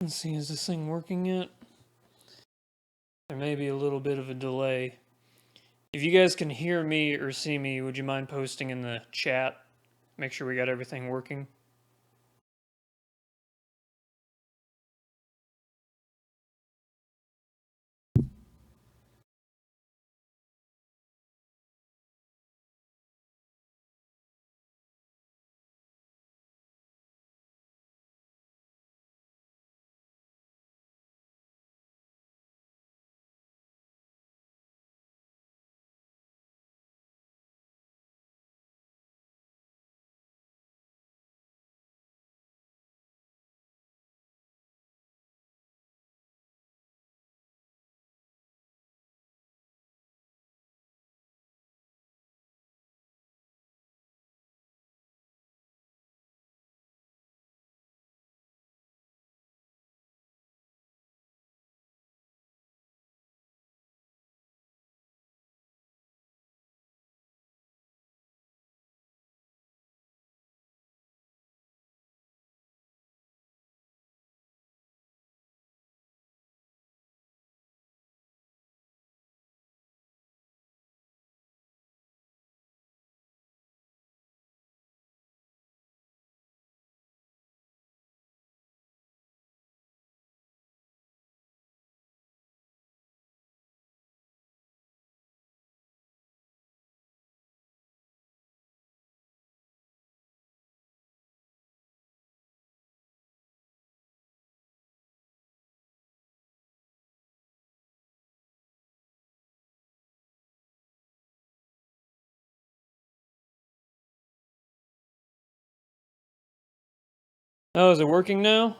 Let's see, is this thing working yet? There may be a little bit of a delay. If you guys can hear me or see me, would you mind posting in the chat? Make sure we got everything working. Oh, is it working now?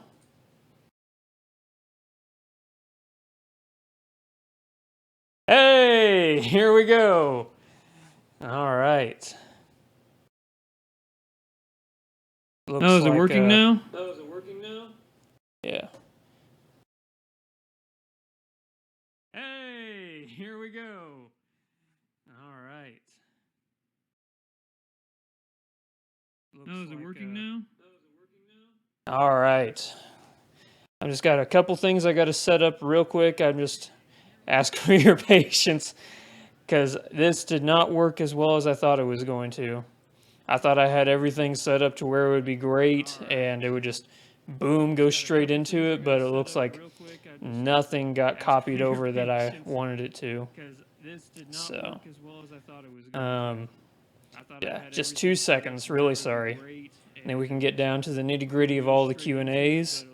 Hey, here we go. All right. Looks is it working now? Oh, is it working now? Yeah. Hey, here we go. All right. Is it working now? All right. I just got a couple things I got to set up real quick. I'm just ask for your patience because this did not work as well as I thought it was going to. I thought I had everything set up to where it would be great and it would just boom go straight into it, but it looks like nothing got copied over that I wanted it to. So, yeah, just 2 seconds. Really sorry. And then we can get down to the nitty gritty of all the Q&As.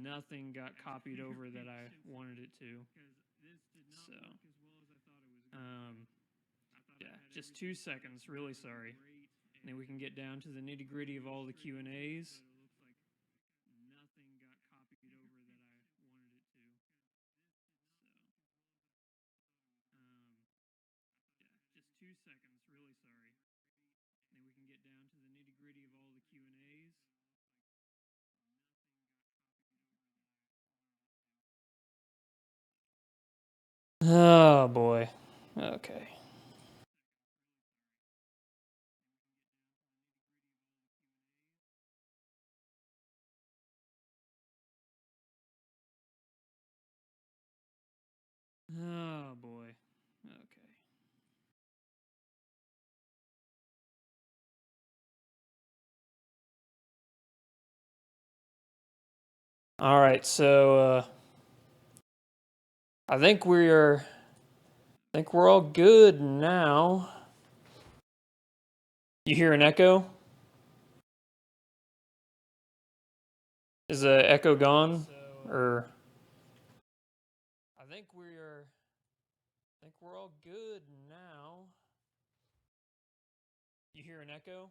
Nothing got copied over that I wanted it to. So, yeah, just 2 seconds. Really sorry. And then we can get down to the nitty gritty of all the Q&As. Oh boy. Okay. Oh boy. Okay. All right, so I think we're all good now. You hear an echo? Is the echo gone? Or I think we're all good now. You hear an echo?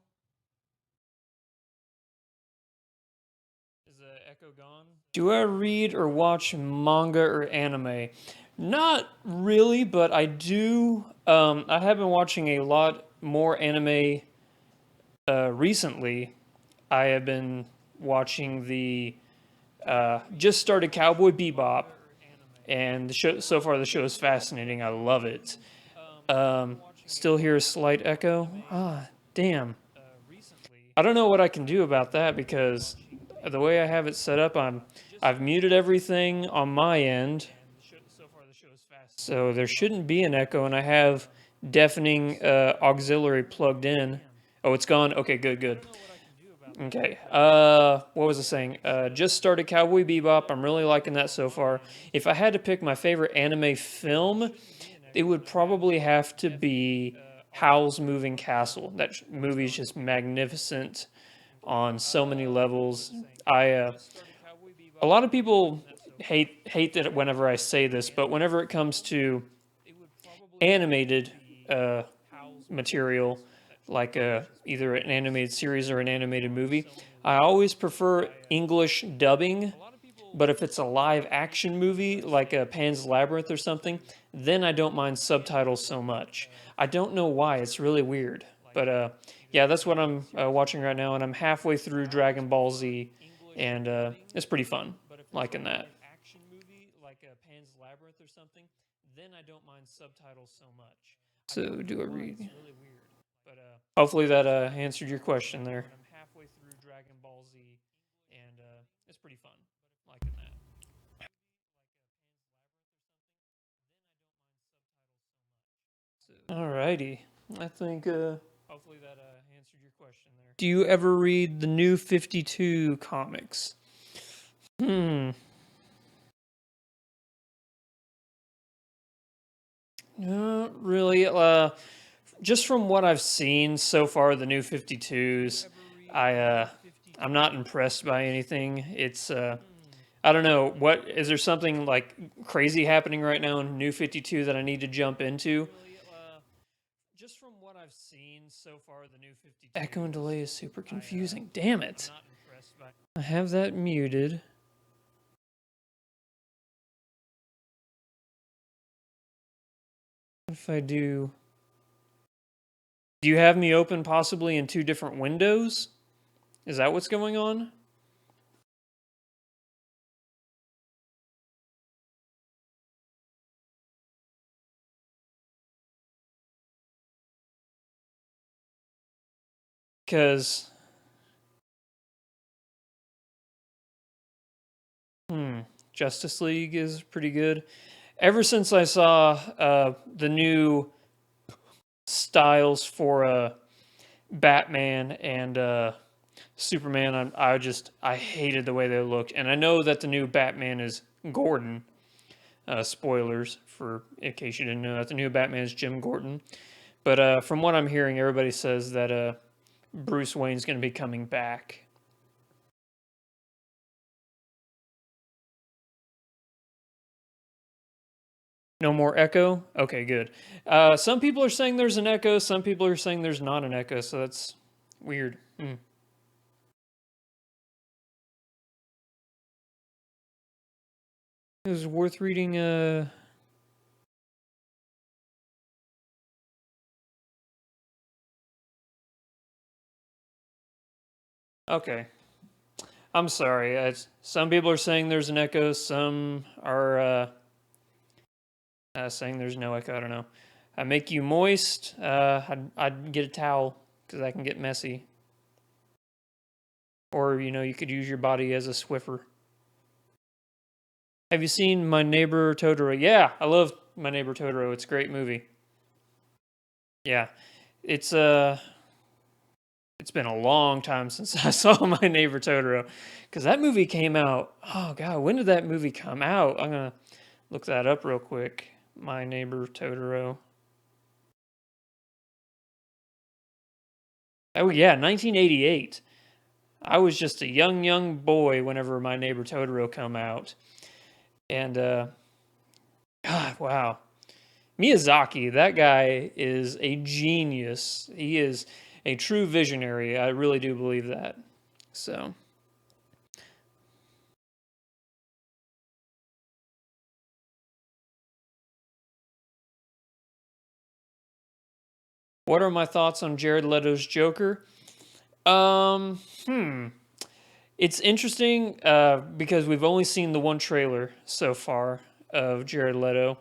Is the echo gone? Do I read or watch manga or anime? Not really, but I do. I have been watching a lot more anime recently. I have been watching the just started Cowboy Bebop, and the show so far the show is fascinating. I love it. Still hear a slight echo. Ah, damn. I don't know what I can do about that because the way I have it set up, I've muted everything on my end, so there shouldn't be an echo, and I have deafening auxiliary plugged in. Oh, it's gone. Okay, good. Okay. What was I saying? Just started Cowboy Bebop. I'm really liking that so far. If I had to pick my favorite anime film, it would probably have to be Howl's Moving Castle. That movie is just magnificent on so many levels. A lot of people hate that whenever I say this, but whenever it comes to animated material, like either an animated series or an animated movie, I always prefer English dubbing. But if it's a live action movie like Pan's Labyrinth or something, then I don't mind subtitles so much. I don't know why. It's really weird. But yeah, that's what I'm watching right now, and I'm halfway through Dragon Ball Z, and it's pretty fun. Liking that. So do a read. Hopefully that answered your question there. Alrighty. I think hopefully that answered your question there. Do you ever read the New 52 comics? Not really. Just from what I've seen so far, the New 52s, I'm not impressed by anything. It's I don't know, what is there something like crazy happening right now in New 52 that I need to jump into? Just from what I've seen so far, the New 52 echo and delay is super confusing. Damn it. I have that muted. If I do you have me open possibly in two different windows? Is that what's going on? Because Justice League is pretty good. Ever since I saw the new styles for Batman and Superman, I hated the way they looked, and I know that the new Batman is Gordon. Spoilers for in case you didn't know that the new Batman is Jim Gordon. But from what I'm hearing, everybody says that Bruce Wayne's going to be coming back. No more echo? Okay, good. Some people are saying there's an echo, some people are saying there's not an echo, so that's weird. It was worth reading. Okay. I'm sorry. Some people are saying there's an echo, some are saying there's no echo. I don't know. I make you moist. I'd get a towel because that can get messy. Or, you could use your body as a Swiffer. Have you seen My Neighbor Totoro? Yeah, I love My Neighbor Totoro. It's a great movie. Yeah. It's been a long time since I saw My Neighbor Totoro. Because that movie came out. Oh, God, when did that movie come out? I'm going to look that up real quick. My Neighbor Totoro. Oh, yeah, 1988. I was just a young boy whenever My Neighbor Totoro come out. And, God, wow. Miyazaki, that guy is a genius. He is a true visionary. I really do believe that. So. What are my thoughts on Jared Leto's Joker? It's interesting because we've only seen the one trailer so far of Jared Leto.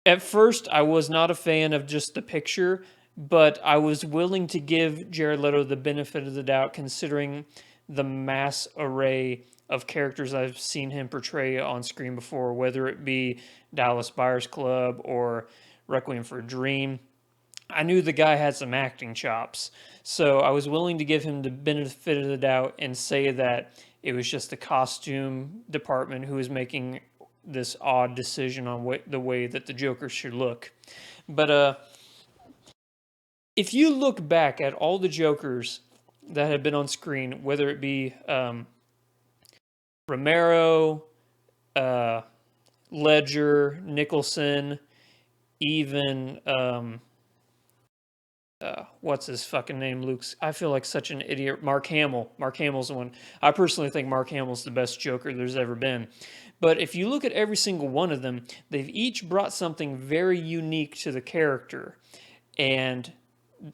At first, I was not a fan of just the picture, but I was willing to give Jared Leto the benefit of the doubt considering the mass array of characters I've seen him portray on screen before, whether it be Dallas Buyers Club or Requiem for a Dream. I knew the guy had some acting chops, so I was willing to give him the benefit of the doubt and say that it was just the costume department who was making this odd decision on the way that the Joker should look. But if you look back at all the Jokers that have been on screen, whether it be Romero, Ledger, Nicholson, even what's his fucking name? Luke's. I feel like such an idiot. Mark Hamill. Mark Hamill's the one. I personally think Mark Hamill's the best Joker there's ever been. But if you look at every single one of them, they've each brought something very unique to the character. And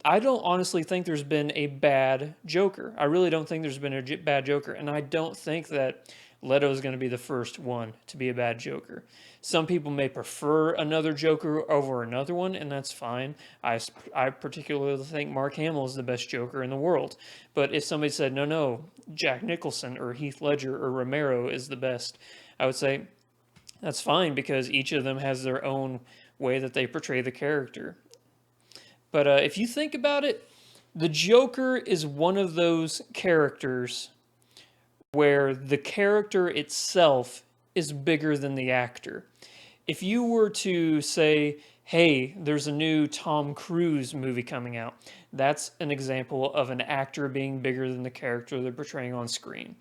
I don't honestly think there's been a bad Joker. I really don't think there's been a bad Joker. And I don't think that Leto is going to be the first one to be a bad Joker. Some people may prefer another Joker over another one, and that's fine. I particularly think Mark Hamill is the best Joker in the world. But if somebody said, no, Jack Nicholson or Heath Ledger or Romero is the best, I would say that's fine because each of them has their own way that they portray the character. But if you think about it, the Joker is one of those characters where the character itself is bigger than the actor. If you were to say, hey, there's a new Tom Cruise movie coming out, that's an example of an actor being bigger than the character they're portraying on screen.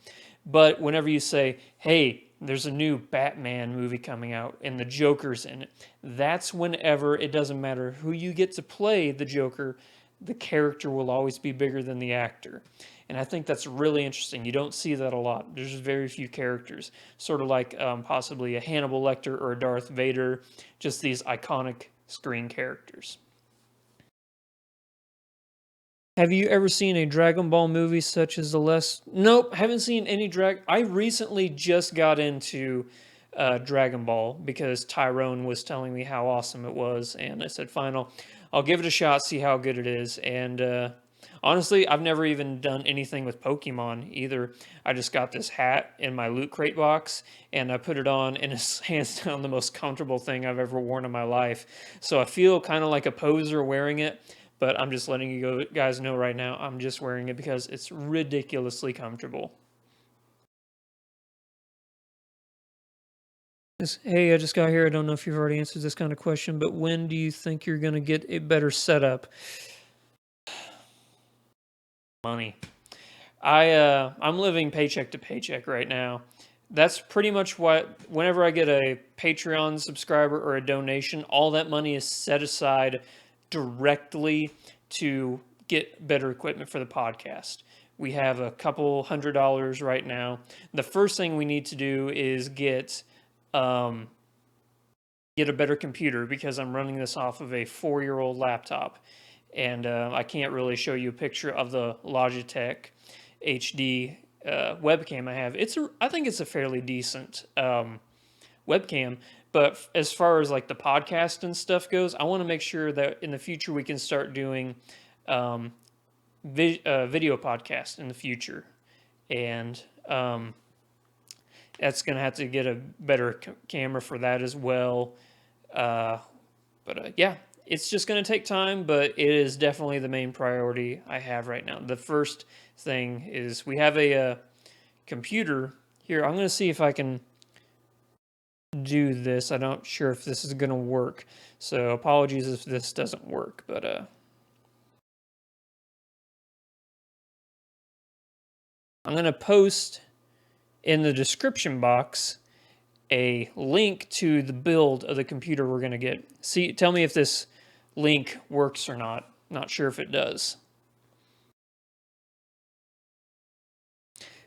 But whenever you say, hey, there's a new Batman movie coming out and the Joker's in it, that's whenever it doesn't matter who you get to play the Joker, the character will always be bigger than the actor. And I think that's really interesting. You don't see that a lot. There's very few characters, sort of like possibly a Hannibal Lecter or a Darth Vader, just these iconic screen characters. Have you ever seen a Dragon Ball movie such as the less? Nope, haven't seen any I recently just got into Dragon Ball because Tyrone was telling me how awesome it was, and I said, fine, I'll give it a shot, see how good it is. And honestly, I've never even done anything with Pokemon either. I just got this hat in my Loot Crate box, and I put it on, and it's hands down the most comfortable thing I've ever worn in my life. So I feel kind of like a poser wearing it. But I'm just letting you guys know right now, I'm just wearing it because it's ridiculously comfortable. Hey, I just got here. I don't know if you've already answered this kind of question, but when do you think you're going to get a better setup? Money. I'm living paycheck to paycheck right now. That's pretty much what, whenever I get a Patreon subscriber or a donation, all that money is set aside directly to get better equipment for the podcast. We have a couple $100 right now. The first thing we need to do is get a better computer because I'm running this off of a 4-year-old laptop, and I can't really show you a picture of the Logitech HD webcam I have. I think it's a fairly decent webcam. But as far as like the podcast and stuff goes, I want to make sure that in the future we can start doing video podcast in the future. And that's going to have to get a better camera for that as well. But yeah, it's just going to take time, but it is definitely the main priority I have right now. The first thing is we have a computer here. I'm going to see if I can do this. I'm not sure if this is going to work, so apologies if this doesn't work, but I'm going to post in the description box a link to the build of the computer we're going to get. Tell me if this link works or not. Not sure if it does.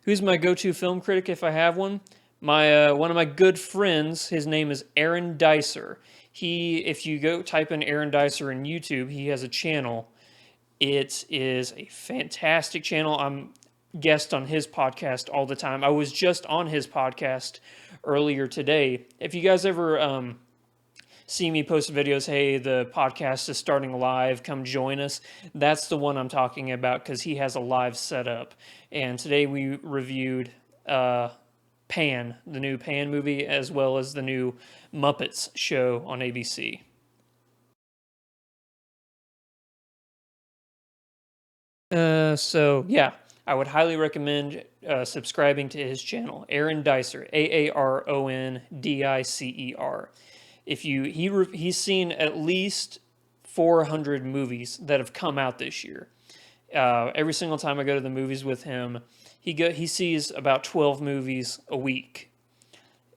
Who's my go-to film critic if I have one? One of my good friends, his name is Aaron Dicer. If you go type in Aaron Dicer in YouTube, he has a channel. It is a fantastic channel. I'm guest on his podcast all the time. I was just on his podcast earlier today. If you guys ever see me post videos, hey, the podcast is starting live, come join us. That's the one I'm talking about because he has a live setup. And today we reviewed Pan, the new Pan movie, as well as the new Muppets show on ABC. So yeah, I would highly recommend subscribing to his channel, Aaron Dicer, AARONDICER. If you he's seen at least 400 movies that have come out this year. Every single time I go to the movies with him, he sees about 12 movies a week,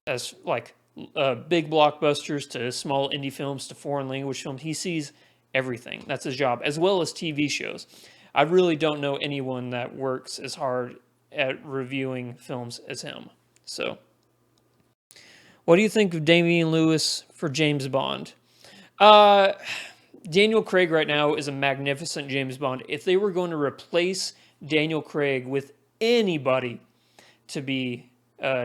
as like big blockbusters to small indie films to foreign language films. He sees everything. That's his job, as well as TV shows. I really don't know anyone that works as hard at reviewing films as him. So, what do you think of Damian Lewis for James Bond? Daniel Craig right now is a magnificent James Bond. If they were going to replace Daniel Craig with anybody to be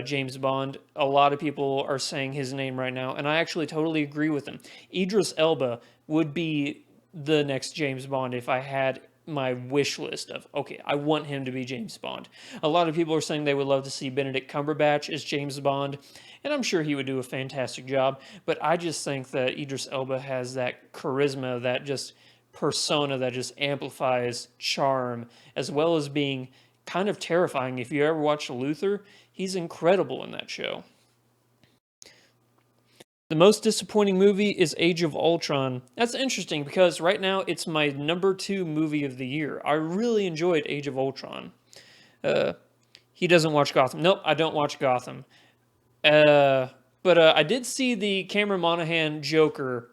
James Bond, a lot of people are saying his name right now, and I actually totally agree with them. Idris Elba would be the next James Bond if I had my wish list of, okay, I want him to be James Bond. A lot of people are saying they would love to see Benedict Cumberbatch as James Bond, and I'm sure he would do a fantastic job, but I just think that Idris Elba has that charisma, that just persona that just amplifies charm, as well as being kind of terrifying. If you ever watched Luther, he's incredible in that show. The most disappointing movie is Age of Ultron. That's interesting because right now it's my number 2 movie of the year. I really enjoyed Age of Ultron. He doesn't watch Gotham. Nope, I don't watch Gotham. But I did see the Cameron Monaghan Joker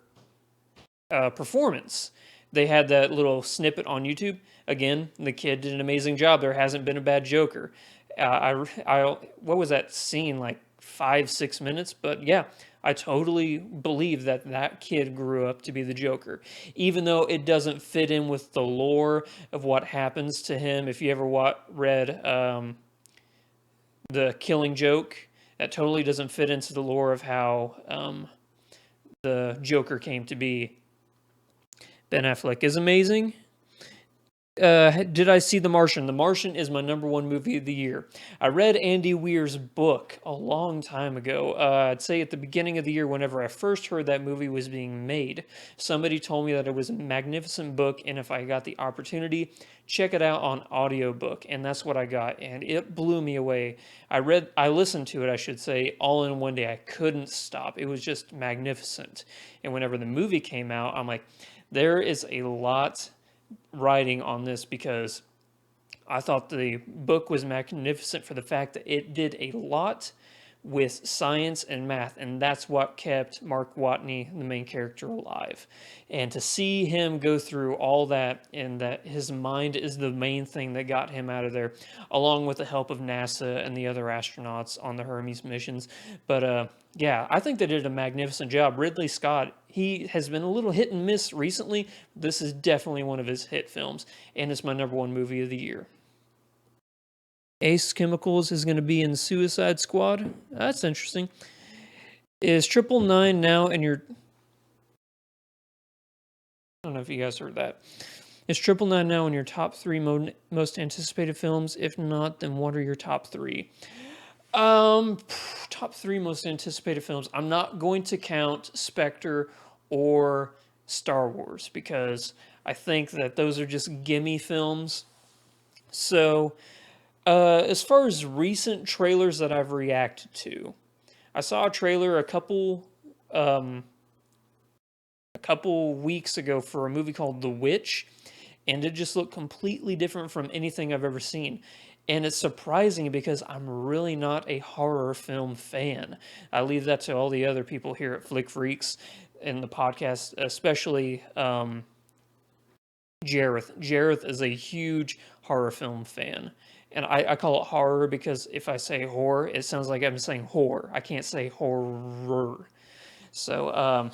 performance. They had that little snippet on YouTube. Again, the kid did an amazing job. There hasn't been a bad Joker. What was that scene, like 5-6 minutes? But yeah, I totally believe that that kid grew up to be the Joker, even though it doesn't fit in with the lore of what happens to him. If you ever read The Killing Joke, that totally doesn't fit into the lore of how the Joker came to be. Ben Affleck is amazing. Did I see The Martian? The Martian is my number 1 movie of the year. I read Andy Weir's book a long time ago. I'd say at the beginning of the year, whenever I first heard that movie was being made, somebody told me that it was a magnificent book, and if I got the opportunity, check it out on audiobook, and that's what I got, and it blew me away. I listened to it, I should say, all in one day. I couldn't stop. It was just magnificent. And whenever the movie came out, I'm like, there is a lot writing on this because I thought the book was magnificent for the fact that it did a lot with science and math, and that's what kept Mark Watney, the main character, alive. And to see him go through all that, and that his mind is the main thing that got him out of there, along with the help of NASA and the other astronauts on the Hermes missions. But yeah, I think they did a magnificent job. Ridley Scott, he has been a little hit and miss recently. This is definitely one of his hit films, and it's my number 1 movie of the year. Ace Chemicals is going to be in Suicide Squad. That's interesting. Is 999 now in your... I don't know if you guys heard that. Is 999 now in your top 3 most anticipated films? If not, then what are your top 3? Top 3 most anticipated films. I'm not going to count Spectre or Star Wars because I think that those are just gimme films. So... as far as recent trailers that I've reacted to, I saw a trailer a couple weeks ago for a movie called The Witch, and it just looked completely different from anything I've ever seen. And it's surprising because I'm really not a horror film fan. I leave that to all the other people here at Flick Freaks in the podcast, especially Jareth. Jareth is a huge horror film fan. And I call it horror because if I say horror, it sounds like I'm saying whore. I can't say horror. So,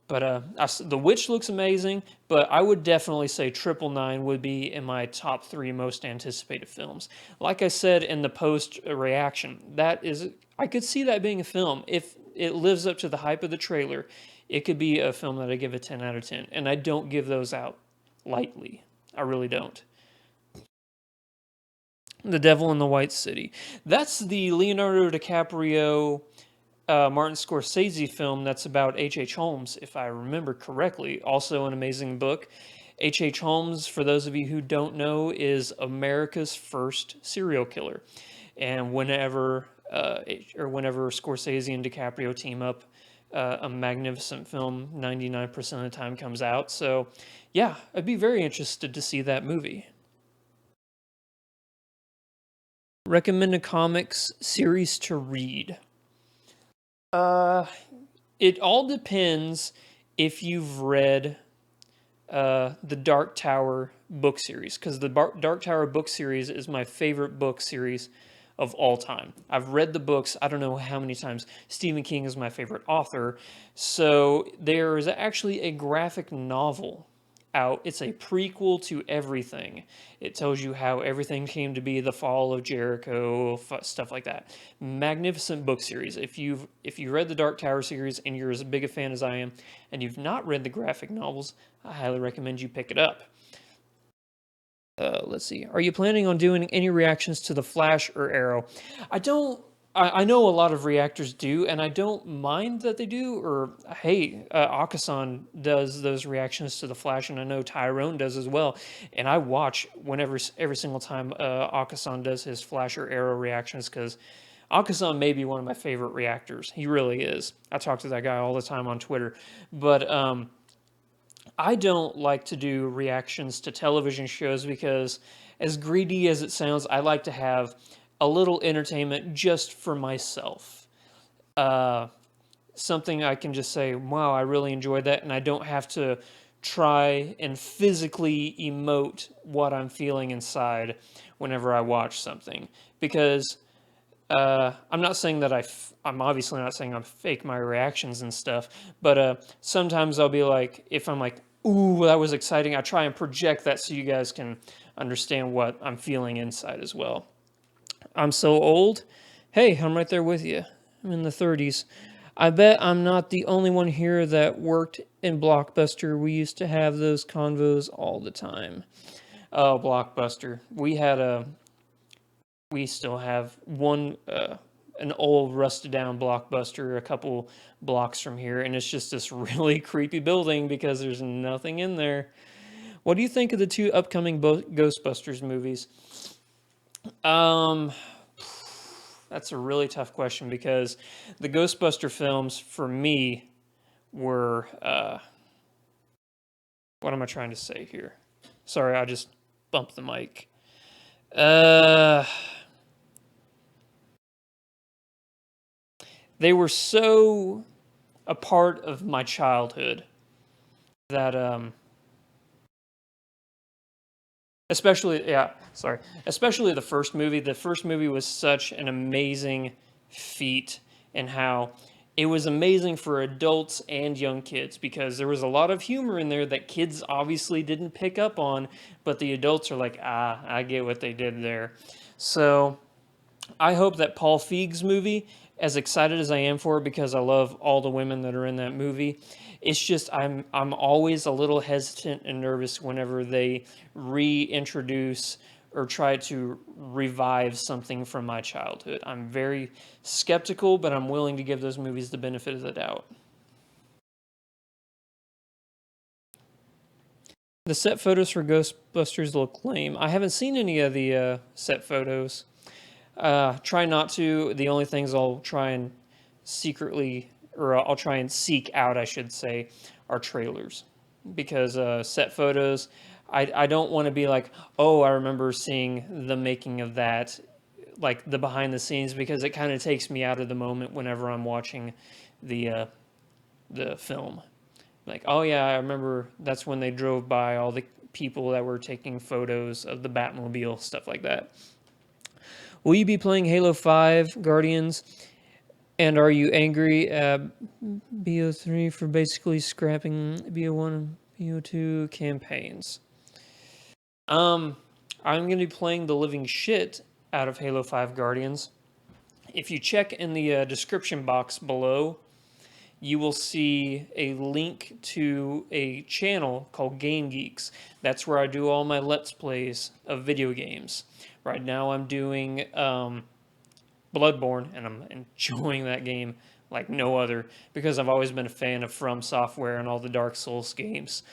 but The Witch looks amazing, but I would definitely say 999 would be in my top 3 most anticipated films. Like I said in the post reaction, I could see that being a film. If it lives up to the hype of the trailer, it could be a film that I give a 10 out of 10. And I don't give those out lightly. I really don't. The Devil in the White City. That's the Leonardo DiCaprio, Martin Scorsese film that's about H.H. Holmes, if I remember correctly. Also an amazing book. H.H. Holmes, for those of you who don't know, is America's first serial killer. And whenever Scorsese and DiCaprio team up, a magnificent film 99% of the time comes out. So, yeah, I'd be very interested to see that movie. Recommend a comics series to read. It all depends if you've read the Dark Tower book series, because the Dark Tower book series is my favorite book series of all time. I've read the books, I don't know how many times. Stephen King is my favorite author. So there is actually a graphic novel out. It's a prequel to everything. It tells you how everything came to be, the fall of Jericho, stuff like that. Magnificent book series. If you've read the Dark Tower series and you're as big a fan as I am, and you've not read the graphic novels, I highly recommend you pick it up. Let's see. Are you planning on doing any reactions to The Flash or Arrow? I don't. I know a lot of reactors do, and I don't mind that they do. Or hey, Akasan does those reactions to The Flash, and I know Tyrone does as well. And I watch every single time Akasan does his Flash or Arrow reactions, because Akasan may be one of my favorite reactors. He really is. I talk to that guy all the time on Twitter, but I don't like to do reactions to television shows because, as greedy as it sounds, I like to have a little entertainment just for myself. Something I can just say, wow, I really enjoyed that, and I don't have to try and physically emote what I'm feeling inside whenever I watch something. Because I'm not saying that I'm obviously not saying I'm fake my reactions and stuff, but sometimes I'll be like, if I'm like, ooh, that was exciting, I try and project that so you guys can understand what I'm feeling inside as well. I'm so old. Hey, I'm right there with you. I'm in the 30s. I bet I'm not the only one here that worked in Blockbuster. We used to have those convos all the time. Oh, Blockbuster. We still have an old rusted down Blockbuster a couple blocks from here, and it's just this really creepy building because there's nothing in there. What do you think of the two upcoming Ghostbusters movies? That's a really tough question because the Ghostbuster films for me were what am I trying to say here? Sorry, I just bumped the mic. They were so a part of my childhood that especially the first movie. The first movie was such an amazing feat, and how it was amazing for adults and young kids because there was a lot of humor in there that kids obviously didn't pick up on, but the adults are like, I get what they did there. So I hope that Paul Feig's movie, as excited as I am for it because I love all the women that are in that movie, it's just I'm always a little hesitant and nervous whenever they reintroduce or try to revive something from my childhood. I'm very skeptical, but I'm willing to give those movies the benefit of the doubt. The set photos for Ghostbusters look lame. I haven't seen any of the set photos. Try not to. The only things I'll try and secretly, or I'll try and seek out, I should say, are trailers. Because set photos, I don't want to be like, oh, I remember seeing the making of that, like the behind the scenes, because it kind of takes me out of the moment whenever I'm watching the film. Like, oh yeah, I remember that's when they drove by all the people that were taking photos of the Batmobile, stuff like that. Will you be playing Halo 5 Guardians? And are you angry at BO3 for basically scrapping BO1 and BO2 campaigns? I'm going to be playing the living shit out of Halo 5 Guardians. If you check in the description box below, you will see a link to a channel called Game Geeks. That's where I do all my Let's Plays of video games. Right now I'm doing Bloodborne, and I'm enjoying that game like no other because I've always been a fan of From Software and all the Dark Souls games.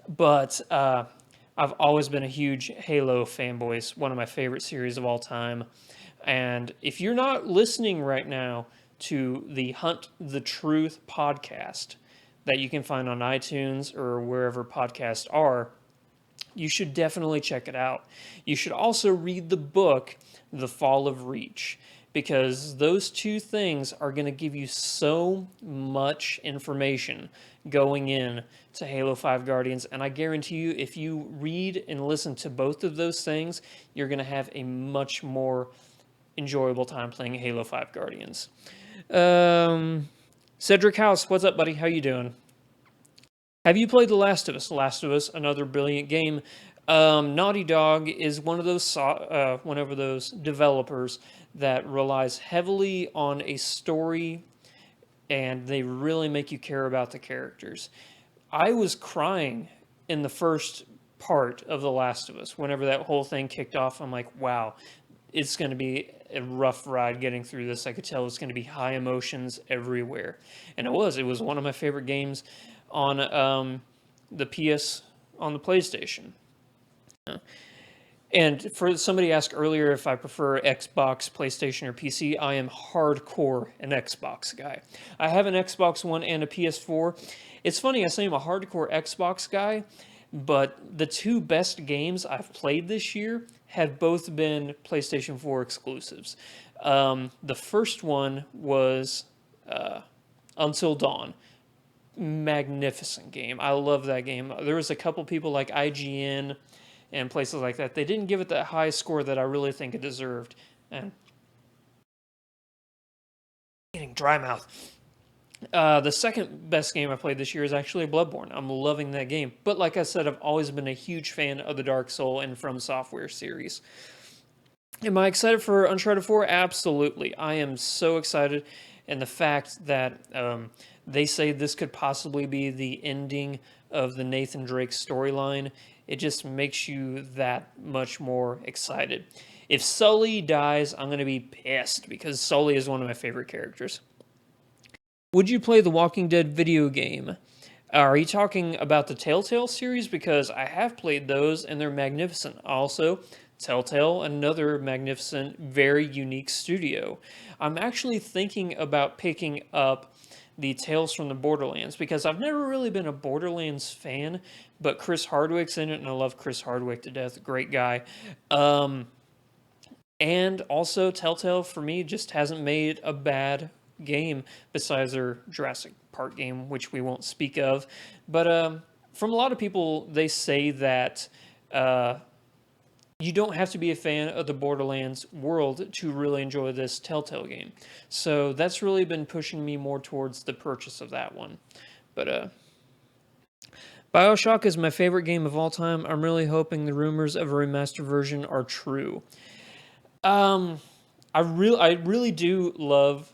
But I've always been a huge Halo fanboy. It's one of my favorite series of all time. And if you're not listening right now to the Hunt the Truth podcast that you can find on iTunes or wherever podcasts are, you should definitely check it out. You should also read the book, The Fall of Reach, because those two things are going to give you so much information going in to Halo 5 Guardians. And I guarantee you, if you read and listen to both of those things, you're going to have a much more enjoyable time playing Halo 5 Guardians. Cedric House, what's up, buddy? How you doing? Have you played The Last of Us? Last of Us, another brilliant game. Naughty Dog is one of those developers that relies heavily on a story, and they really make you care about the characters. I was crying in the first part of The Last of Us. Whenever that whole thing kicked off, I'm like, wow, it's going to be a rough ride getting through this. I could tell it's going to be high emotions everywhere. And it was. It was one of my favorite games on on the PlayStation. And for somebody asked earlier if I prefer Xbox, PlayStation, or PC, I am hardcore an Xbox guy. I have an Xbox One and a PS4. It's funny, I say I'm a hardcore Xbox guy, but the two best games I've played this year have both been PlayStation 4 exclusives. The first one was Until Dawn. Magnificent game. I love that game. There was a couple people like IGN and places like that. They didn't give it that high score that I really think it deserved. And getting dry mouth. The second best game I played this year is actually Bloodborne. I'm loving that game. But like I said, I've always been a huge fan of the Dark Souls and From Software series. Am I excited for Uncharted 4? Absolutely. I am so excited. And the fact that they say this could possibly be the ending of the Nathan Drake storyline, it just makes you that much more excited. If Sully dies, I'm going to be pissed because Sully is one of my favorite characters. Would you play the Walking Dead video game? Are you talking about the Telltale series? Because I have played those and they're magnificent. Also, Telltale, another magnificent, very unique studio. I'm actually thinking about picking up the Tales from the Borderlands because I've never really been a Borderlands fan, but Chris Hardwick's in it and I love Chris Hardwick to death. Great guy. And also, Telltale for me just hasn't made a bad game besides their Jurassic Park game, which we won't speak of. But from a lot of people, they say that you don't have to be a fan of the Borderlands world to really enjoy this Telltale game. So that's really been pushing me more towards the purchase of that one. But BioShock is my favorite game of all time. I'm really hoping the rumors of a remastered version are true. I really do love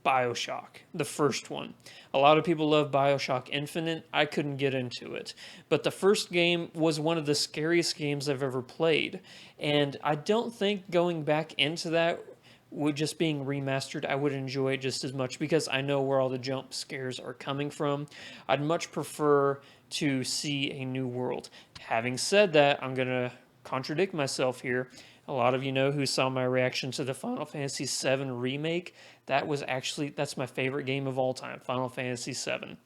BioShock, the first one. A lot of people love BioShock Infinite. I couldn't get into it. But the first game was one of the scariest games I've ever played. And I don't think going back into that with just being remastered, I would enjoy it just as much because I know where all the jump scares are coming from. I'd much prefer to see a new world. Having said that, I'm going to contradict myself here. A lot of you know who saw my reaction to the Final Fantasy VII Remake. That's my favorite game of all time, Final Fantasy VII.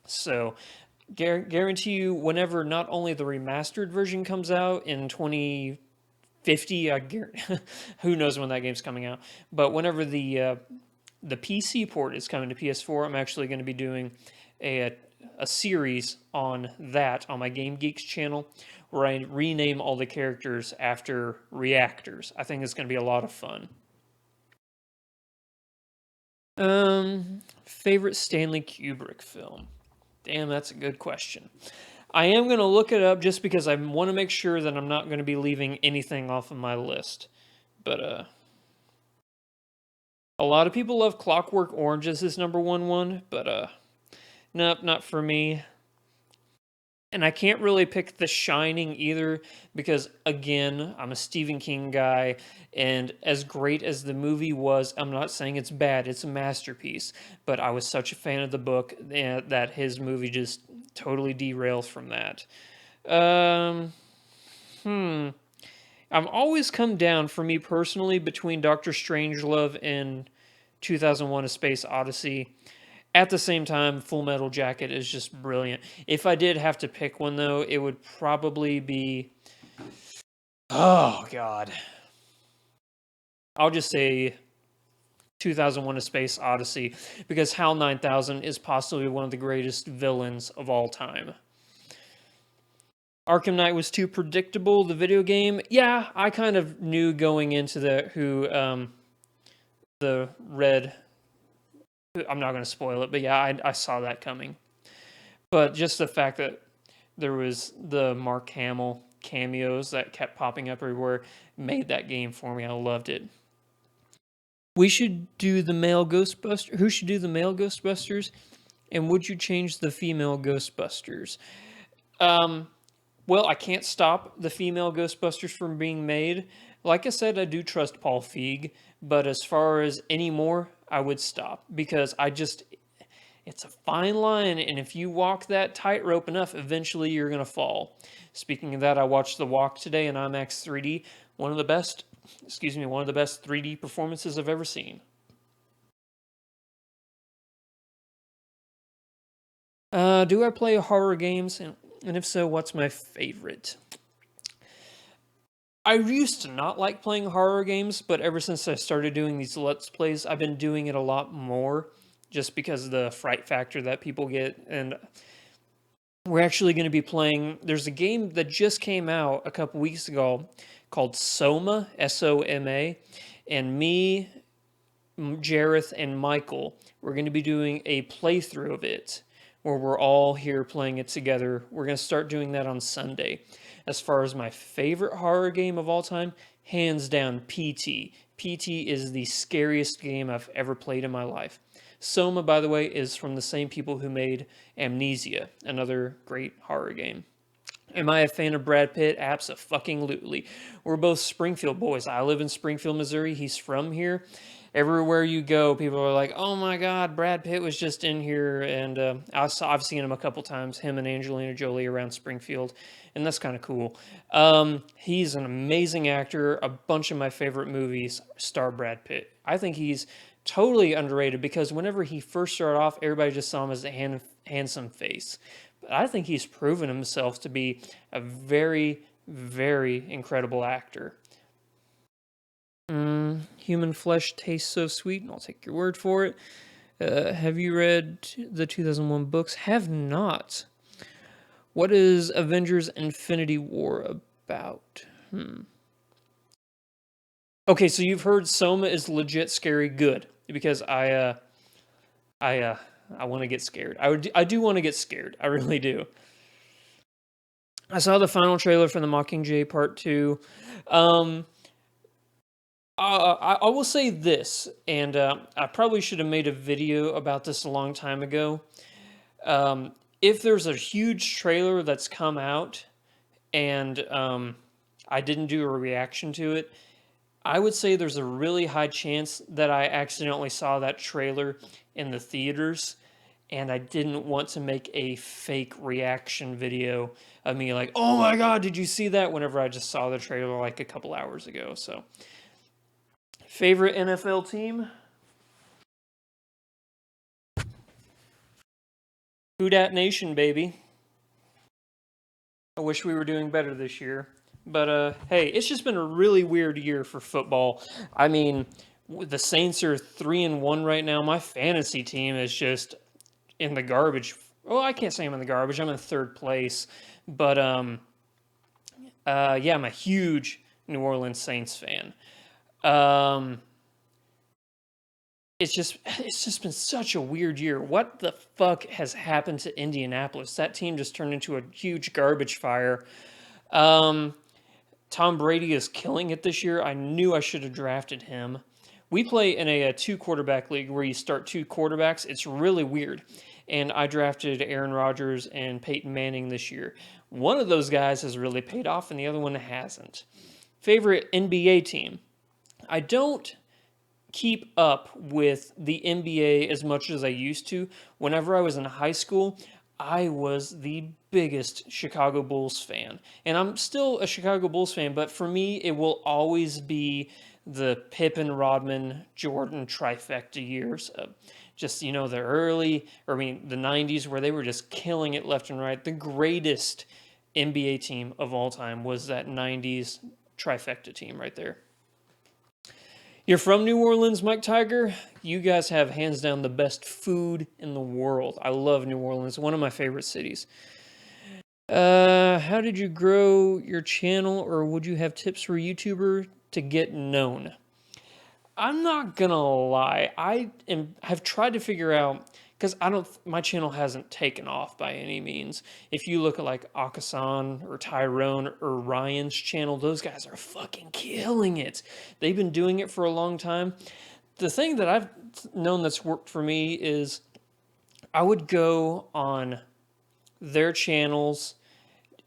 So, guarantee you, whenever not only the remastered version comes out in 2050, who knows when that game's coming out, but whenever the PC port is coming to PS4, I'm actually going to be doing a series on that on my Game Geeks channel where I rename all the characters after reactors. I think it's going to be a lot of fun. Favorite Stanley Kubrick film? Damn, that's a good question. I am going to look it up just because I want to make sure that I'm not going to be leaving anything off of my list. But A lot of people love Clockwork Orange as his number one, but nope, not for me. And I can't really pick The Shining either because, again, I'm a Stephen King guy, and as great as the movie was, I'm not saying it's bad, it's a masterpiece, but I was such a fan of the book that his movie just totally derails from that. Um, I've always come down, for me personally, between Doctor Strangelove and 2001: A Space Odyssey. At the same time, Full Metal Jacket is just brilliant. If I did have to pick one, though, it would probably be. Oh, God. I'll just say 2001: A Space Odyssey, because HAL 9000 is possibly one of the greatest villains of all time. Arkham Knight was too predictable, the video game. Yeah, I kind of knew going into the red. I'm not going to spoil it, but yeah, I saw that coming. But just the fact that there was the Mark Hamill cameos that kept popping up everywhere made that game for me. I loved it. We should do the male Ghostbuster. Who should do the male Ghostbusters? And would you change the female Ghostbusters? Well, I can't stop the female Ghostbusters from being made. Like I said, I do trust Paul Feig, but as far as any more, I would stop because it's a fine line, and if you walk that tightrope enough, eventually you're going to fall. Speaking of that, I watched The Walk today in IMAX 3D. One of the best 3D performances I've ever seen. Do I play horror games? And if so, what's my favorite? I used to not like playing horror games, but ever since I started doing these Let's Plays, I've been doing it a lot more just because of the fright factor that people get. And we're actually going to be playing. There's a game that just came out a couple weeks ago called Soma, Soma. And me, Jareth, and Michael, we're going to be doing a playthrough of it where we're all here playing it together. We're going to start doing that on Sunday. As far as my favorite horror game of all time, hands down, PT. PT is the scariest game I've ever played in my life. Soma, by the way, is from the same people who made Amnesia, another great horror game. Am I a fan of Brad Pitt? Abso-fucking-lutely. We're both Springfield boys. I live in Springfield, Missouri. He's from here. Everywhere you go, people are like, "Oh my God, Brad Pitt was just in here," and I've seen him a couple times. Him and Angelina Jolie around Springfield, and that's kind of cool. He's an amazing actor. A bunch of my favorite movies star Brad Pitt. I think he's totally underrated because whenever he first started off, everybody just saw him as a handsome face. But I think he's proven himself to be a very, very incredible actor. Human flesh tastes so sweet. I'll take your word for it. Have you read the 2001 books? Have not. What is Avengers Infinity War about? Okay, so you've heard Soma is legit scary. Good, because I want to get scared. I do want to get scared. I really do. I saw the final trailer for the Mockingjay Part 2. I will say this, and I probably should have made a video about this a long time ago. If there's a huge trailer that's come out and I didn't do a reaction to it, I would say there's a really high chance that I accidentally saw that trailer in the theaters, and I didn't want to make a fake reaction video of me like, "Oh my God, did you see that?" whenever I just saw the trailer like a couple hours ago. So, favorite NFL team? Who Dat Nation, baby. I wish we were doing better this year. But hey, it's just been a really weird year for football. I mean, the Saints are 3-1 right now. My fantasy team is just in the garbage. Well, I can't say I'm in the garbage. I'm in third place. But yeah, I'm a huge New Orleans Saints fan. It's just been such a weird year. What the fuck has happened to Indianapolis? That team just turned into a huge garbage fire. Tom Brady is killing it this year. I knew I should have drafted him. We play in a 2 quarterback league where you start 2 quarterbacks. It's really weird. And I drafted Aaron Rodgers and Peyton Manning this year. One of those guys has really paid off, and the other one hasn't. Favorite NBA team? I don't keep up with the NBA as much as I used to. Whenever I was in high school, I was the biggest Chicago Bulls fan. And I'm still a Chicago Bulls fan, but for me, it will always be the Pippen, Rodman, Jordan trifecta years. Just, the the 90s where they were just killing it left and right. The greatest NBA team of all time was that 90s trifecta team right there. You're from New Orleans, Mike Tiger. You guys have hands down the best food in the world. I love New Orleans, one of my favorite cities. How did you grow your channel, or would you have tips for a YouTuber to get known? I'm not gonna lie. Have tried to figure out, because my channel hasn't taken off by any means. If you look at like Akasan or Tyrone or Ryan's channel, those guys are fucking killing it. They've been doing it for a long time. The thing that I've known that's worked for me is I would go on their channels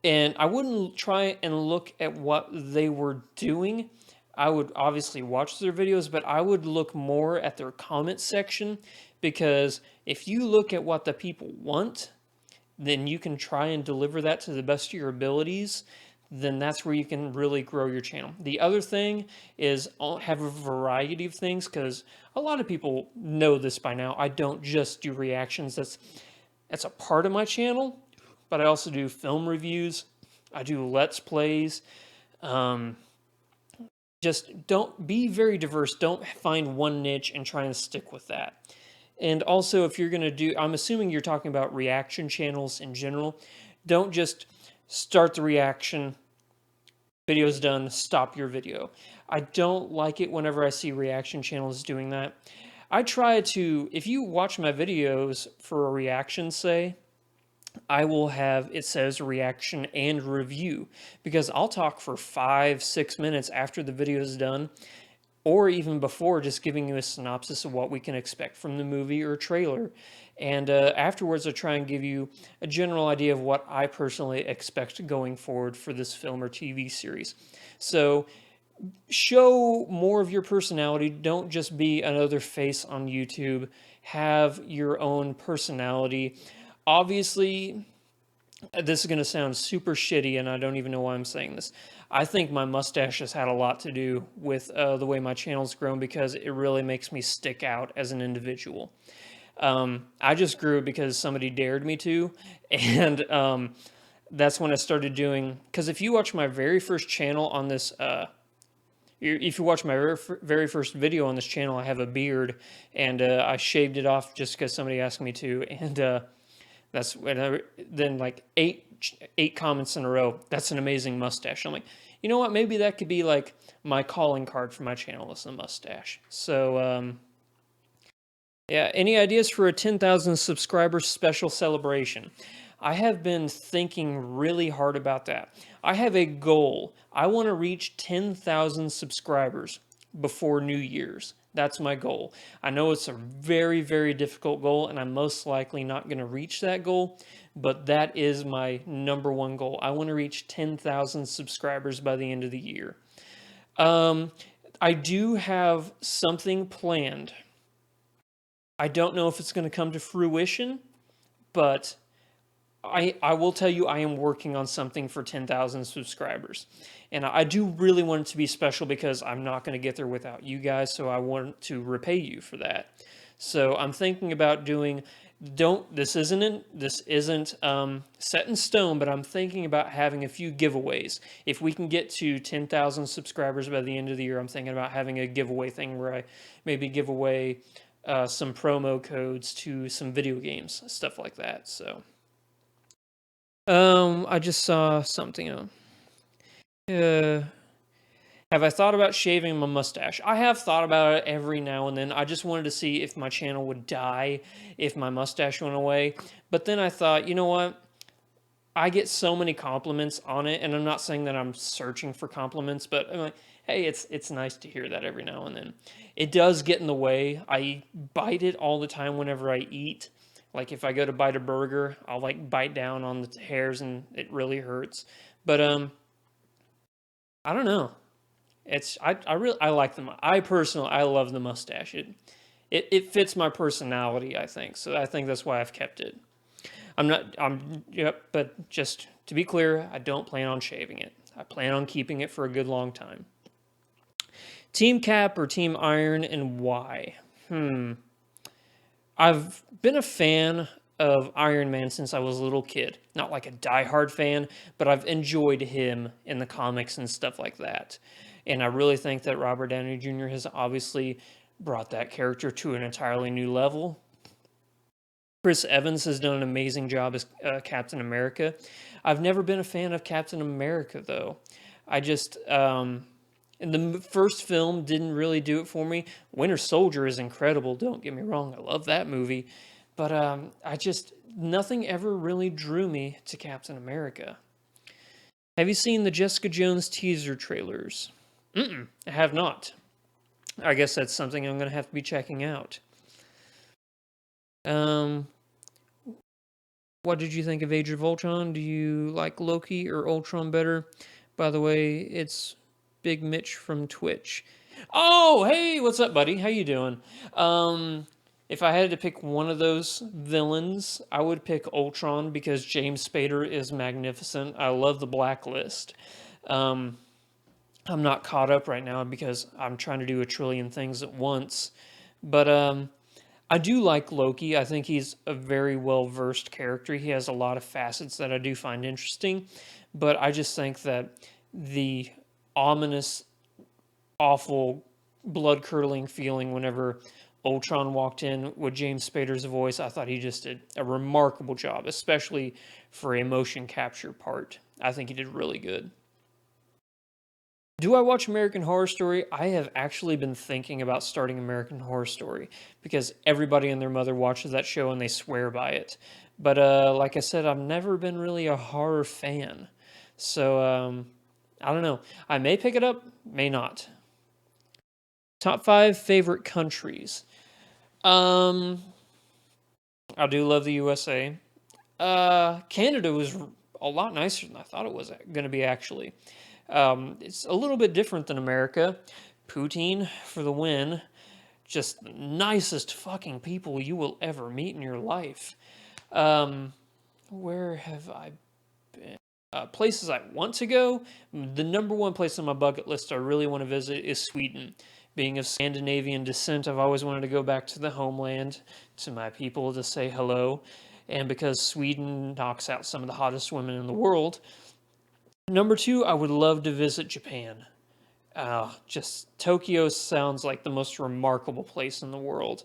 and I wouldn't try and look at what they were doing. I would obviously watch their videos, but I would look more at their comment section, because if you look at what the people want, then you can try and deliver that to the best of your abilities. Then that's where you can really grow your channel. The other thing is have a variety of things, because a lot of people know this by now. I don't just do reactions. That's a part of my channel, but I also do film reviews. I do Let's Plays. Just don't be very diverse. Don't find one niche and try and stick with that. And also, if you're going to do, I'm assuming you're talking about reaction channels in general. Don't just start the reaction, video's done, stop your video. I don't like it whenever I see reaction channels doing that. I try to, if you watch my videos for a reaction, say, I will have, it says reaction and review, because I'll talk for 5-6 minutes after the video is done, or even before, just giving you a synopsis of what we can expect from the movie or trailer. And afterwards, I try and give you a general idea of what I personally expect going forward for this film or TV series. So show more of your personality. Don't just be another face on YouTube. Have your own personality. Obviously, this is going to sound super shitty, and I don't even know why I'm saying this. I think my mustache has had a lot to do with the way my channel's grown, because it really makes me stick out as an individual. I just grew because somebody dared me to, and that's when I started doing, because if you watch my very first channel on this, if you watch my very first video on this channel, I have a beard, and I shaved it off just because somebody asked me to, and that's when then like eight comments in a row. That's an amazing mustache. I'm like, you know what? Maybe that could be like my calling card for my channel is a mustache. So yeah. Any ideas for a 10,000 subscribers special celebration? I have been thinking really hard about that. I have a goal. I want to reach 10,000 subscribers before New Year's. That's my goal. I know it's a very, very difficult goal, and I'm most likely not going to reach that goal, but that is my number one goal. I want to reach 10,000 subscribers by the end of the year. I do have something planned. I don't know if it's going to come to fruition, but I will tell you I am working on something for 10,000 subscribers. And I do really want it to be special, because I'm not going to get there without you guys, so I want to repay you for that. So I'm thinking about doing, this isn't set in stone, but I'm thinking about having a few giveaways. If we can get to 10,000 subscribers by the end of the year, I'm thinking about having a giveaway thing where I maybe give away some promo codes to some video games, stuff like that. So I just saw something. Have I thought about shaving my mustache? I have thought about it every now and then. I just wanted to see if my channel would die if my mustache went away. But then I thought, you know what? I get so many compliments on it, and I'm not saying that I'm searching for compliments, but I'm like, hey, it's nice to hear that every now and then. It does get in the way. I bite it all the time whenever I eat. Like if I go to bite a burger, I'll like bite down on the hairs and it really hurts. But I don't know. I like them. I personally I love the mustache. It fits my personality, I think. So I think that's why I've kept it. Yep, but just to be clear, I don't plan on shaving it. I plan on keeping it for a good long time. Team Cap or Team Iron, and why? I've been a fan of Iron Man since I was a little kid. Not like a diehard fan, but I've enjoyed him in the comics and stuff like that. And I really think that Robert Downey Jr. has obviously brought that character to an entirely new level. Chris Evans has done an amazing job as Captain America. I've never been a fan of Captain America, though. I just, and the first film didn't really do it for me. Winter Soldier is incredible, don't get me wrong. I love that movie. But nothing ever really drew me to Captain America. Have you seen the Jessica Jones teaser trailers? I have not. I guess that's something I'm going to have to be checking out. What did you think of Age of Ultron? Do you like Loki or Ultron better? By the way, it's Big Mitch from Twitch. Oh, hey, what's up, buddy? How you doing? If I had to pick one of those villains, I would pick Ultron because James Spader is magnificent. I love the Blacklist. I'm not caught up right now because I'm trying to do a trillion things at once. But I do like Loki. I think he's a very well-versed character. He has a lot of facets that I do find interesting. But I just think that the ominous, awful, blood-curdling feeling whenever Ultron walked in with James Spader's voice, I thought he just did a remarkable job, especially for a motion capture part. I think he did really good. Do I watch American Horror Story? I have actually been thinking about starting American Horror Story because everybody and their mother watches that show and they swear by it. But like I said, I've never been really a horror fan. So I don't know. I may pick it up, may not. Top 5 favorite countries. I do love the USA. Canada was a lot nicer than I thought it was going to be, actually. It's a little bit different than America. Poutine for the win. Just the nicest fucking people you will ever meet in your life. Where have I been? Places I want to go. The number one place on my bucket list I really want to visit is Sweden. Being of Scandinavian descent, I've always wanted to go back to the homeland, to my people, to say hello. And because Sweden knocks out some of the hottest women in the world. Number 2, I would love to visit Japan. Just Tokyo sounds like the most remarkable place in the world.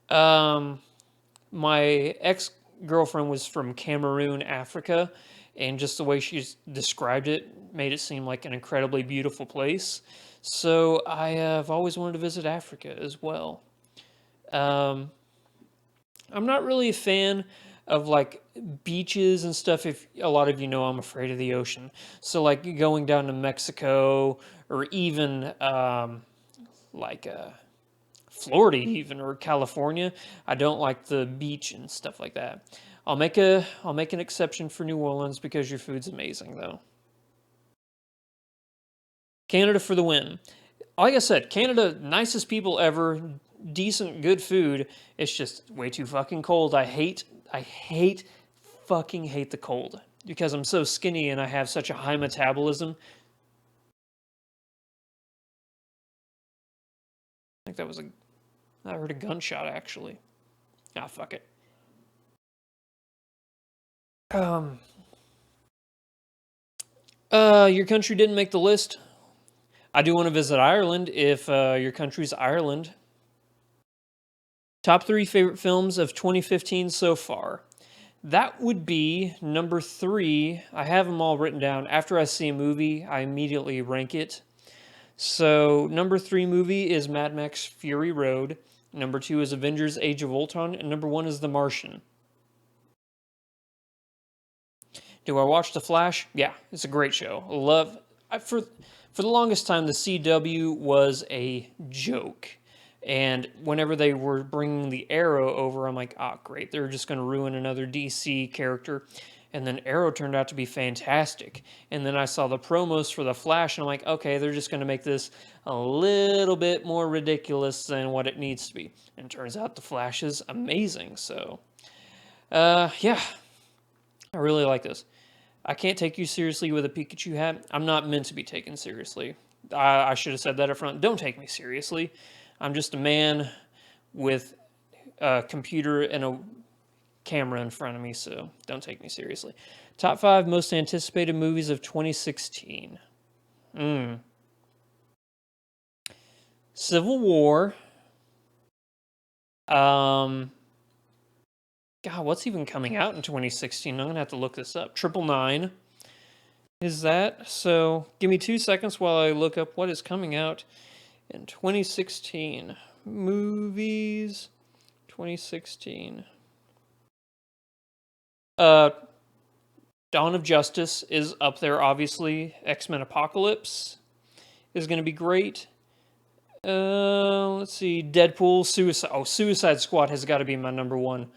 My ex-girlfriend was from Cameroon, Africa, and just the way she described it made it seem like an incredibly beautiful place. So I have always wanted to visit Africa as well. I'm not really a fan of like beaches and stuff. If a lot of you know, I'm afraid of the ocean. So like going down to Mexico or even Florida even or California, I don't like the beach and stuff like that. I'll make an exception for New Orleans because your food's amazing though. Canada for the win. Like I said, Canada, nicest people ever, decent, good food. It's just way too fucking cold. I fucking hate the cold because I'm so skinny and I have such a high metabolism. I think I heard a gunshot actually. Ah, fuck it. Your country didn't make the list. I do want to visit Ireland if your country's Ireland. Top 3 favorite films of 2015 so far. That would be number 3. I have them all written down. After I see a movie, I immediately rank it. So, number 3 movie is Mad Max Fury Road. Number 2 is Avengers Age of Ultron. And number 1 is The Martian. Do I watch The Flash? Yeah, it's a great show. For the longest time, the CW was a joke. And whenever they were bringing the Arrow over, I'm like, ah, great, they're just going to ruin another DC character. And then Arrow turned out to be fantastic. And then I saw the promos for The Flash, and I'm like, okay, they're just going to make this a little bit more ridiculous than what it needs to be. And it turns out The Flash is amazing. So, yeah, I really like this. I can't take you seriously with a Pikachu hat. I'm not meant to be taken seriously. I should have said that up front. Don't take me seriously. I'm just a man with a computer and a camera in front of me, so don't take me seriously. Top 5 most anticipated movies of 2016. Civil War. God, what's even coming out in 2016? I'm gonna have to look this up. 999 is that? So give me 2 seconds while I look up what is coming out in 2016. Movies 2016. Dawn of Justice is up there, obviously. X-Men Apocalypse is going to be great. Let's see. Deadpool, Suicide Squad has got to be my number one.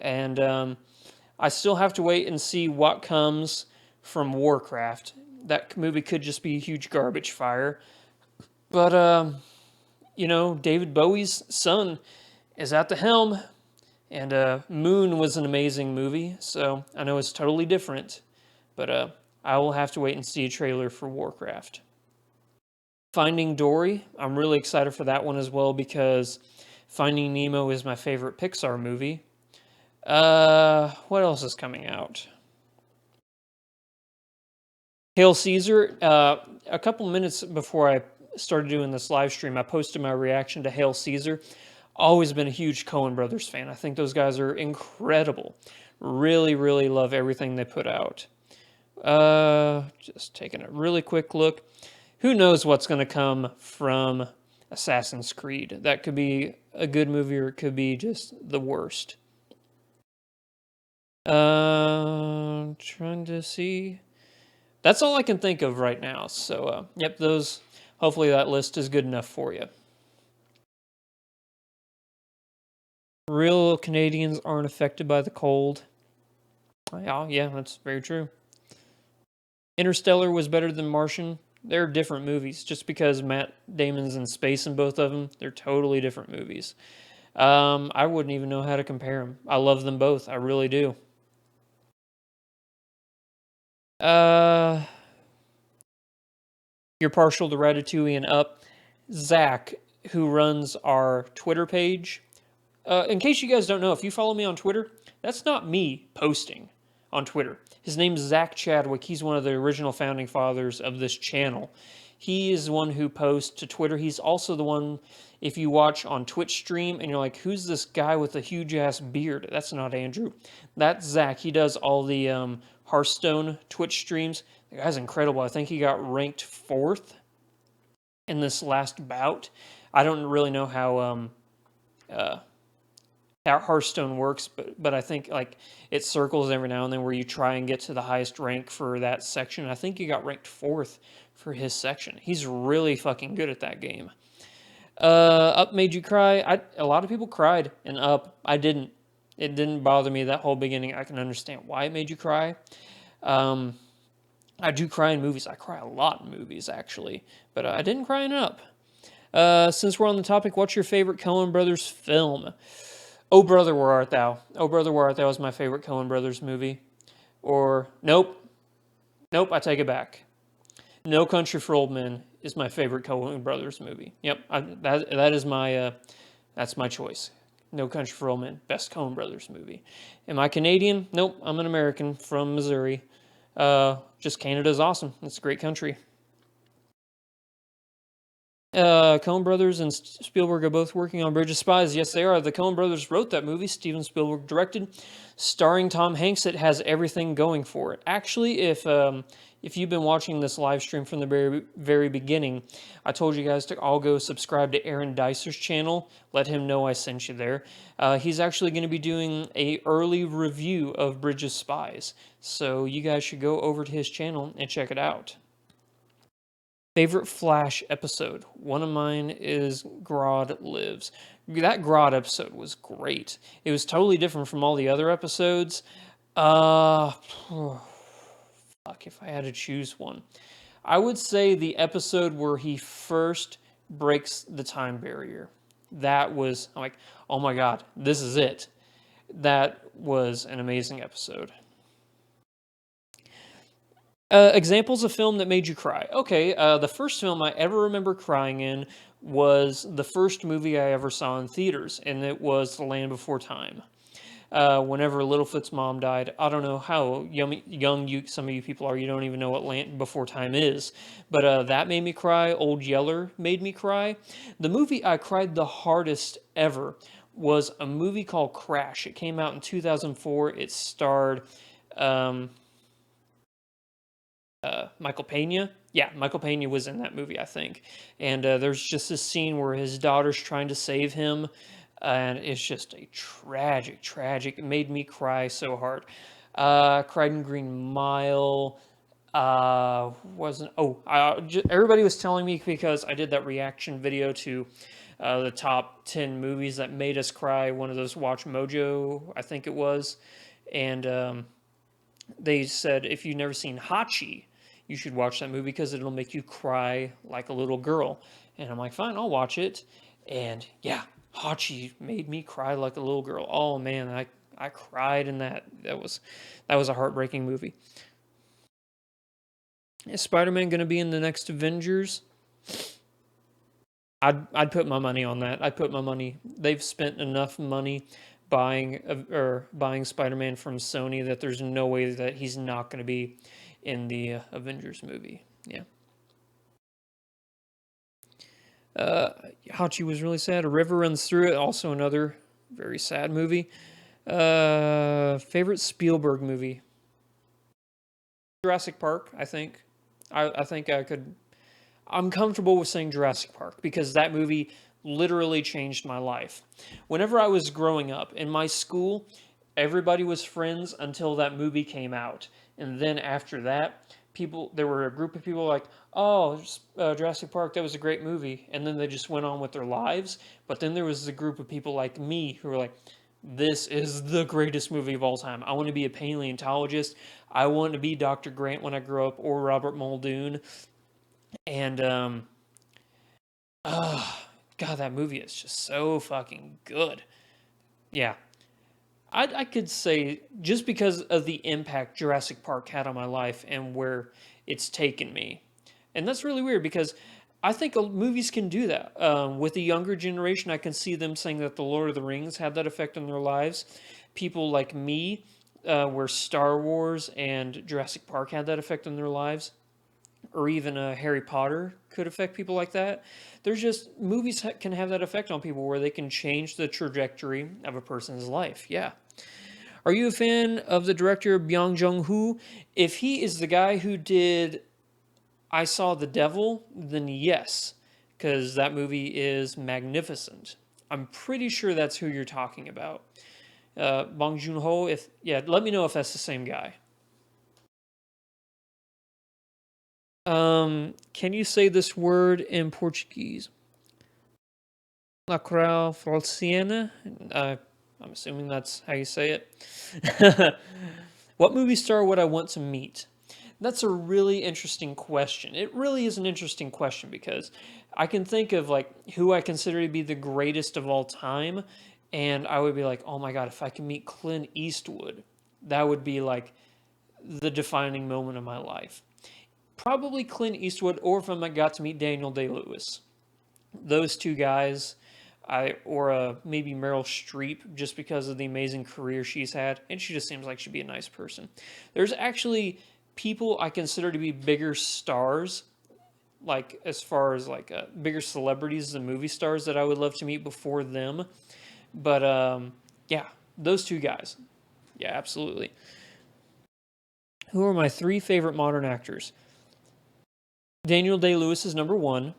And I still have to wait and see what comes from Warcraft. That movie could just be a huge garbage fire. But, David Bowie's son is at the helm. And Moon was an amazing movie, so I know it's totally different. But I will have to wait and see a trailer for Warcraft. Finding Dory, I'm really excited for that one as well because Finding Nemo is my favorite Pixar movie. What else is coming out? Hail Caesar. A couple minutes before I started doing this live stream, I posted my reaction to Hail Caesar. Always been a huge Coen Brothers fan. I think those guys are incredible. Really, really love everything they put out. Just taking a really quick look. Who knows what's going to come from Assassin's Creed? That could be a good movie or it could be just the worst. Trying to see. That's all I can think of right now. So, yep, those. Hopefully that list is good enough for you. Real Canadians aren't affected by the cold. Yeah, that's very true. Interstellar was better than Martian. They're different movies. Just because Matt Damon's in space in both of them, they're totally different movies. I wouldn't even know how to compare them. I love them both. I really do. You're partial to Ratatouille and Up. Zach, who runs our Twitter page. In case you guys don't know, if you follow me on Twitter, that's not me posting on Twitter. His name's Zach Chadwick. He's one of the original founding fathers of this channel. He is the one who posts to Twitter. He's also the one, if you watch on Twitch stream and you're like, who's this guy with a huge-ass beard? That's not Andrew. That's Zach. He does all the Hearthstone Twitch streams. The guy's incredible. I think he got ranked 4th in this last bout. I don't really know how Hearthstone works, but I think like it circles every now and then where you try and get to the highest rank for that section. I think he got ranked 4th for his section. He's really fucking good at that game. Up made you cry. A lot of people cried in Up. I didn't. It didn't bother me that whole beginning. I can understand why it made you cry. I do cry in movies. I cry a lot in movies, actually. But I didn't cry in Up. Since we're on the topic, what's your favorite Coen Brothers film? Oh, Brother, Where Art Thou? Oh, Brother, Where Art Thou is my favorite Coen Brothers movie. Or, nope, I take it back. No Country for Old Men is my favorite Coen Brothers movie. Yep, that is my, that's my choice. No Country for Old Men, best Coen Brothers movie. Am I Canadian? Nope, I'm an American from Missouri. Just Canada's awesome. It's a great country. Coen Brothers and Spielberg are both working on Bridge of Spies. Yes, they are. The Coen Brothers wrote that movie. Steven Spielberg directed, starring Tom Hanks. It has everything going for it. Actually, if you've been watching this live stream from the very, very beginning, I told you guys to all go subscribe to Aaron Dicer's channel. Let him know I sent you there. He's actually going to be doing a early review of Bridge of Spies. So you guys should go over to his channel and check it out. Favorite Flash episode. One of mine is Grodd Lives. That Grodd episode was great. It was totally different from all the other episodes. Uh, fuck, if I had to choose one. I would say the episode where he first breaks the time barrier. That was, I'm like, oh my god, this is it. That was an amazing episode. Examples of film that made you cry. Okay, the first film I ever remember crying in was the first movie I ever saw in theaters, and it was The Land Before Time. Whenever Littlefoot's mom died, I don't know how young some of you people are. You don't even know what Land Before Time is, but that made me cry. Old Yeller made me cry. The movie I cried the hardest ever was a movie called Crash. It came out in 2004. It starred Michael Pena. Yeah, Michael Pena was in that movie, I think. And there's just this scene where his daughter's trying to save him, and it's just a tragic. It made me cry so hard. Cried in Green Mile. Wasn't. Oh, everybody was telling me because I did that reaction video to the top 10 movies that made us cry. One of those Watch Mojo, I think it was, and they said if you've never seen Hachi, you should watch that movie because it'll make you cry like a little girl. And I'm like, fine, I'll watch it. And yeah, Hachi made me cry like a little girl. Oh man, I cried in that. That was a heartbreaking movie. Is Spider-Man going to be in the next Avengers? I'd put my money on that. I'd put my money. They've spent enough money buying Spider-Man from Sony that there's no way that he's not going to be in the Avengers movie. Yeah. Hachi was really sad. A River Runs Through It, also another very sad movie. Favorite Spielberg movie? Jurassic Park, I think. I think I could. I'm comfortable with saying Jurassic Park because that movie literally changed my life. Whenever I was growing up in my school, everybody was friends until that movie came out. And then after that, there were a group of people like, oh, Jurassic Park, that was a great movie. And then they just went on with their lives. But then there was a group of people like me who were like, this is the greatest movie of all time. I want to be a paleontologist. I want to be Dr. Grant when I grow up, or Robert Muldoon. And God, that movie is just so fucking good. Yeah, I could say just because of the impact Jurassic Park had on my life and where it's taken me, and that's really weird because I think movies can do that. With the younger generation, I can see them saying that The Lord of the Rings had that effect on their lives. People like me, where Star Wars and Jurassic Park had that effect on their lives, or even Harry Potter could affect people like that. There's just movies can have that effect on people where they can change the trajectory of a person's life. Yeah. Are you a fan of the director Bong Joon-ho? If he is the guy who did I Saw the Devil, then yes, because that movie is magnificent. I'm pretty sure that's who you're talking about. Bong Joon-ho, let me know if that's the same guy. Can you say this word in Portuguese? Lacral Falciana? I'm assuming that's how you say it. What movie star would I want to meet? That's a really interesting question. It really is an interesting question because I can think of like who I consider to be the greatest of all time, and I would be like, oh my god, if I can meet Clint Eastwood, that would be like the defining moment of my life. Probably Clint Eastwood, or if I got to meet Daniel Day-Lewis. Those two guys, or maybe Meryl Streep, just because of the amazing career she's had, and she just seems like she'd be a nice person. There's actually people I consider to be bigger stars, like as far as like bigger celebrities than movie stars that I would love to meet before them. But yeah, those two guys. Yeah, absolutely. Who are my 3 favorite modern actors? Daniel Day-Lewis is number 1.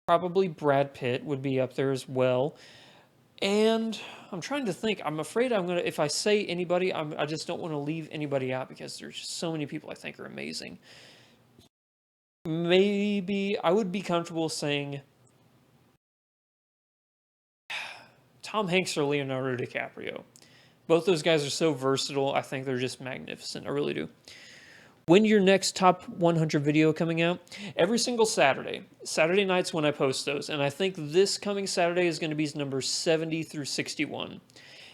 Probably Brad Pitt would be up there as well. And I'm trying to think. I'm afraid if I say anybody, I just don't want to leave anybody out because there's just so many people I think are amazing. Maybe I would be comfortable saying Tom Hanks or Leonardo DiCaprio. Both those guys are so versatile. I think they're just magnificent. I really do. When your next top 100 video coming out? Every single Saturday. Saturday nights when I post those. And I think this coming Saturday is going to be number 70 through 61.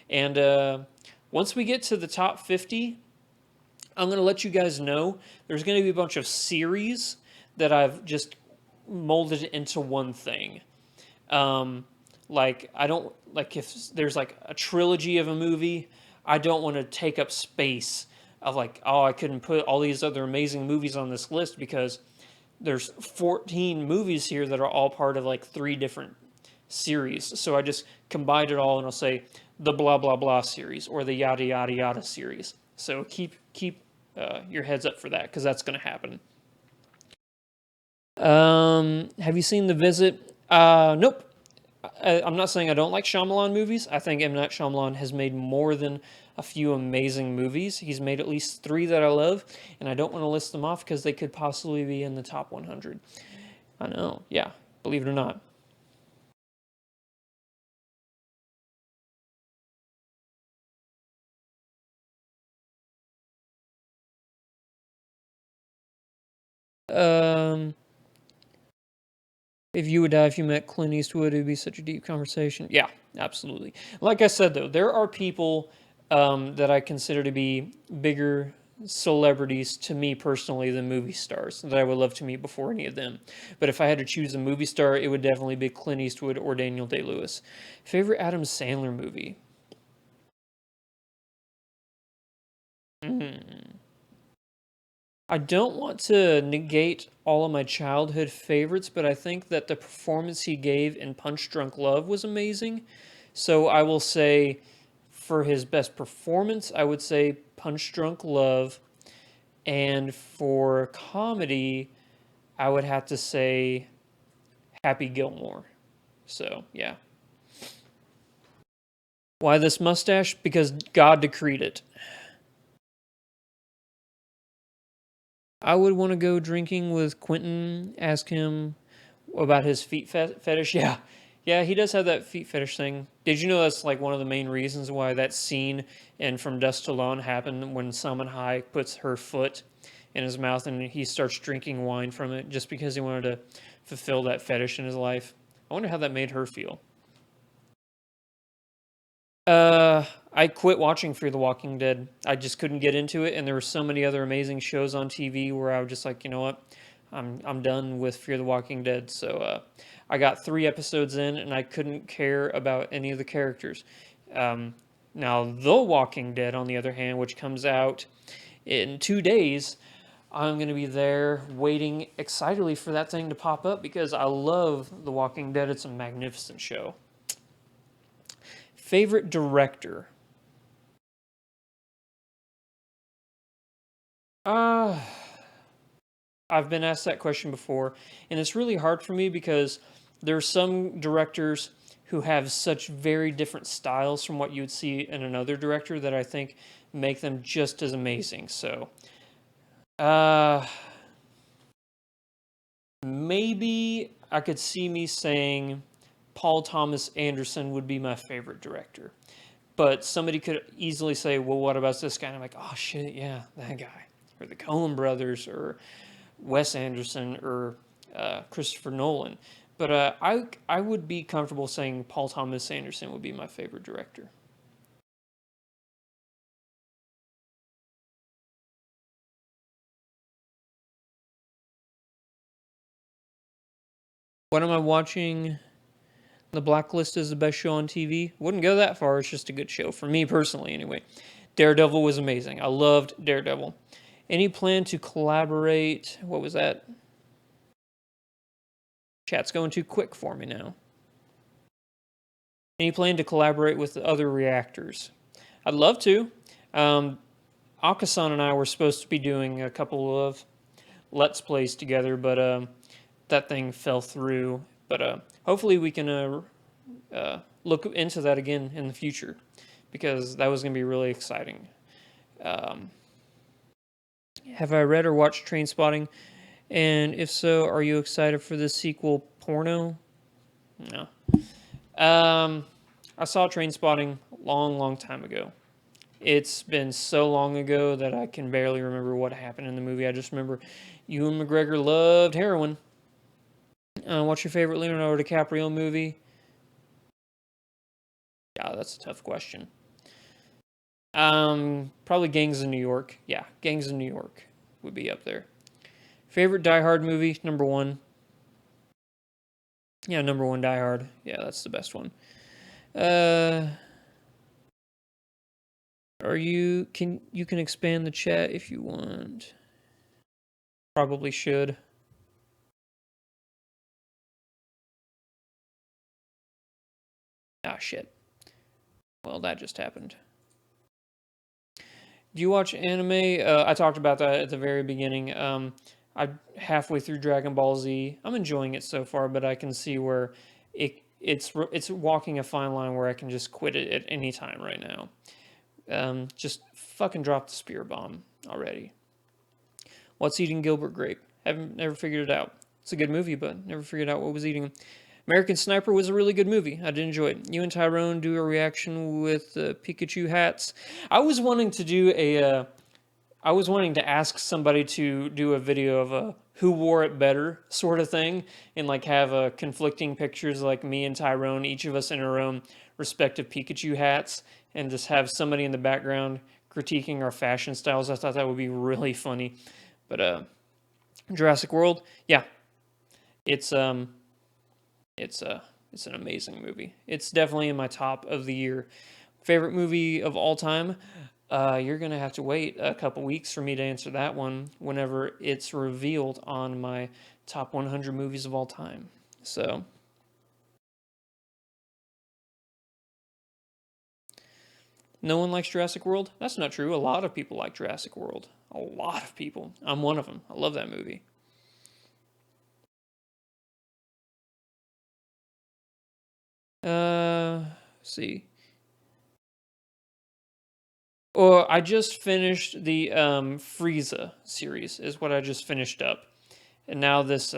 And once we get to the top 50, I'm going to let you guys know. There's going to be a bunch of series that I've just molded into one thing. Like I don't like if there's like a trilogy of a movie, I don't want to take up space of like, oh, I couldn't put all these other amazing movies on this list because there's 14 movies here that are all part of like 3 different series. So I just combined it all and I'll say the blah blah blah series or the yada yada yada series. So keep your heads up for that because that's going to happen. Have you seen The Visit? Nope. I'm not saying I don't like Shyamalan movies. I think M. Night Shyamalan has made more than a few amazing movies. He's made at least 3 that I love, and I don't want to list them off because they could possibly be in the top 100. I know, yeah, believe it or not. Um, if you would die if you met Clint Eastwood, it would be such a deep conversation. Yeah, absolutely. Like I said, though, there are people that I consider to be bigger celebrities to me personally than movie stars that I would love to meet before any of them. But if I had to choose a movie star, it would definitely be Clint Eastwood or Daniel Day-Lewis. Favorite Adam Sandler movie? Hmm. I don't want to negate all of my childhood favorites, but I think that the performance he gave in Punch Drunk Love was amazing. So I will say, for his best performance, I would say Punch Drunk Love. And for comedy, I would have to say Happy Gilmore. So, yeah. Why this mustache? Because God decreed it. I would want to go drinking with Quentin, ask him about his feet fetish. Yeah. Yeah, he does have that feet fetish thing. Did you know that's like one of the main reasons why that scene in From Dusk Till Dawn happened when Salman Hayek puts her foot in his mouth and he starts drinking wine from it just because he wanted to fulfill that fetish in his life? I wonder how that made her feel. I quit watching Fear the Walking Dead. I just couldn't get into it, and there were so many other amazing shows on TV where I was just like, you know what, I'm done with Fear the Walking Dead. So I got 3 episodes in, and I couldn't care about any of the characters. Um, Now, The Walking Dead, on the other hand, which comes out in 2 days, I'm going to be there waiting excitedly for that thing to pop up because I love The Walking Dead. It's a magnificent show. Favorite director? Uh, I've been asked that question before, and it's really hard for me because there are some directors who have such very different styles from what you would see in another director that I think make them just as amazing. So, uh, maybe I could see me saying Paul Thomas Anderson would be my favorite director. But somebody could easily say, well, what about this guy? And I'm like, oh, shit, yeah, that guy. Or the Coen brothers, or Wes Anderson, or Christopher Nolan. But I would be comfortable saying Paul Thomas Anderson would be my favorite director. What am I watching? The Blacklist is the best show on TV. Wouldn't go that far. It's just a good show for me personally, anyway. Daredevil was amazing. I loved Daredevil. Any plan to collaborate? What was that? Chat's going too quick for me now. Any plan to collaborate with other reactors? I'd love to. Um, Akasan and I were supposed to be doing a couple of Let's Plays together, but that thing fell through. But hopefully we can look into that again in the future because that was going to be really exciting. Have I read or watched Trainspotting? And if so, are you excited for the sequel, Porno? No. I saw Trainspotting a long, long time ago. It's been so long ago that I can barely remember what happened in the movie. I just remember Ewan McGregor loved heroin. What's your favorite Leonardo DiCaprio movie? Yeah, that's a tough question. Probably Gangs of New York. Yeah, Gangs of New York would be up there. Favorite Die Hard movie? Number one. Yeah, number one, Die Hard. Yeah, that's the best one. Are you can expand the chat if you want? Probably should. Ah, shit. Well, that just happened. Do you watch anime? I talked about that at the very beginning. I'm halfway through Dragon Ball Z. I'm enjoying it so far, but I can see where it's walking a fine line where I can just quit it at any time right now. Just fucking drop the spear bomb already. What's eating Gilbert Grape? Haven't never figured it out. It's a good movie, but never figured out what was eating him. American Sniper was a really good movie. I did enjoy it. You and Tyrone do a reaction with Pikachu hats. I was wanting to do I was wanting to ask somebody to do a video of a who wore it better sort of thing, and like have conflicting pictures like me and Tyrone, each of us in our own respective Pikachu hats, and just have somebody in the background critiquing our fashion styles. I thought that would be really funny. But Jurassic World, yeah, it's it's an amazing movie. It's definitely in my top of the year. Favorite movie of all time? You're gonna have to wait a couple weeks for me to answer that one whenever it's revealed on my top 100 movies of all time. So, no one likes Jurassic World? That's not true. A lot of people like Jurassic World. A lot of people. I'm one of them. I love that movie. See. Well, I just finished the Frieza series, is what I just finished up. And now this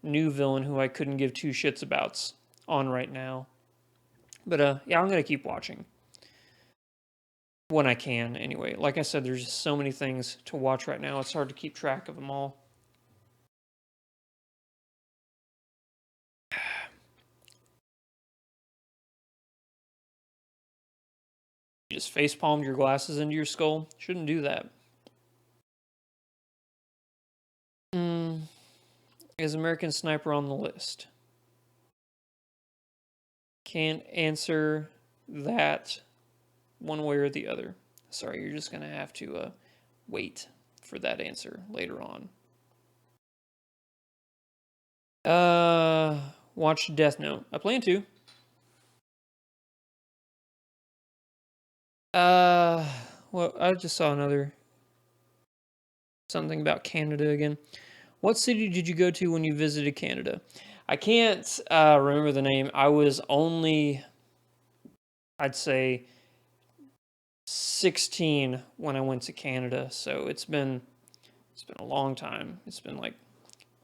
new villain who I couldn't give two shits about's on right now. But yeah, I'm gonna keep watching when I can. Anyway, like I said, there's just so many things to watch right now. It's hard to keep track of them all. You just face palmed your glasses into your skull. Shouldn't do that. Is American Sniper on the list? Can't answer that one way or the other. Sorry, you're just gonna have to wait for that answer later on. Watch Death Note. I plan to. Well, I just saw another something about Canada again. What city did you go to when you visited Canada? I can't remember the name. I was only, I'd say, 16 when I went to Canada, so it's been a long time. It's been like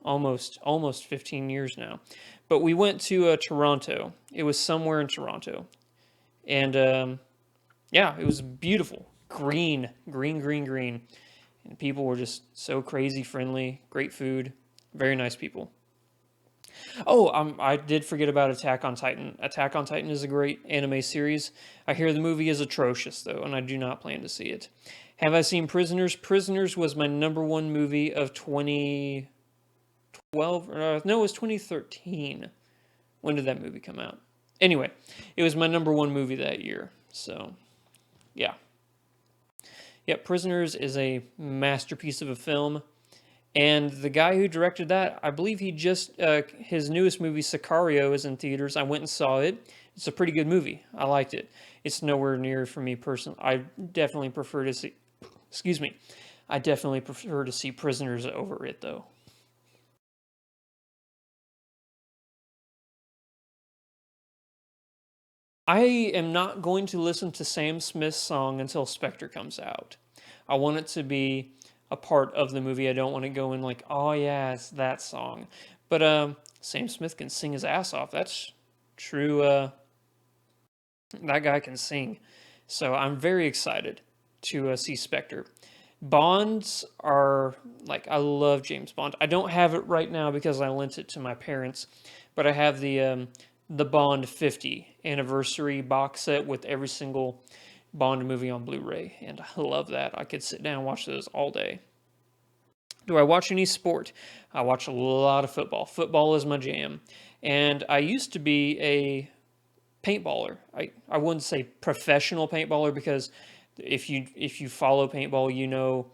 almost 15 years now. But we went to Toronto. It was somewhere in Toronto, and yeah, it was beautiful, green, green, green, green, and people were just so crazy friendly. Great food, very nice people. Oh, I did forget about Attack on Titan. Attack on Titan is a great anime series. I hear the movie is atrocious, though, and I do not plan to see it. Have I seen Prisoners? Prisoners was my number one movie of 2012. No, it was 2013. When did that movie come out? Anyway, it was my number one movie that year. So, yeah. Yeah, Prisoners is a masterpiece of a film. And the guy who directed that, I believe he just, his newest movie, Sicario, is in theaters. I went and saw it. It's a pretty good movie. I liked it. It's nowhere near for me personally. I definitely prefer to see, excuse me, I definitely prefer to see Prisoners over it, though. I am not going to listen to Sam Smith's song until Spectre comes out. I want it to be a part of the movie. I don't want to go in like, oh yeah, it's that song. But Sam Smith can sing his ass off. That's true. That guy can sing. So I'm very excited to see Spectre. Bonds are like, I love James Bond. I don't have it right now because I lent it to my parents, but I have the Bond 50 anniversary box set with every single Bond movie on Blu-ray, and I love that. I could sit down and watch those all day. Do I watch any sport? I watch a lot of football. Football is my jam. And I used to be a paintballer. I wouldn't say professional paintballer because if you follow paintball, you know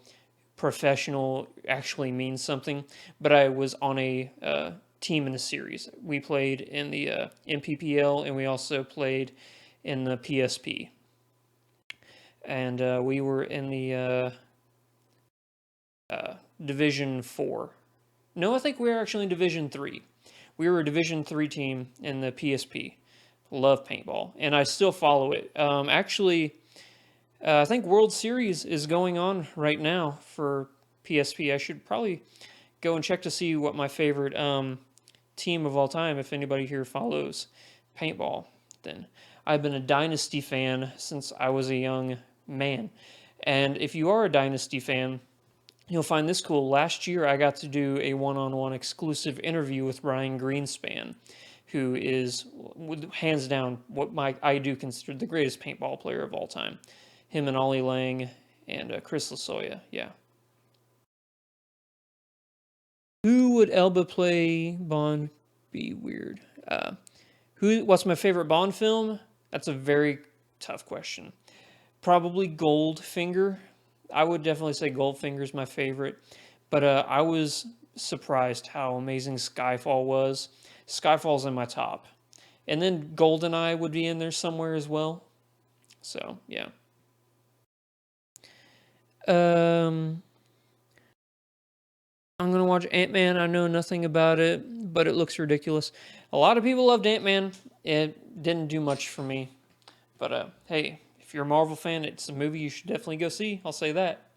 professional actually means something. But I was on a team in a series. We played in the MPPL and we also played in the PSP. And we were in the Division 4. No, I think we were actually in Division 3. We were a Division 3 team in the PSP. Love paintball, and I still follow it. Actually, I think World Series is going on right now for PSP. I should probably go and check to see what my favorite team of all time, if anybody here follows paintball, then I've been a Dynasty fan since I was a young man. And if you are a Dynasty fan, you'll find this cool. Last year, I got to do a one-on-one exclusive interview with Ryan Greenspan, who is hands down what I do consider the greatest paintball player of all time. Him and Ollie Lang and Chris Lasoya, yeah. Who would Elba play Bond? Be weird. What's my favorite Bond film? That's a very tough question. Probably Goldfinger. I would definitely say Goldfinger's my favorite. But I was surprised how amazing Skyfall was. Skyfall's in my top. And then GoldenEye would be in there somewhere as well. So, yeah. I'm going to watch Ant-Man. I know nothing about it, but it looks ridiculous. A lot of people loved Ant-Man. It didn't do much for me. But, hey, if you're a Marvel fan, it's a movie you should definitely go see. I'll say that.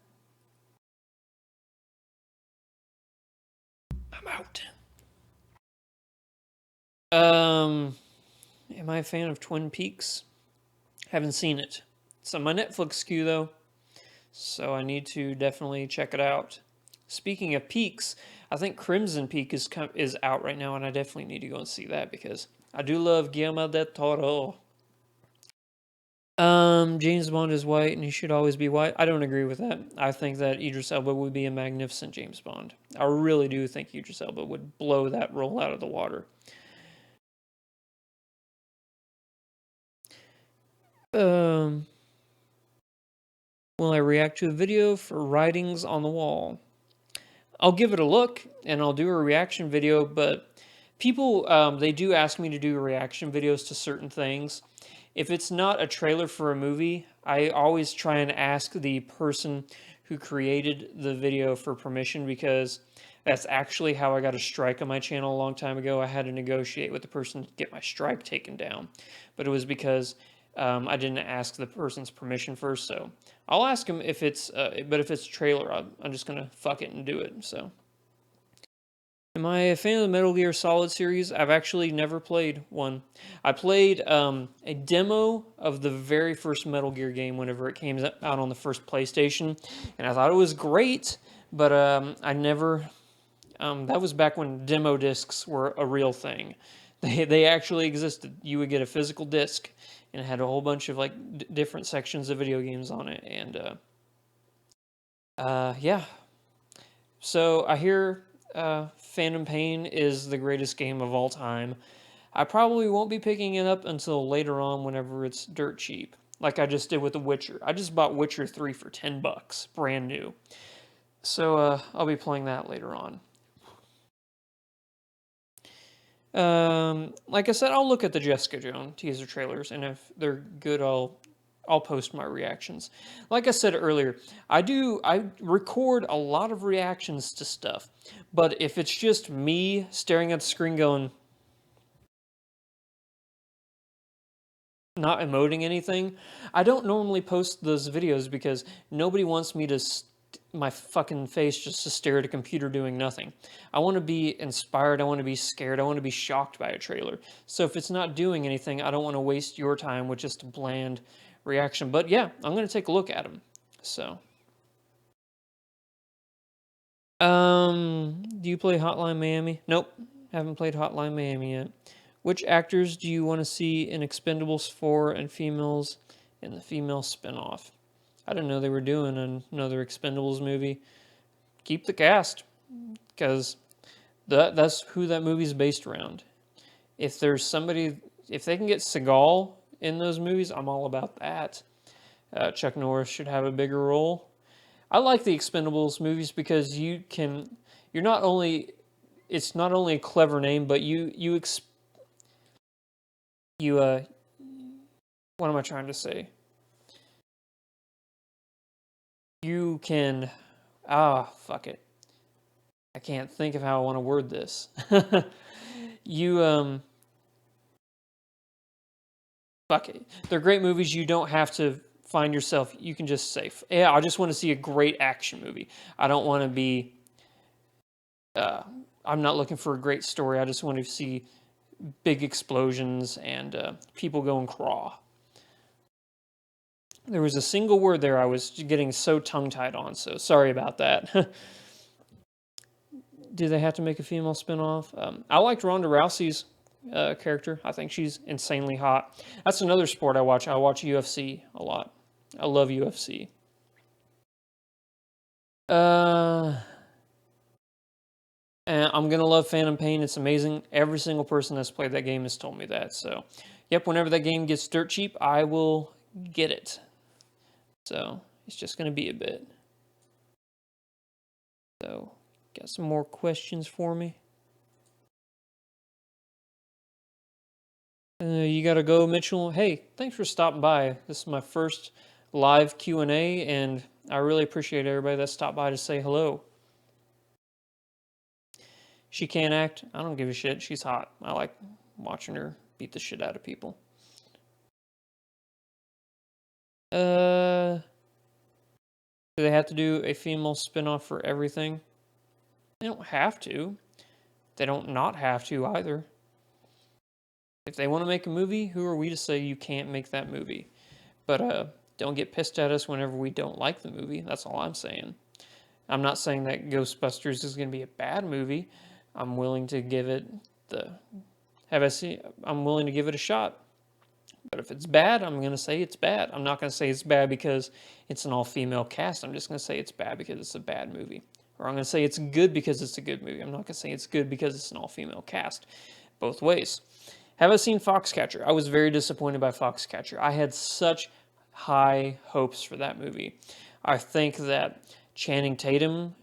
I'm out. Am I a fan of Twin Peaks? Haven't seen it. It's on my Netflix queue, though. So I need to definitely check it out. Speaking of peaks, I think Crimson Peak is out right now, and I definitely need to go and see that because I do love Guillermo del Toro. James Bond is white, and he should always be white. I don't agree with that. I think that Idris Elba would be a magnificent James Bond. I really do think Idris Elba would blow that role out of the water. Um, will I react to a video for writings on the wall? I'll give it a look and I'll do a reaction video, but people, they do ask me to do reaction videos to certain things. If it's not a trailer for a movie, I always try and ask the person who created the video for permission because that's actually how I got a strike on my channel a long time ago. I had to negotiate with the person to get my strike taken down, but it was because I didn't ask the person's permission first. So I'll ask him if it's, but if it's a trailer, I'm just gonna fuck it and do it. So. Am I a fan of the Metal Gear Solid series? I've actually never played one. I played a demo of the very first Metal Gear game whenever it came out on the first PlayStation, and I thought it was great, but I never. That was back when demo discs were a real thing. They actually existed. You would get a physical disc, and it had a whole bunch of like different sections of video games on it, and yeah. So I hear Phantom Pain is the greatest game of all time. I probably won't be picking it up until later on whenever it's dirt cheap, like I just did with The Witcher. I just bought Witcher 3 for $10, brand new. So I'll be playing that later on. Like I said, I'll look at the Jessica Jones teaser trailers, and if they're good, I'll post my reactions. Like I said earlier, I record a lot of reactions to stuff, but if it's just me staring at the screen going, not emoting anything. I don't normally post those videos because nobody wants me to my fucking face just to stare at a computer doing nothing. I want to be inspired. I want to be scared. I want to be shocked by a trailer. So if it's not doing anything, I don't want to waste your time with just a bland reaction. But yeah, I'm going to take a look at them. So, do you play Hotline Miami? Nope, haven't played Hotline Miami yet. Which actors do you want to see in Expendables 4 and females in the female spinoff? I didn't know they were doing another Expendables movie. Keep the cast, because that's who that movie's based around. If there's somebody, if they can get Seagal in those movies, I'm all about that. Chuck Norris should have a bigger role. I like the Expendables movies because you're not only, it's not only a clever name, but what am I trying to say? You can, fuck it. I can't think of how I want to word this. You, fuck it. They're great movies. You don't have to find yourself, you can just say, yeah, I just want to see a great action movie. I don't want to be, I'm not looking for a great story. I just want to see big explosions and people going craw. There was a single word there I was getting so tongue-tied on, so sorry about that. Do they have to make a female spinoff? I liked Ronda Rousey's character. I think she's insanely hot. That's another sport I watch. I watch UFC a lot. I love UFC. And I'm gonna love Phantom Pain. It's amazing. Every single person that's played that game has told me that. So, yep. Whenever that game gets dirt cheap, I will get it. So it's just gonna be a bit. So, got some more questions for me? You gotta go, Mitchell. Hey, thanks for stopping by. This is my first live Q&A, and I really appreciate everybody that stopped by to say hello. She can't act. I don't give a shit. She's hot. I like watching her beat the shit out of people. Do they have to do a female spinoff for everything? They don't have to. They don't not have to either. If they want to make a movie, who are we to say you can't make that movie? But don't get pissed at us whenever we don't like the movie. That's all I'm saying. I'm not saying that Ghostbusters is going to be a bad movie. I'm willing to give it I'm willing to give it a shot. But if it's bad, I'm going to say it's bad. I'm not going to say it's bad because it's an all-female cast. I'm just going to say it's bad because it's a bad movie. Or I'm going to say it's good because it's a good movie. I'm not going to say it's good because it's an all-female cast. Both ways. Have I seen Foxcatcher? I was very disappointed by Foxcatcher. I had such high hopes for that movie. I think that Channing Tatum,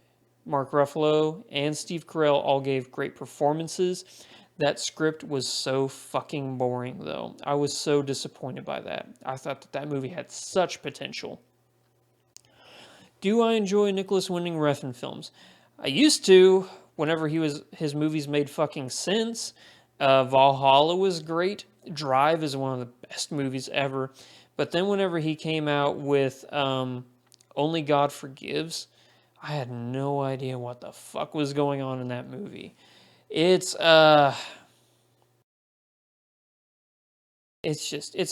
Mark Ruffalo, and Steve Carell all gave great performances. That script was so fucking boring, though. I was so disappointed by that. I thought that movie had such potential. Do I enjoy Nicholas Winding Refn films? I used to, whenever his movies made fucking sense. Valhalla was great. Drive is one of the best movies ever. But then whenever he came out with Only God Forgives, I had no idea what the fuck was going on in that movie. It's a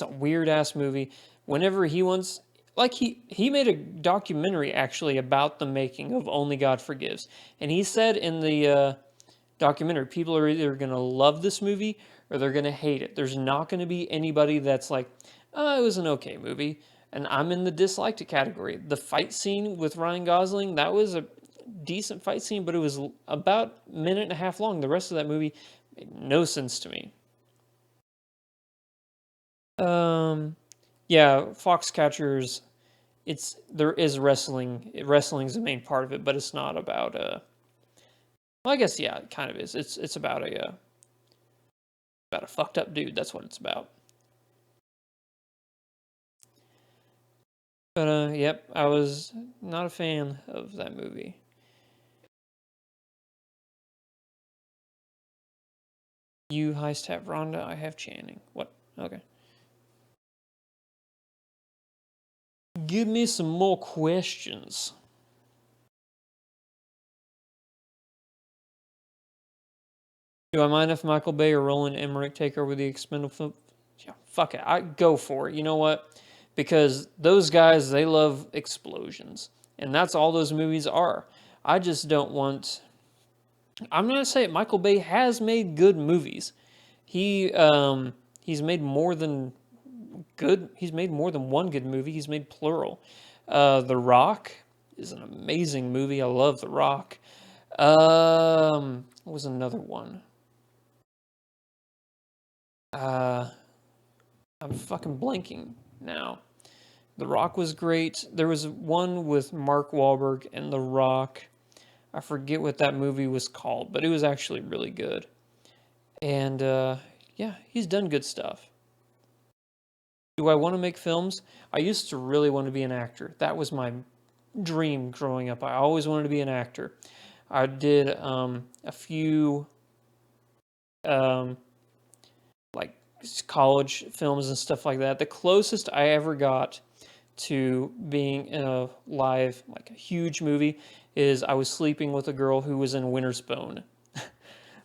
weird ass movie. Whenever he wants, like he made a documentary actually about the making of Only God Forgives, and he said in the documentary, people are either gonna love this movie or they're gonna hate it. There's not gonna be anybody that's like, oh, it was an okay movie, and I'm in the disliked it category. The fight scene with Ryan Gosling, that was a decent fight scene, but it was about a minute and a half long. The rest of that movie made no sense to me. Yeah, Foxcatchers. There is wrestling. Wrestling's the main part of it, but it's not about well, I guess yeah, it kind of is. It's about a fucked up dude. That's what it's about. But yep, I was not a fan of that movie. You heist have Rhonda, I have Channing. What? Okay. Give me some more questions. Do I mind if Michael Bay or Roland Emmerich take over the Expendable film? Yeah, fuck it. I go for it. You know what? Because those guys, they love explosions. And that's all those movies are. I just don't want... I'm going to say it. Michael Bay has made good movies. He's made more than good. He's made more than one good movie. He's made plural. The Rock is an amazing movie. I love The Rock. What was another one? I'm fucking blanking now. The Rock was great. There was one with Mark Wahlberg and The Rock. I forget what that movie was called, but it was actually really good. And yeah, he's done good stuff. Do I want to make films? I used to really want to be an actor. That was my dream growing up. I always wanted to be an actor. I did a few like college films and stuff like that. The closest I ever got to being in a live, like a huge movie, is I was sleeping with a girl who was in Winter's Bone.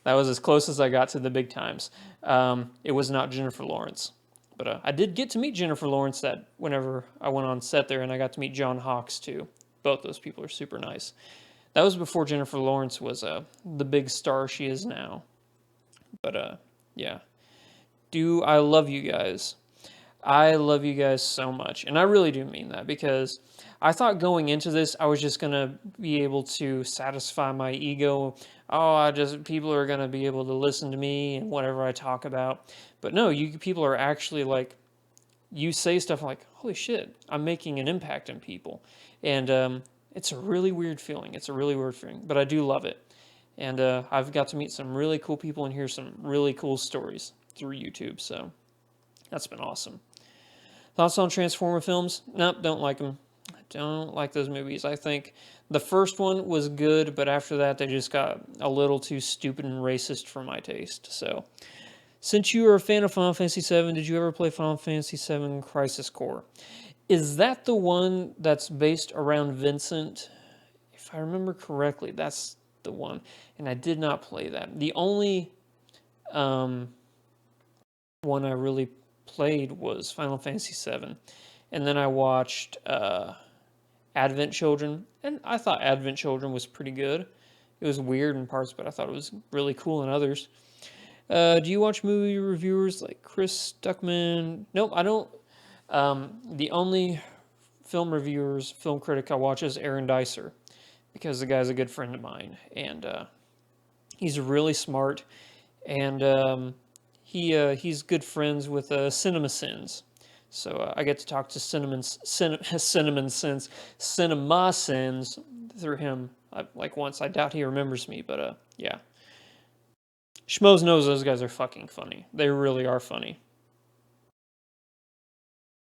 That was as close as I got to the big times. It was not Jennifer Lawrence. But I did get to meet Jennifer Lawrence that whenever I went on set there, and I got to meet John Hawkes too. Both those people are super nice. That was before Jennifer Lawrence was the big star she is now. But yeah. Do I love you guys? I love you guys so much. And I really do mean that, because I thought going into this, I was just going to be able to satisfy my ego. Oh, people are going to be able to listen to me and whatever I talk about. But no, you people are actually like, you say stuff like, holy shit, I'm making an impact on people. And it's a really weird feeling. It's a really weird feeling, but I do love it. And I've got to meet some really cool people and hear some really cool stories through YouTube. So that's been awesome. Thoughts on Transformer films? Nope, don't like them. I don't like those movies. I think the first one was good, but after that, they just got a little too stupid and racist for my taste. So, since you are a fan of Final Fantasy VII, did you ever play Final Fantasy VII Crisis Core? Is that the one that's based around Vincent? If I remember correctly, that's the one. And I did not play that. The only one I really played was Final Fantasy VII. And then I watched Advent Children, and I thought Advent Children was pretty good. It was weird in parts, but I thought it was really cool in others. Do you watch movie reviewers like Chris Stuckman? Nope, I don't. The only film critic I watch is Aaron Dicer, because the guy's a good friend of mine, and he's really smart, and he's good friends with CinemaSins. So I get to talk to CinemaSins through him. Like once, I doubt he remembers me, but yeah. Schmoes knows those guys are fucking funny. They really are funny.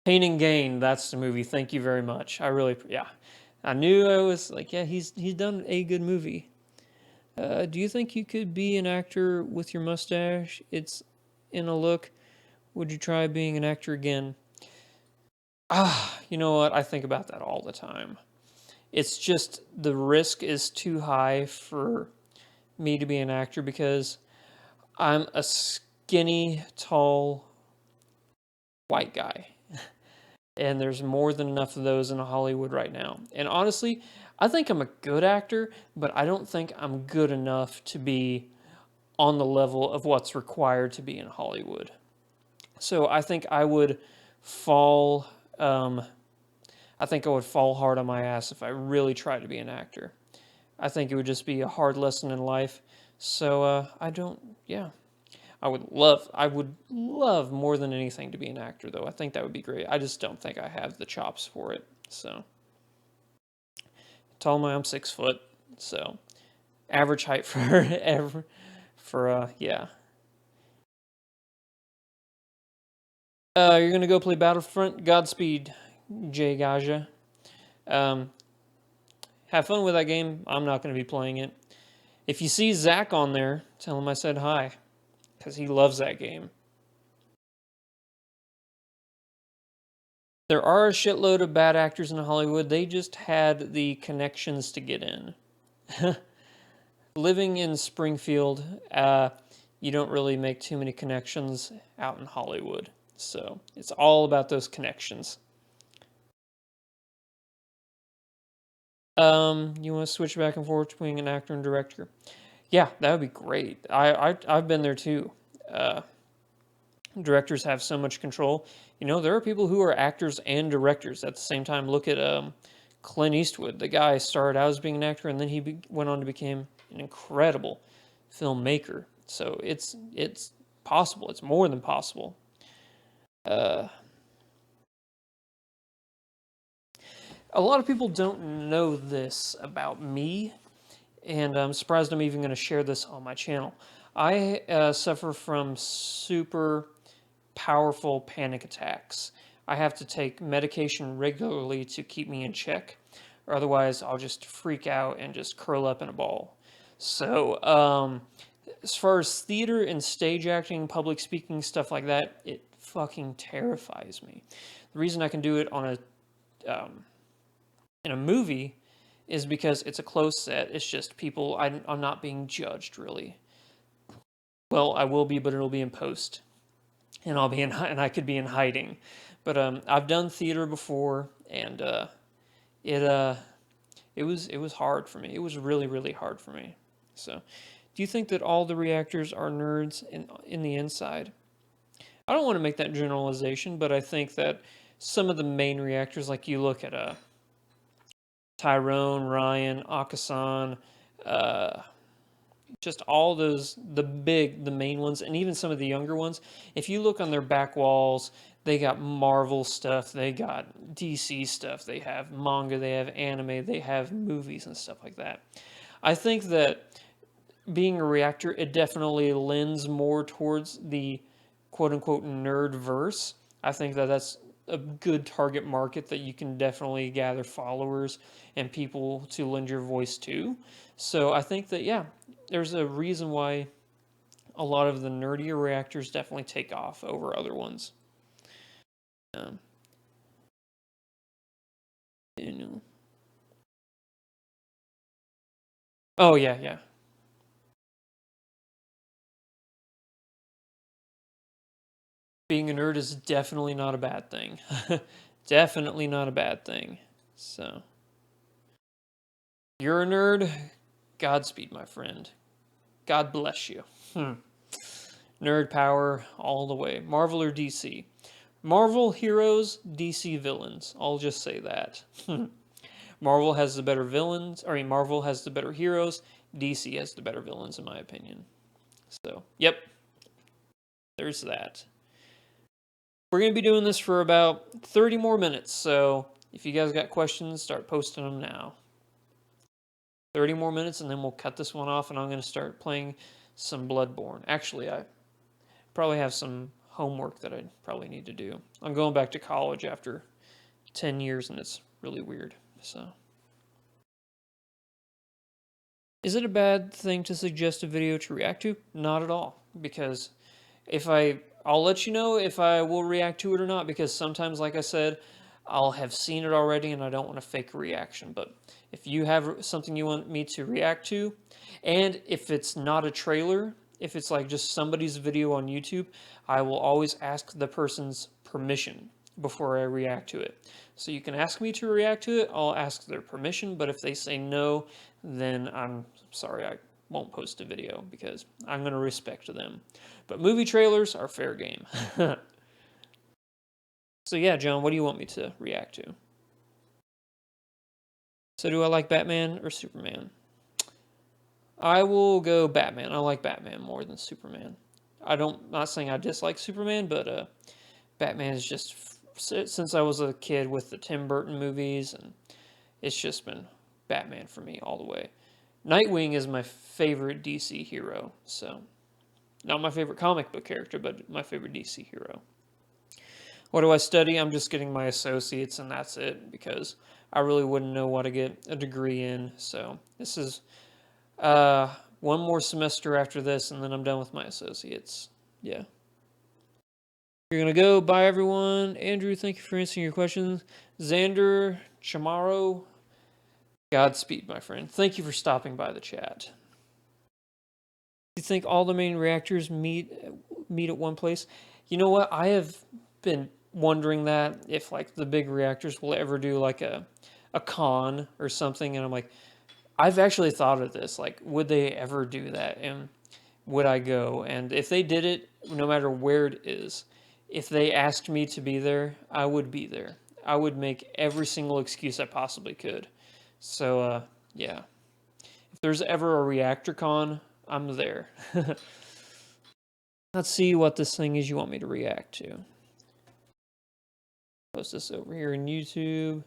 Pain and Gain, that's the movie. Thank you very much. Yeah. I knew I was like, yeah, he's done a good movie. Do you think you could be an actor with your mustache? It's in a look. Would you try being an actor again? You know what? I think about that all the time. It's just the risk is too high for me to be an actor, because I'm a skinny, tall, white guy. And there's more than enough of those in Hollywood right now. And honestly, I think I'm a good actor, but I don't think I'm good enough to be on the level of what's required to be in Hollywood. So I think I would fall hard on my ass if I really tried to be an actor. I think it would just be a hard lesson in life. So I would love more than anything to be an actor, though. I think that would be great. I just don't think I have the chops for it. So, tall am I? I'm 6 foot. So, average height yeah. You're gonna go play Battlefront? Godspeed, Jay Gaja. Have fun with that game. I'm not gonna be playing it. If you see Zach on there, tell him I said hi, because he loves that game. There are a shitload of bad actors in Hollywood. They just had the connections to get in. Living in Springfield, you don't really make too many connections out in Hollywood. So it's all about those connections. You want to switch back and forth between an actor and director? Yeah, that would be great. I've been there too. Directors have so much control. You know, there are people who are actors and directors at the same time. Look at Clint Eastwood. The guy started out as being an actor, and then he went on to become an incredible filmmaker. So it's possible. It's more than possible. A lot of people don't know this about me, and I'm surprised I'm even going to share this on my channel. I suffer from super powerful panic attacks. I have to take medication regularly to keep me in check, or otherwise I'll just freak out and just curl up in a ball. So, as far as theater and stage acting, public speaking, stuff like that, it fucking terrifies me. The reason I can do it on in a movie is because it's a closed set. It's just people. I'm not being judged really. Well, I will be, but it'll be in post, and and I could be in hiding. But I've done theater before, and it it was hard for me. It was really hard for me. So, do you think that all the reactors are nerds in the inside? I don't want to make that generalization, but I think that some of the main reactors, like you look at Tyrone, Ryan, Akasan, uh, just all those the main ones, and even some of the younger ones. If you look on their back walls, they got Marvel stuff, they got DC stuff, they have manga, they have anime, they have movies and stuff like that. I think that being a reactor, it definitely lends more towards the quote unquote nerd verse. I think that that's a good target market that you can definitely gather followers and people to lend your voice to. So I think that, yeah, there's a reason why a lot of the nerdier reactors definitely take off over other ones. Um, you know. Oh, yeah, yeah. Being a nerd is definitely not a bad thing. Definitely not a bad thing. So, you're a nerd. Godspeed, my friend. God bless you. Nerd power all the way. Marvel or DC? Marvel heroes, DC villains. I'll just say that. Marvel has the better villains. Marvel has the better heroes. DC has the better villains, in my opinion. So, yep, there's that. We're going to be doing this for about 30 more minutes, so if you guys got questions, start posting them now. 30 more minutes, and then we'll cut this one off, and I'm going to start playing some Bloodborne. Actually, I probably have some homework that I probably need to do. I'm going back to college after 10 years, and it's really weird, so... Is it a bad thing to suggest a video to react to? Not at all, because I'll let you know if I will react to it or not, because sometimes, like I said, I'll have seen it already and I don't want to fake a reaction. But if you have something you want me to react to, and if it's not a trailer, if it's like just somebody's video on YouTube, I will always ask the person's permission before I react to it. So you can ask me to react to it, I'll ask their permission, but if they say no, then I'm sorry, I won't post a video because I'm going to respect them. But movie trailers are fair game. So yeah, John, what do you want me to react to? So do I like Batman or Superman? I will go Batman. I like Batman more than Superman. Not saying I dislike Superman, but Batman is just since I was a kid with the Tim Burton movies, and it's just been Batman for me all the way. Nightwing is my favorite DC hero, so not my favorite comic book character, but my favorite DC hero. What do I study? I'm just getting my associates, and that's it, because I really wouldn't know what to get a degree in. So this is one more semester after this, and then I'm done with my associates. Yeah. You're going to go. Bye, everyone. Andrew, thank you for answering your questions. Xander, Chamaro, Godspeed, my friend. Thank you for stopping by the chat. You think all the main reactors meet at one place? You know what? I have been wondering that if like the big reactors will ever do like a con or something, and I'm like, I've actually thought of this. Like, would they ever do that? And would I go? And if they did it, no matter where it is, if they asked me to be there, I would be there. I would make every single excuse I possibly could. So, yeah. If there's ever a reactor con, I'm there. Let's see what this thing is you want me to react to. Post this over here in YouTube.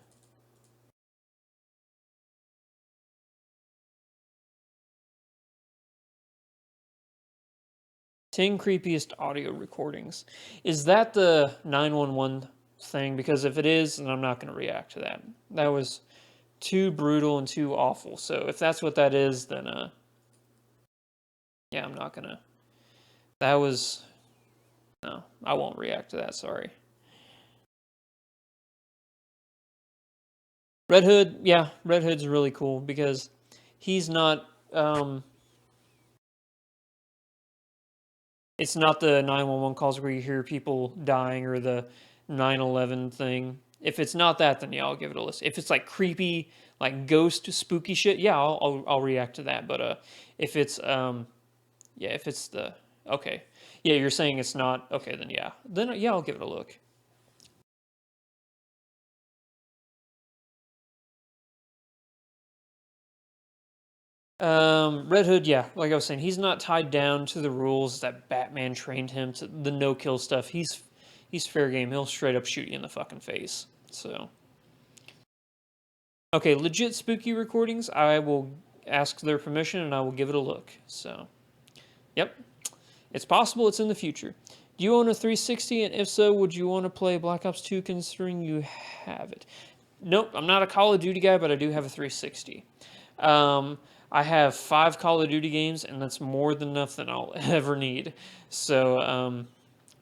"10 creepiest audio recordings." Is that the 911 thing? Because if it is, then I'm not going to react to that. That was too brutal and too awful. So if that's what that is, then yeah, I'm not gonna. That was no, I won't react to that. Sorry. Red Hood, yeah, Red Hood's really cool because he's not. It's not the 911 calls where you hear people dying or the 9/11 thing. If it's not that, then yeah, I'll give it a listen. If it's like creepy, like ghost, spooky shit, yeah, I'll react to that. But if it's yeah, if it's the okay, yeah, you're saying it's not okay, then yeah, I'll give it a look. Red Hood, yeah, like I was saying, he's not tied down to the rules that Batman trained him to, the no kill stuff. He's fair game. He'll straight up shoot you in the fucking face. So, okay, legit spooky recordings. I will ask their permission and I will give it a look. So, yep, it's possible. It's in the future. Do you own a 360? And if so, would you want to play Black Ops 2 considering you have it? Nope, I'm not a Call of Duty guy, but I do have a 360. I have 5 Call of Duty games, and that's more than enough than I'll ever need. So,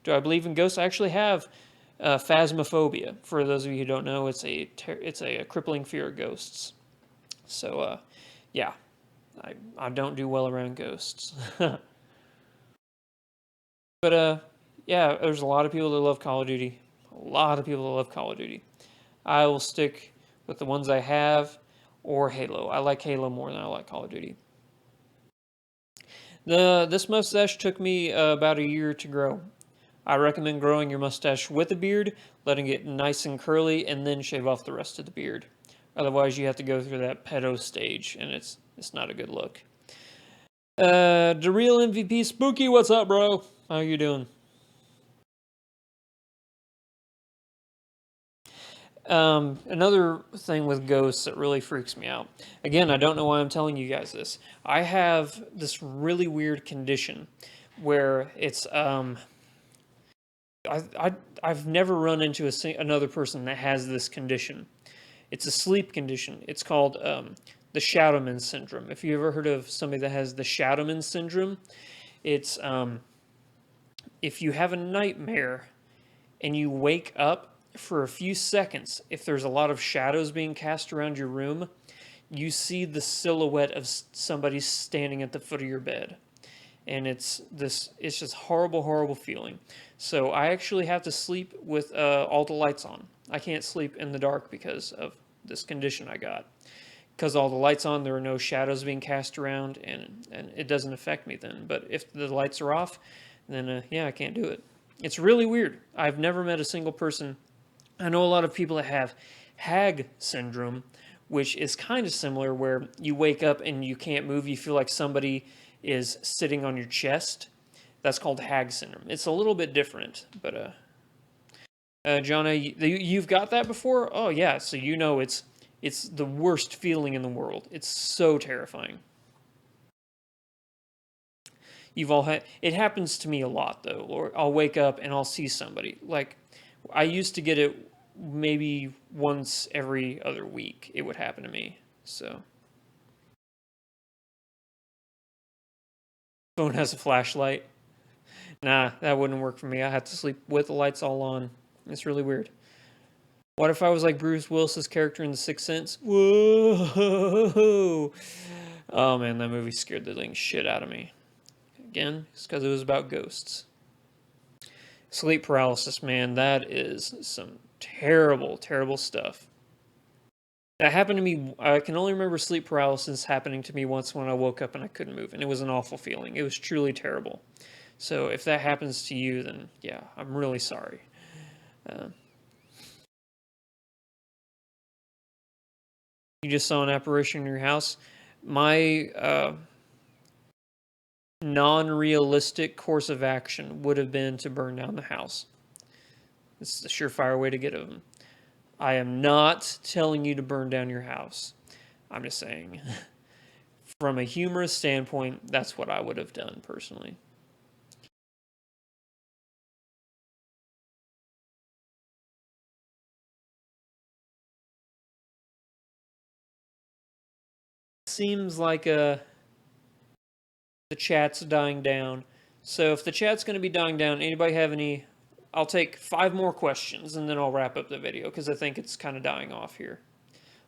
do I believe in ghosts? I actually have Phasmophobia. For those of you who don't know, it's a crippling fear of ghosts. So, yeah, I don't do well around ghosts. But yeah, there's a lot of people that love Call of Duty. A lot of people that love Call of Duty. I will stick with the ones I have, or Halo. I like Halo more than I like Call of Duty. This mustache took me about a year to grow. I recommend growing your mustache with a beard, letting it nice and curly, and then shave off the rest of the beard. Otherwise, you have to go through that pedo stage, and it's not a good look. The real MVP Spooky, what's up, bro? How you doing? Another thing with ghosts that really freaks me out. Again, I don't know why I'm telling you guys this. I have this really weird condition where it's I've never run into another person that has this condition. It's a sleep condition. It's called the Shadowman syndrome. If you ever heard of somebody that has the Shadowman syndrome, it's if you have a nightmare and you wake up for a few seconds, if there's a lot of shadows being cast around your room, you see the silhouette of somebody standing at the foot of your bed. And it's just horrible feeling. So I actually have to sleep with all the lights on. I can't sleep in the dark because of this condition I got. Because all the lights on, there are no shadows being cast around, and it doesn't affect me then. But if the lights are off, then yeah, I can't do it. It's really weird. I've never met a single person. I know a lot of people that have hag syndrome, which is kind of similar, where you wake up and you can't move. You feel like somebody is sitting on your chest. That's called hag syndrome. It's a little bit different, but Jonna, you've got that before? Oh yeah, so you know it's the worst feeling in the world. It's so terrifying. You've all had it. Happens to me a lot though. Or I'll wake up and I'll see somebody. Like I used to get it maybe once every other week. It would happen to me. So phone has a flashlight. Nah, that wouldn't work for me. I have to sleep with the lights all on. It's really weird. What if I was like Bruce Willis's character in The Sixth Sense? Whoa! Oh man, that movie scared the living shit out of me. Again, it's because it was about ghosts. Sleep paralysis, man, that is some terrible, terrible stuff. That happened to me. I can only remember sleep paralysis happening to me once when I woke up and I couldn't move, and it was an awful feeling. It was truly terrible. So if that happens to you, then yeah, I'm really sorry. You just saw an apparition in your house. My non-realistic course of action would have been to burn down the house. It's the surefire way to get them. I am not telling you to burn down your house. I'm just saying, from a humorous standpoint, that's what I would have done personally. Seems like the chat's dying down. So if the chat's going to be dying down, anybody have any? I'll take 5 more questions and then I'll wrap up the video because I think it's kind of dying off here.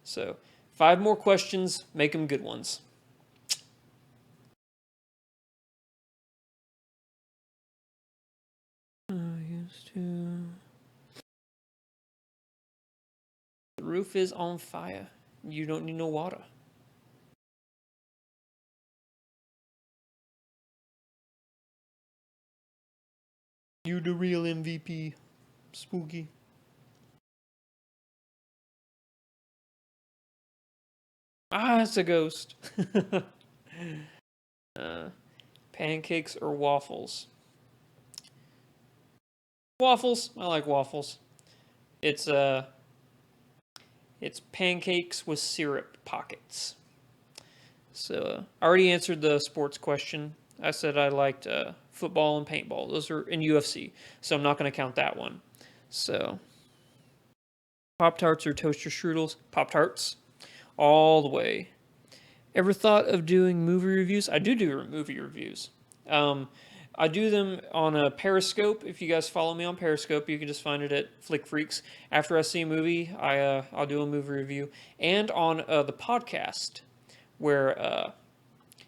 So 5 more questions, make them good ones. The roof is on fire. You don't need no water. You the real MVP. Spooky. Ah, it's a ghost. Pancakes or waffles? Waffles. I like waffles. It's pancakes with syrup pockets. So I already answered the sports question. I said I liked football and paintball. Those are in UFC, so I'm not going to count that one. So Pop-Tarts or toaster strudels? Pop-Tarts, all the way. Ever thought of doing movie reviews? I do movie reviews. I do them on a Periscope. If you guys follow me on Periscope, you can just find it at Flick Freaks. After I see a movie, I'll do a movie review, and on the podcast, where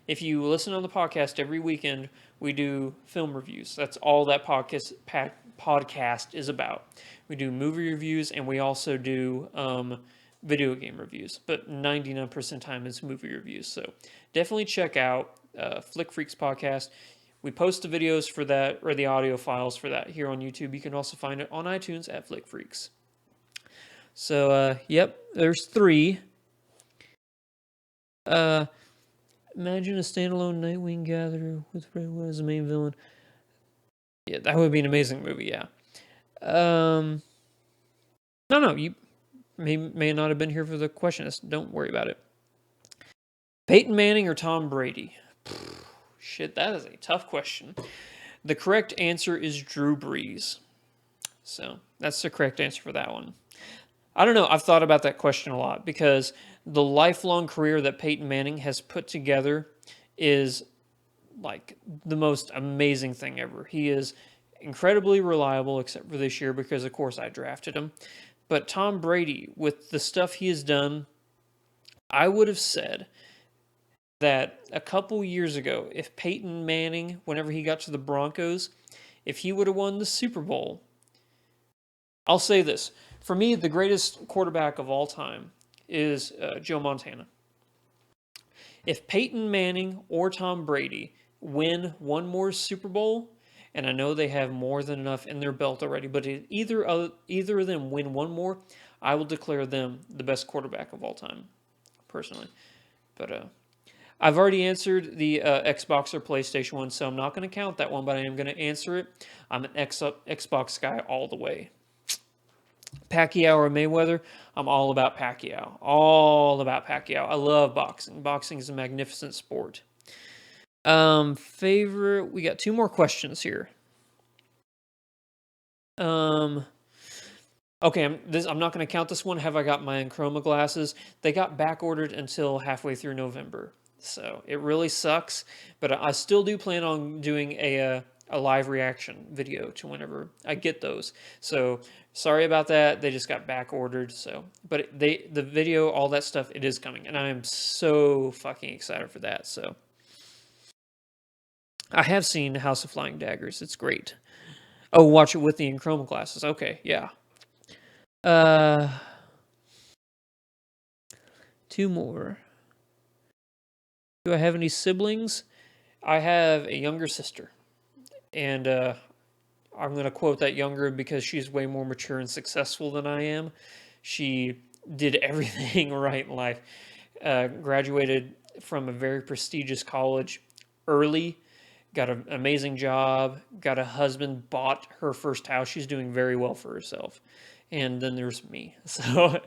if you listen on the podcast every weekend, we do film reviews. That's all that podcast is about. We do movie reviews, and we also do video game reviews, but 99% of the time it's movie reviews. So definitely check out Flick Freaks podcast. We post the videos for that, or the audio files for that, here on YouTube. You can also find it on iTunes at Flick Freaks. So yep, there's 3. Imagine a standalone Nightwing Gatherer with Red Hood as the main villain. Yeah, that would be an amazing movie. Yeah. No, you may not have been here for the question. Don't worry about it. Peyton Manning or Tom Brady? Shit, that is a tough question. The correct answer is Drew Brees. So that's the correct answer for that one. I don't know. I've thought about that question a lot because the lifelong career that Peyton Manning has put together is like the most amazing thing ever. He is incredibly reliable, except for this year because, of course, I drafted him. But Tom Brady, with the stuff he has done, I would have said that a couple years ago, if Peyton Manning, whenever he got to the Broncos, if he would have won the Super Bowl, I'll say this. For me, the greatest quarterback of all time is Joe Montana. If Peyton Manning or Tom Brady win one more Super Bowl, and I know they have more than enough in their belt already, but if either of them win one more, I will declare them the best quarterback of all time, personally. But I've already answered the Xbox or PlayStation one, so I'm not going to count that one, but I am going to answer it. I'm an Xbox guy all the way. Pacquiao or Mayweather? I'm all about Pacquiao. All about Pacquiao. I love boxing. Boxing is a magnificent sport. Favorite? We got 2 more questions here. Okay, I'm not going to count this one. Have I got my Chroma glasses? They got back ordered until halfway through November, so it really sucks. But I still do plan on doing a a live reaction video to whenever I get those. So sorry about that. They just got back ordered. So, but the video, all that stuff, it is coming, and I am so fucking excited for that. So I have seen House of Flying Daggers. It's great. Oh, watch it with the Chroma glasses. Okay, yeah. Two more. Do I have any siblings? I have a younger sister, and I'm going to quote that younger because she's way more mature and successful than I am. She did everything right in life. Graduated from a very prestigious college early, got an amazing job, got a husband, bought her first house. She's doing very well for herself. And then there's me. So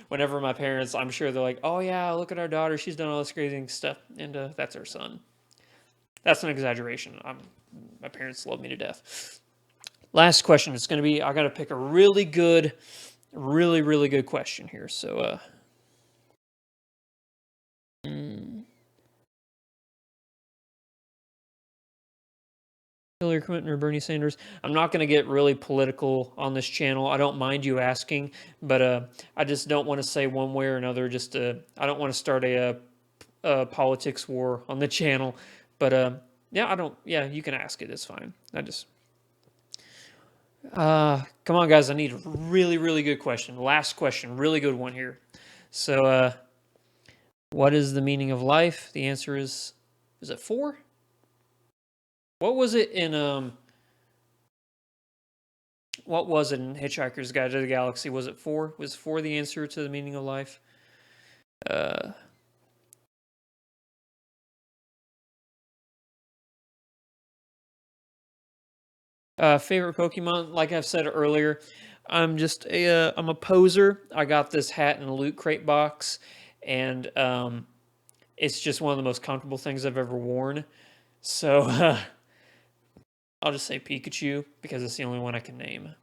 whenever my parents, I'm sure they're like, oh yeah, look at our daughter. She's done all this crazy stuff. And that's our son. That's an exaggeration. My parents love me to death. Last question. It's going to be, I got to pick a really good question here. So, Hillary Clinton or Bernie Sanders? I'm not going to get really political on this channel. I don't mind you asking, but I just don't want to say one way or another. I don't want to start a politics war on the channel. But yeah, you can ask it. It's fine. Come on, guys. I need a really good question. Last question. Really good one here. So, what is the meaning of life? The answer is it 4? What was it in Hitchhiker's Guide to the Galaxy? Was it 4? Was 4 the answer to the meaning of life? Favorite Pokemon? Like I've said earlier, I'm a poser. I got this hat in a Loot Crate box, and it's just one of the most comfortable things I've ever worn. So I'll just say Pikachu because it's the only one I can name.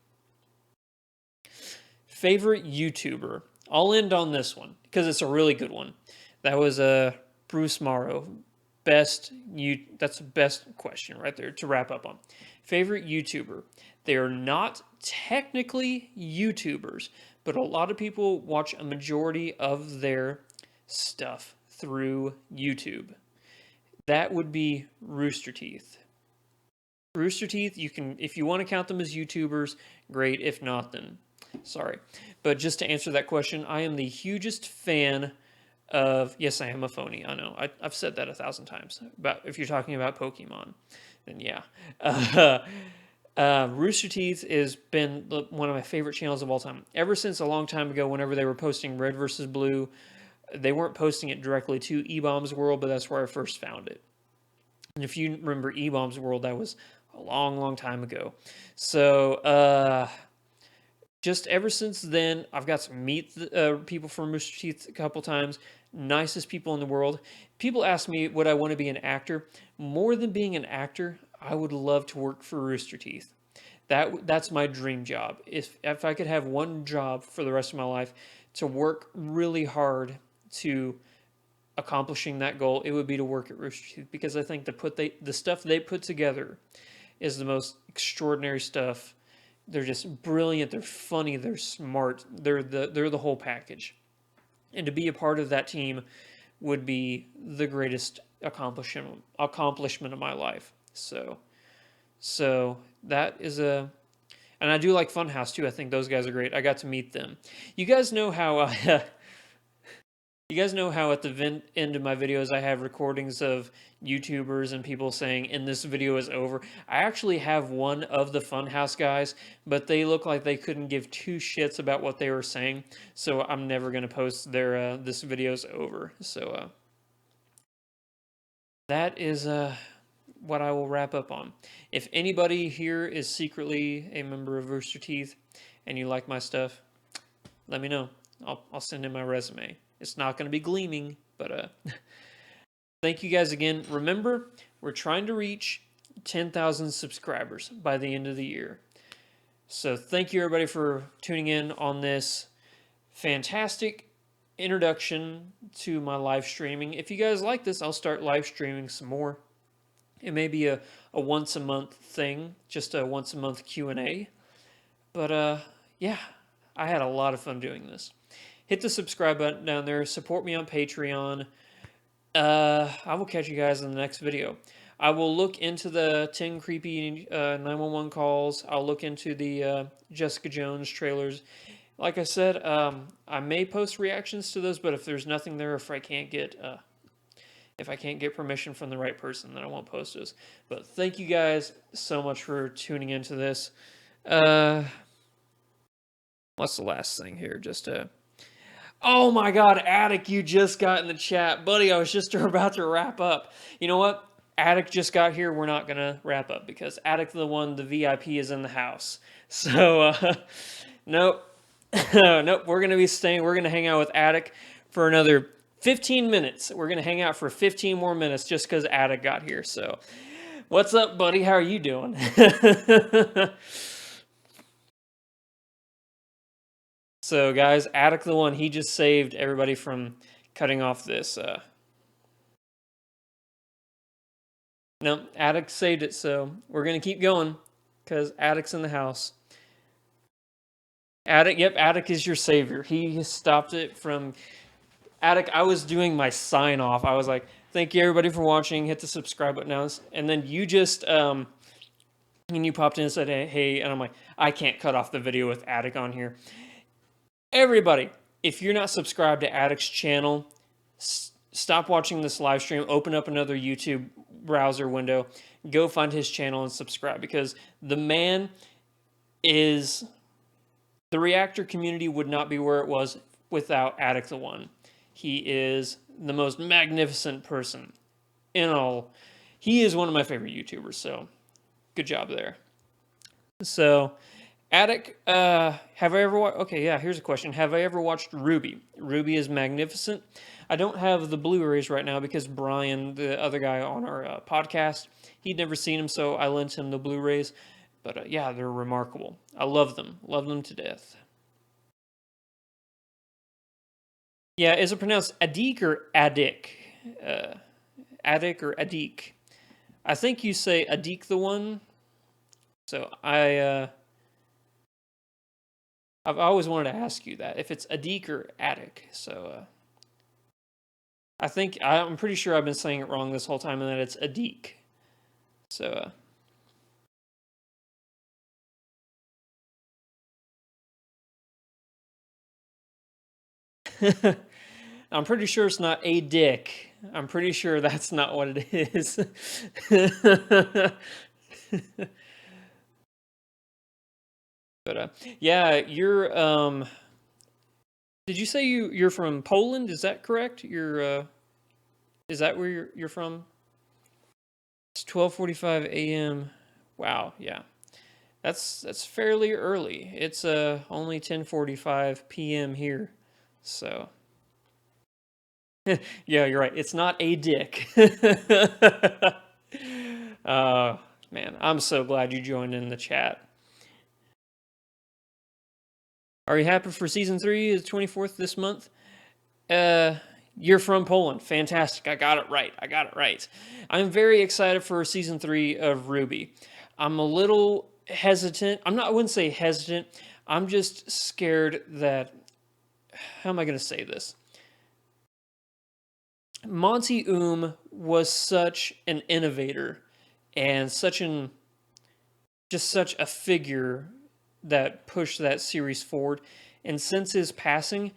Favorite YouTuber? I'll end on this one because it's a really good one. That was Bruce Morrow. That's the best question right there to wrap up on. Favorite YouTuber? They are not technically YouTubers, but a lot of people watch a majority of their stuff through YouTube. That would be Rooster Teeth. Rooster Teeth, you can, if you want to count them as YouTubers, great. If not, then sorry. But just to answer that question, I am the hugest fan of, yes, I am a phony. I know. I've said that 1,000 times. But if you're talking about Pokemon, then yeah. Rooster Teeth has been one of my favorite channels of all time. Ever since a long time ago, whenever they were posting Red vs. Blue, they weren't posting it directly to eBaum's World, but that's where I first found it. And if you remember eBaum's World, that was a long time ago. So, just ever since then, I've got to meet people from Rooster Teeth a couple times. Nicest people in the world. People ask me, would I want to be an actor? More than being an actor, I would love to work for Rooster Teeth. That's my dream job. If I could have one job for the rest of my life, to work really hard to accomplishing that goal, it would be to work at Rooster Teeth, because I think the stuff they put together is the most extraordinary stuff. They're just brilliant. They're funny. They're smart. They're the whole package. And to be a part of that team would be the greatest accomplishment of my life. So that is and I do like Funhouse too. I think those guys are great. I got to meet them. You guys know how you guys know how at the end of my videos I have recordings of YouTubers and people saying, and this video is over. I actually have one of the Funhouse guys, but they look like they couldn't give 2 shits about what they were saying. So I'm never going to post their this video's over. So that is what I will wrap up on. If anybody here is secretly a member of Rooster Teeth and you like my stuff, let me know. I'll send in my resume. It's not going to be gleaming, but thank you guys again. Remember, we're trying to reach 10,000 subscribers by the end of the year. So thank you everybody for tuning in on this fantastic introduction to my live streaming. If you guys like this, I'll start live streaming some more. It may be a once a month thing, just a once a month Q&A. But yeah, I had a lot of fun doing this. Hit the subscribe button down there. Support me on Patreon. I will catch you guys in the next video. I will look into the 10 creepy 911 calls. I'll look into the Jessica Jones trailers. Like I said, I may post reactions to those, but if there's nothing there, if I can't get permission from the right person, then I won't post those. But thank you guys so much for tuning into this. What's the last thing here? Oh my God, Attic, you just got in the chat. Buddy, I was just about to wrap up. You know what? Attic just got here. We're not going to wrap up because Attic the one, the VIP, is in the house. So, nope. Nope, we're going to be staying. We're going to hang out with Attic for another 15 minutes. We're going to hang out for 15 more minutes just because Attic got here. So, what's up, buddy? How are you doing? So, guys, Attic the one, he just saved everybody from cutting off this. No, Attic saved it, so we're going to keep going because Attic's in the house. Attic, yep, Attic is your savior. He stopped it from... Attic, I was doing my sign-off. I was like, thank you, everybody, for watching. Hit the subscribe button now. And then you just... and you popped in and said, hey, and I'm like, I can't cut off the video with Attic on here. Everybody, if you're not subscribed to Attic's channel, stop watching this live stream, open up another YouTube browser window, go find his channel and subscribe, because the man is... The reactor community would not be where it was without Attic the One. He is the most magnificent person in all. He is one of my favorite YouTubers, so good job there. So... Attic, have I ever watched... Okay, yeah, here's a question. Have I ever watched RWBY? RWBY is magnificent. I don't have the Blu-rays right now because Brian, the other guy on our podcast, he'd never seen them, so I lent him the Blu-rays. But yeah, they're remarkable. I love them. Love them to death. Yeah, is it pronounced Adik or Adik? Attic or Adik? I think you say Adik the one. So I've always wanted to ask you that, if it's Adik or Attic. So, I'm pretty sure I've been saying it wrong this whole time and that it's Adik. So, I'm pretty sure it's not a dick. I'm pretty sure that's not what it is. But yeah, you're did you say you're from Poland? Is that correct? Is that where you're from? It's 12:45 a.m. Wow, yeah. That's fairly early. It's only 10:45 p.m. here. So yeah, you're right. It's not a dick. Man, I'm so glad you joined in the chat. Are you happy for season 3? Is 24th this month? You're from Poland. Fantastic. I got it right. I'm very excited for season 3 of RWBY. I'm a little hesitant. I wouldn't say hesitant. I'm just scared that... How am I going to say this? Monty was such an innovator and such a figure that pushed that series forward. And since his passing,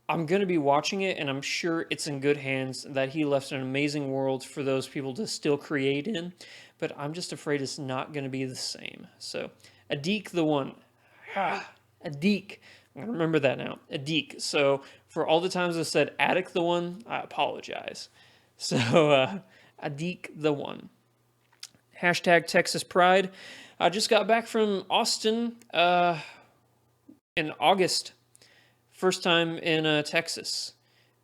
I'm going to be watching it, and I'm sure it's in good hands, that he left an amazing world for those people to still create in. But I'm just afraid it's not going to be the same. So, Adik the one. Adik. I'm going to remember that now. Adik. So, for all the times I said Attic the one, I apologize. So, Adik the one. Hashtag Texas Pride. I just got back from Austin in August. First time in Texas.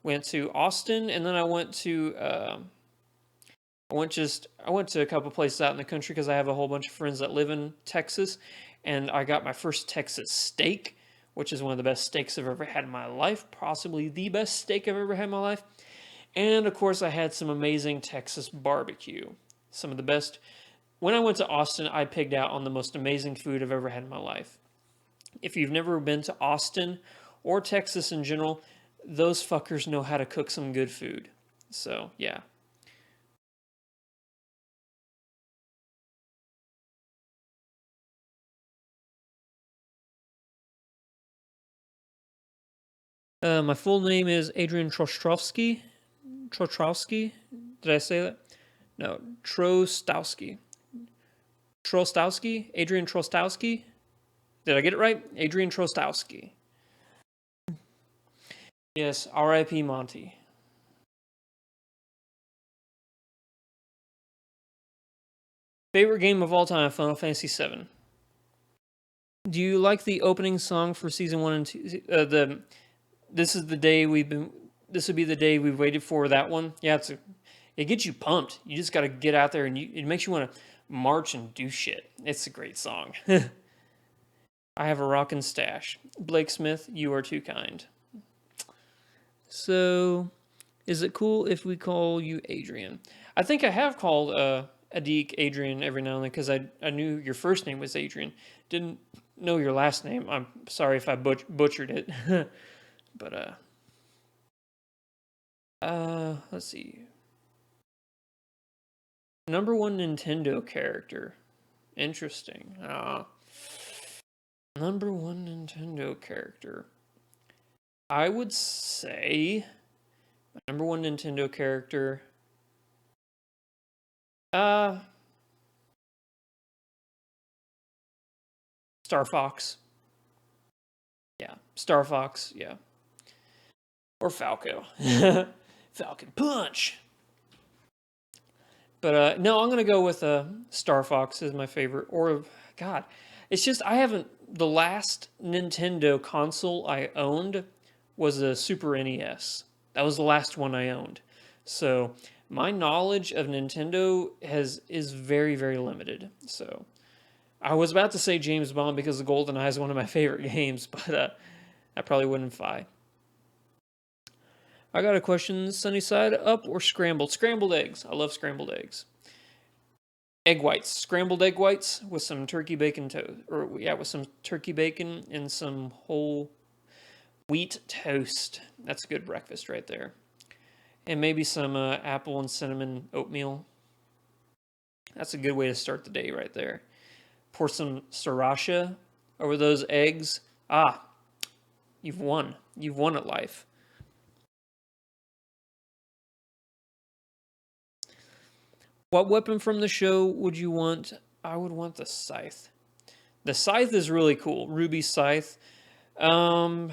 Went to Austin, and then I went to a couple places out in the country because I have a whole bunch of friends that live in Texas, and I got my first Texas steak, which is one of the best steaks I've ever had in my life, possibly the best steak I've ever had in my life. And of course, I had some amazing Texas barbecue. Some of the best. When I went to Austin, I pigged out on the most amazing food I've ever had in my life. If you've never been to Austin or Texas in general, those fuckers know how to cook some good food. So, yeah. My full name is Adrian Trostrowski. Trostrowski? Did I say that? No, Trostowski. Trostowski? Adrian Trostowski? Did I get it right? Adrian Trostowski. Yes, R.I.P. Monty. Favorite game of all time, Final Fantasy VII. Do you like the opening song for season 1 and 2? This is the day we've been. This would be the day we've waited for. That one, yeah, it gets you pumped. You just got to get out there, and it makes you want to march and do shit. It's a great song. I have a rockin' stash. Blake Smith, you are too kind. So, is it cool if we call you Adrian? I think I have called Adik Adrian every now and then because I knew your first name was Adrian. Didn't know your last name. I'm sorry if I butchered it. But let's see. Number one Nintendo character. Interesting. Number one Nintendo character. I would say number one Nintendo character. Star Fox. Yeah, Star Fox. Yeah, or Falco. Falcon Punch. But no, I'm gonna go with Star Fox as my favorite. Or God, it's just I haven't. The last Nintendo console I owned was a Super NES. That was the last one I owned. So my knowledge of Nintendo is very very limited. So I was about to say James Bond because the GoldenEye is one of my favorite games, but that probably wouldn't fly. I got a question. Sunny side up or scrambled? Scrambled eggs. I love scrambled eggs. Egg whites. Scrambled egg whites with some turkey bacon toast. Or, yeah, with some turkey bacon and some whole wheat toast. That's a good breakfast right there. And maybe some apple and cinnamon oatmeal. That's a good way to start the day right there. Pour some sriracha over those eggs. Ah, you've won. You've won at life. What weapon from the show would you want? I would want the scythe. The scythe is really cool. Ruby scythe. I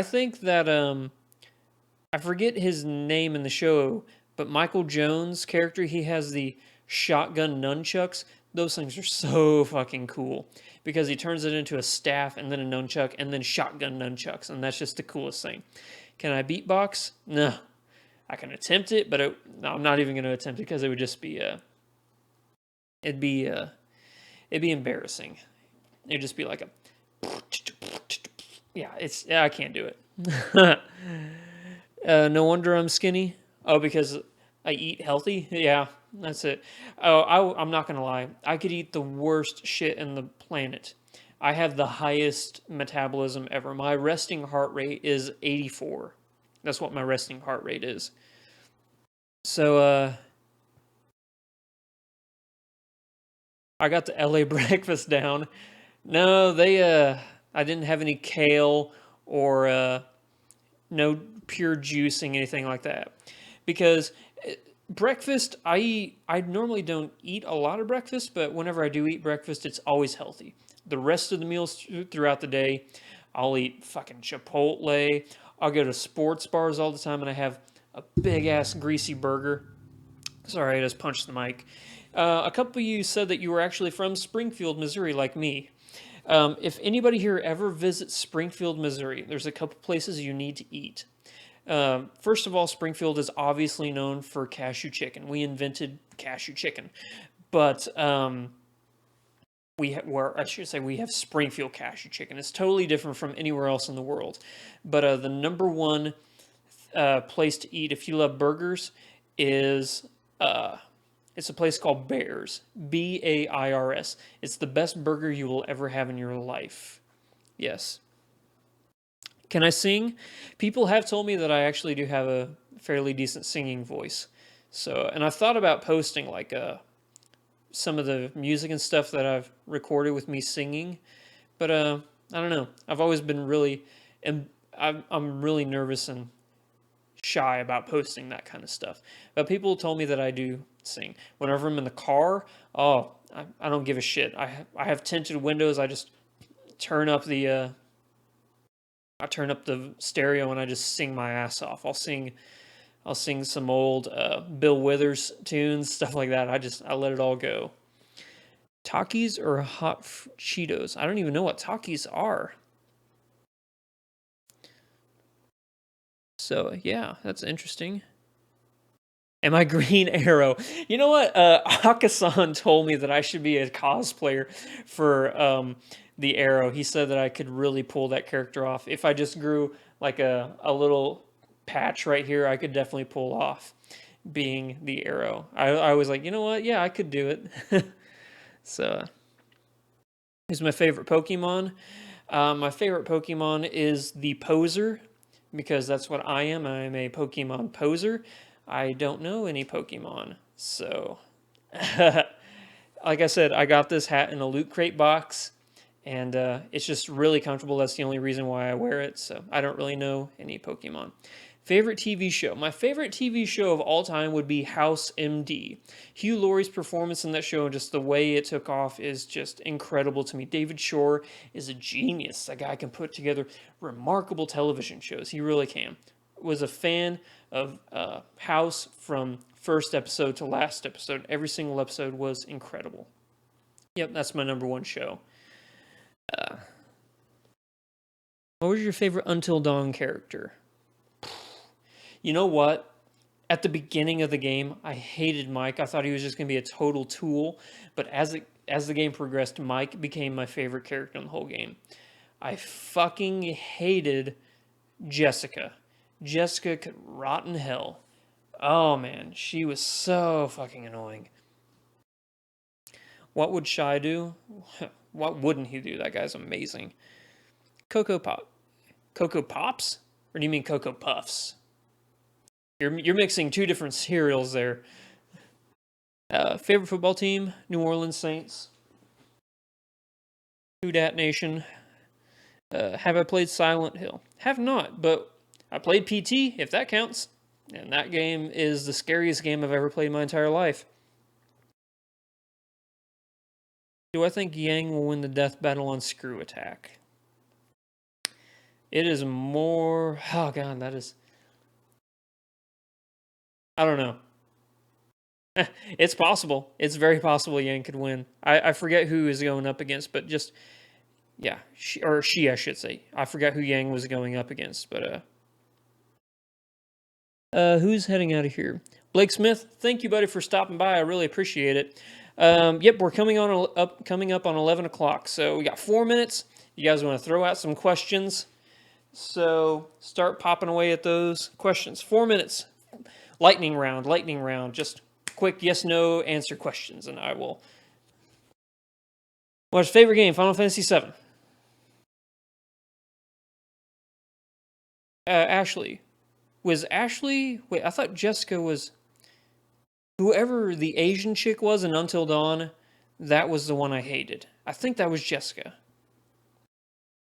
think that I forget his name in the show, but Michael Jones' character, he has the shotgun nunchucks. Those things are so fucking cool because he turns it into a staff and then a nunchuck and then shotgun nunchucks, and that's just the coolest thing. Can I beatbox? No. I can attempt it, but no, I'm not even going to attempt it because it would just be it'd be embarrassing. It'd just be like a I can't do it. No wonder I'm skinny. Oh, because I eat healthy. Yeah, that's it. Oh, I'm not gonna lie. I could eat the worst shit in the planet. I have the highest metabolism ever. My resting heart rate is 84. That's what my resting heart rate is. So, I got the LA breakfast down. No, I didn't have any kale or no pure juicing, anything like that. Because breakfast, I normally don't eat a lot of breakfast, but whenever I do eat breakfast, it's always healthy. The rest of the meals throughout the day, I'll eat fucking Chipotle. I'll go to sports bars all the time, and I have a big ass greasy burger. Sorry, I just punched the mic. A couple of you said that you were actually from Springfield, Missouri, like me. If anybody here ever visits Springfield, Missouri, there's a couple places you need to eat. First of all, Springfield is obviously known for cashew chicken. We invented cashew chicken, but we have Springfield cashew chicken. It's totally different from anywhere else in the world. But the number one place to eat if you love burgers is It's a place called Bears, Bairs. It's the best burger you will ever have in your life. Yes. Can I sing? People have told me that I actually do have a fairly decent singing voice. So, and I've thought about posting like some of the music and stuff that I've recorded with me singing, but I don't know. I've always been really, and I'm really nervous and shy about posting that kind of stuff. But people told me that I do sing. Whenever I'm in the car, oh, I don't give a shit. I have tinted windows. I just turn up the stereo and I just sing my ass off. I'll sing some old Bill Withers tunes, stuff like that. I let it all go. Takis or hot Cheetos? I don't even know what Takis are. So yeah, that's interesting. Am I Green Arrow? You know what? Akasan told me that I should be a cosplayer for the Arrow. He said that I could really pull that character off. If I just grew like a little patch right here, I could definitely pull off being the Arrow. I was like, you know what? Yeah, I could do it. So, who's my favorite Pokemon? My favorite Pokemon is the Poser, because that's what I am. I am a Pokemon poser. I don't know any Pokemon. So, like I said, I got this hat in a Loot Crate box, and it's just really comfortable. That's the only reason why I wear it. So, I don't really know any Pokemon. Favorite TV show? My favorite TV show of all time would be House MD. Hugh Laurie's performance in that show and just the way it took off is just incredible to me. David Shore is a genius. That guy can put together remarkable television shows. He really can. Was a fan of House from first episode to last episode. Every single episode was incredible. Yep, that's my number one show. What was your favorite Until Dawn character? You know what? At the beginning of the game, I hated Mike. I thought he was just going to be a total tool. But as the game progressed, Mike became my favorite character in the whole game. I fucking hated Jessica. Jessica could rot in hell. Oh man, she was so fucking annoying. What would Shy do? What wouldn't he do? That guy's amazing. Cocoa Pop. Cocoa Pops? Or do you mean Cocoa Puffs? You're mixing two different cereals there. Favorite football team? New Orleans Saints. Who Dat Nation. Have I played Silent Hill? Have not, but I played PT, if that counts. And that game is the scariest game I've ever played in my entire life. Do I think Yang will win the death battle on Screw Attack? It is more... Oh, God, that is... I don't know. It's possible. It's very possible Yang could win. I forget who is going up against, but just... Yeah, she, I should say. I forgot who Yang was going up against, but... who's heading out of here? Blake Smith, thank you, buddy, for stopping by. I really appreciate it. Yep, we're coming up on 11 o'clock, so we got 4 minutes. You guys want to throw out some questions? So start popping away at those questions. 4 minutes. Lightning round. Just quick yes, no, answer questions, and I will. What's your favorite game? Final Fantasy VII. Ashley. Was Ashley... Wait, I thought Jessica was... Whoever the Asian chick was in Until Dawn, that was the one I hated. I think that was Jessica.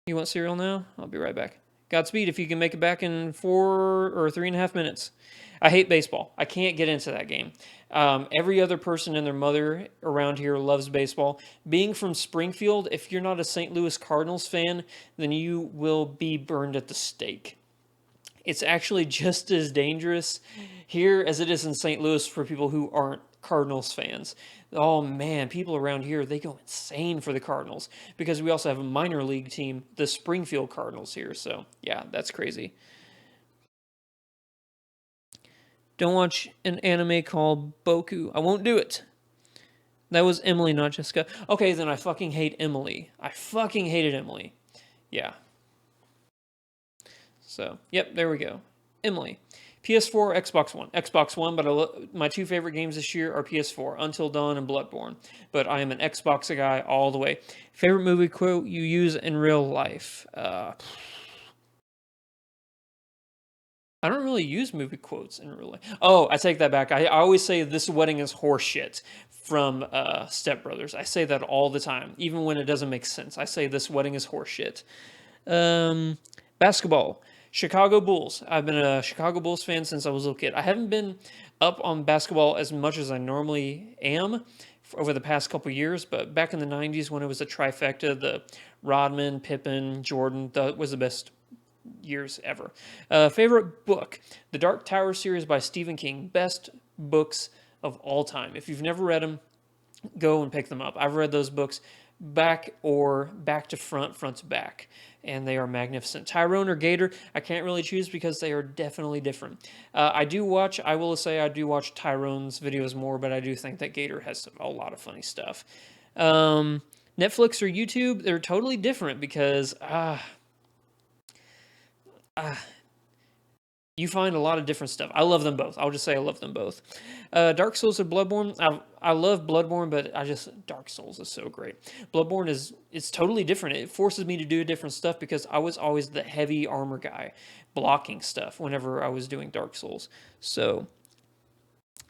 You want cereal now? I'll be right back. Godspeed if you can make it back in 4 or 3.5 minutes. I hate baseball. I can't get into that game. Every other person and their mother around here loves baseball. Being from Springfield, if you're not a St. Louis Cardinals fan, then you will be burned at the stake. It's actually just as dangerous here as it is in St. Louis for people who aren't Cardinals fans. Oh man, people around here, they go insane for the Cardinals because we also have a minor league team, the Springfield Cardinals here. So yeah, that's crazy. Don't watch an anime called Boku. I won't do it. That was Emily, not Jessica. Okay, then I fucking hate Emily. I fucking hated Emily. Yeah. So, yep, there we go. Emily. PS4, Xbox One. Xbox One, but my two favorite games this year are PS4, Until Dawn and Bloodborne. But I am an Xbox guy all the way. Favorite movie quote you use in real life? I don't really use movie quotes in real life. Oh, I take that back. I always say "This wedding is horseshit" from Step Brothers. I say that all the time, even when it doesn't make sense. I say "This wedding is horseshit." Basketball. Chicago Bulls. I've been a Chicago Bulls fan since I was a little kid. I haven't been up on basketball as much as I normally am over the past couple years, but back in the 90s when it was a trifecta, the Rodman, Pippen, Jordan, that was the best years ever. Favorite book? The Dark Tower series by Stephen King. Best books of all time. If you've never read them, go and pick them up. I've read those books back to front, front to back, and they are magnificent. Tyrone or Gator, I can't really choose because they are definitely different. I will say I do watch Tyrone's videos more, but I do think that Gator has a lot of funny stuff. Netflix or YouTube, they're totally different because you find a lot of different stuff. I love them both. I'll just say I love them both. Dark Souls or Bloodborne? I love Bloodborne, but Dark Souls is so great. Bloodborne it's totally different. It forces me to do different stuff because I was always the heavy armor guy, blocking stuff whenever I was doing Dark Souls. So,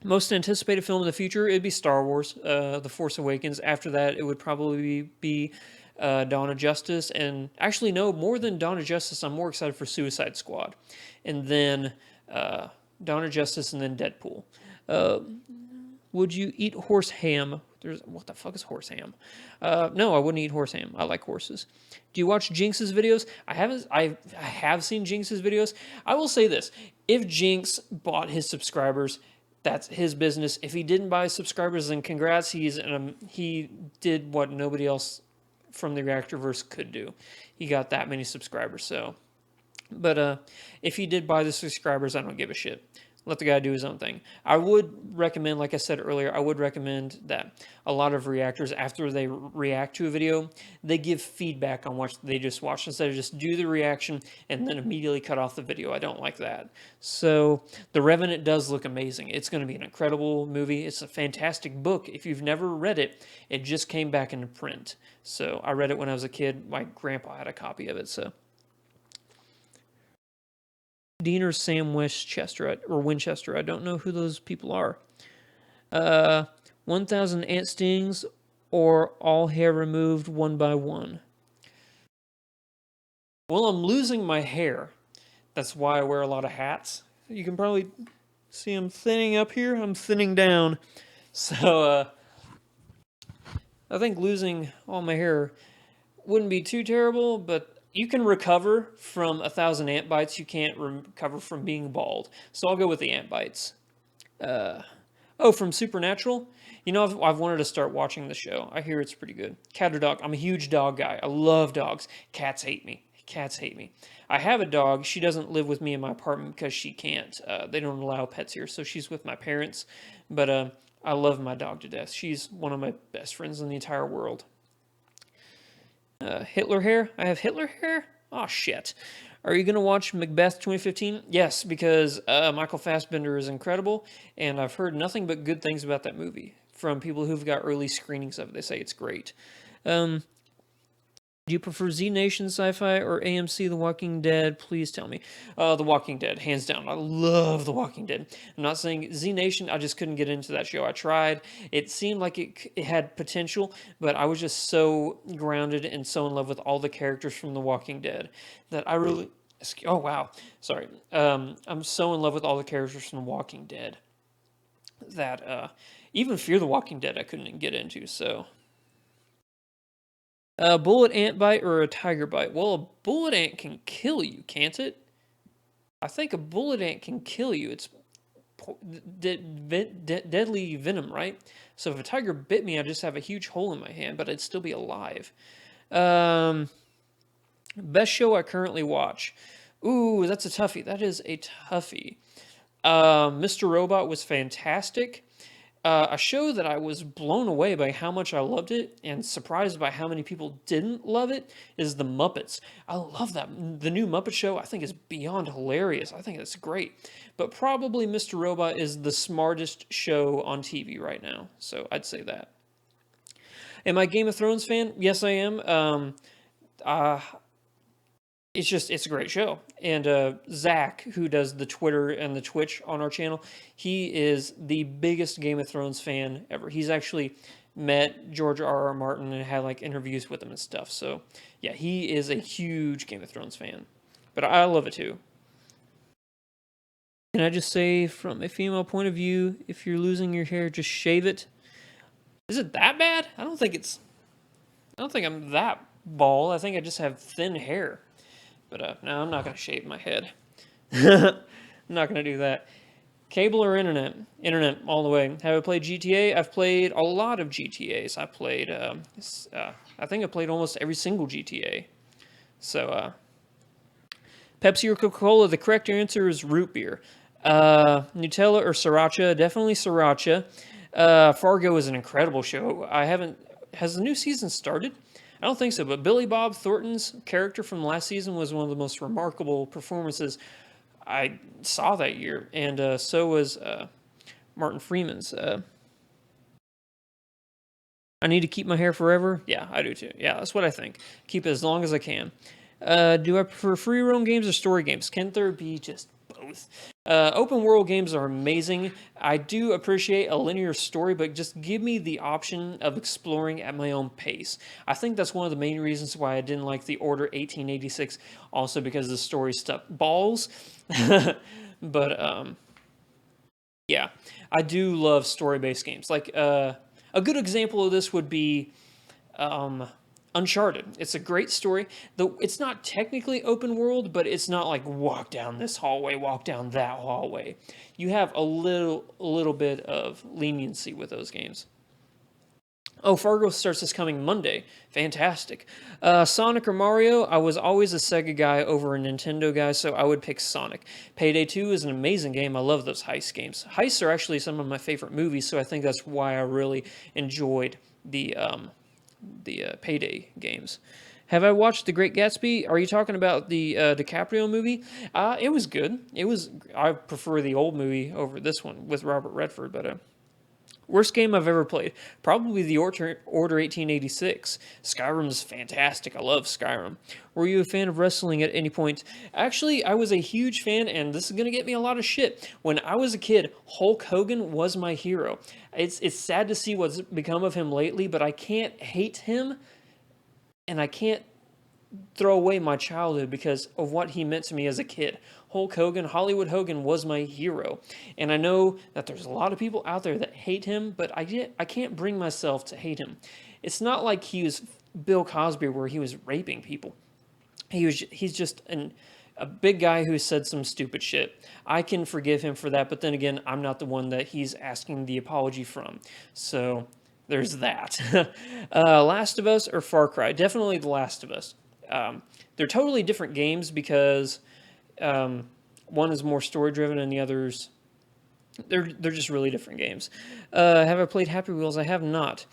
most anticipated film in the future, it'd be Star Wars, The Force Awakens. After that, it would probably be Dawn of Justice, and actually no, more than Dawn of Justice, I'm more excited for Suicide Squad, and then Dawn of Justice, and then Deadpool. Would you eat horse ham? What the fuck is horse ham? No, I wouldn't eat horse ham. I like horses. Do you watch Jinx's videos? I haven't. I have seen Jinx's videos. I will say this: if Jinx bought his subscribers, that's his business. If he didn't buy subscribers, then congrats. He did what nobody else from the Reactorverse could do. He got that many subscribers. So, but if he did buy the subscribers, I don't give a shit. Let the guy do his own thing. I would recommend, like I said earlier, I would recommend that a lot of reactors, after they react to a video, they give feedback on what they just watched instead of just do the reaction and then immediately cut off the video. I don't like that. So The Revenant does look amazing. It's going to be an incredible movie. It's a fantastic book. If you've never read it, it just came back into print. So I read it when I was a kid. My grandpa had a copy of it, so. Dean or Sam Winchester, I don't know who those people are. 1,000 ant stings or all hair removed one by one. Well, I'm losing my hair. That's why I wear a lot of hats. You can probably see I'm thinning up here. I'm thinning down. So, I think losing all my hair wouldn't be too terrible, but you can recover from 1,000 ant bites. You can't recover from being bald. So I'll go with the ant bites. From Supernatural? You know, I've wanted to start watching the show. I hear it's pretty good. Cat or dog? I'm a huge dog guy. I love dogs. Cats hate me. Cats hate me. I have a dog. She doesn't live with me in my apartment because she can't. They don't allow pets here, so she's with my parents. But I love my dog to death. She's one of my best friends in the entire world. Hitler hair? I have Hitler hair? Oh, shit. Are you going to watch Macbeth 2015? Yes, because Michael Fassbender is incredible, and I've heard nothing but good things about that movie from people who've got early screenings of it. They say it's great. Do you prefer Z Nation Sci-Fi or AMC The Walking Dead? Please tell me. The Walking Dead, hands down. I love The Walking Dead. I'm not saying Z Nation, I just couldn't get into that show. I tried. It seemed like it had potential, but I was just so grounded and so in love with all the characters from The Walking Dead that I really... Oh, wow. Sorry. I'm so in love with all the characters from The Walking Dead that even Fear the Walking Dead I couldn't get into, so... A bullet ant bite or a tiger bite? Well, a bullet ant can kill you, can't it? I think a bullet ant can kill you. It's deadly venom, right? So if a tiger bit me, I'd just have a huge hole in my hand, but I'd still be alive. Best show I currently watch. Ooh, that's a toughie. That is a toughie. Mr. Robot was fantastic. A show that I was blown away by how much I loved it and surprised by how many people didn't love it is The Muppets. I love that. The new Muppet Show I think is beyond hilarious. I think it's great. But probably Mr. Robot is the smartest show on TV right now. So I'd say that. Am I a Game of Thrones fan? Yes, I am. Uh, it's a great show. And Zach, who does the Twitter and the Twitch on our channel, he is the biggest Game of Thrones fan ever. He's actually met George R. R. Martin and had like interviews with him and stuff. So yeah, he is a huge Game of Thrones fan. But I love it too. Can I just say, from a female point of view, if you're losing your hair, just shave it. Is it that bad? I don't think I'm that bald. I think I just have thin hair. But no, I'm not gonna shave my head. I'm not gonna do that. Cable or internet? Internet all the way. Have I played GTA? I've played a lot of GTAs. I think I played almost every single GTA. So, Pepsi or Coca-Cola? The correct answer is root beer. Nutella or Sriracha? Definitely Sriracha. Fargo is an incredible show. Has the new season started? I don't think so, but Billy Bob Thornton's character from last season was one of the most remarkable performances I saw that year, and so was Martin Freeman's. I need to keep my hair forever? Yeah, I do too. Yeah, that's what I think. Keep it as long as I can. Do I prefer free roam games or story games? Can there be just both? Open world games are amazing. I do appreciate a linear story, but just give me the option of exploring at my own pace. I think that's one of the main reasons why I didn't like The Order 1886, also because the story stuck balls. But yeah, I do love story-based games. Like a good example of this would be Uncharted. It's a great story. Though it's not technically open world, but it's not like walk down this hallway, walk down that hallway. You have a little bit of leniency with those games. Oh, Fargo starts this coming Monday. Fantastic. Sonic or Mario? I was always a Sega guy over a Nintendo guy, so I would pick Sonic. Payday 2 is an amazing game. I love those heist games. Heists are actually some of my favorite movies, so I think that's why I really enjoyed the Payday games. Have I watched The Great Gatsby? Are you talking about the DiCaprio movie? It was good. I prefer the old movie over this one with Robert Redford, but worst game I've ever played? Probably The Order 1886. Skyrim is fantastic. I love Skyrim. Were you a fan of wrestling at any point? Actually, I was a huge fan, and this is going to get me a lot of shit. When I was a kid, Hulk Hogan was my hero. It's sad to see what's become of him lately, but I can't hate him, and I can't throw away my childhood because of what he meant to me as a kid. Hulk Hogan, Hollywood Hogan was my hero. And I know that there's a lot of people out there that hate him, but I can't bring myself to hate him. It's not like he was Bill Cosby where he was raping people. He's just a big guy who said some stupid shit. I can forgive him for that, but then again, I'm not the one that he's asking the apology from. So there's that. Last of Us or Far Cry? Definitely The Last of Us. They're totally different games because one is more story driven and the others they're just really different games. Have I played Happy Wheels? I have not.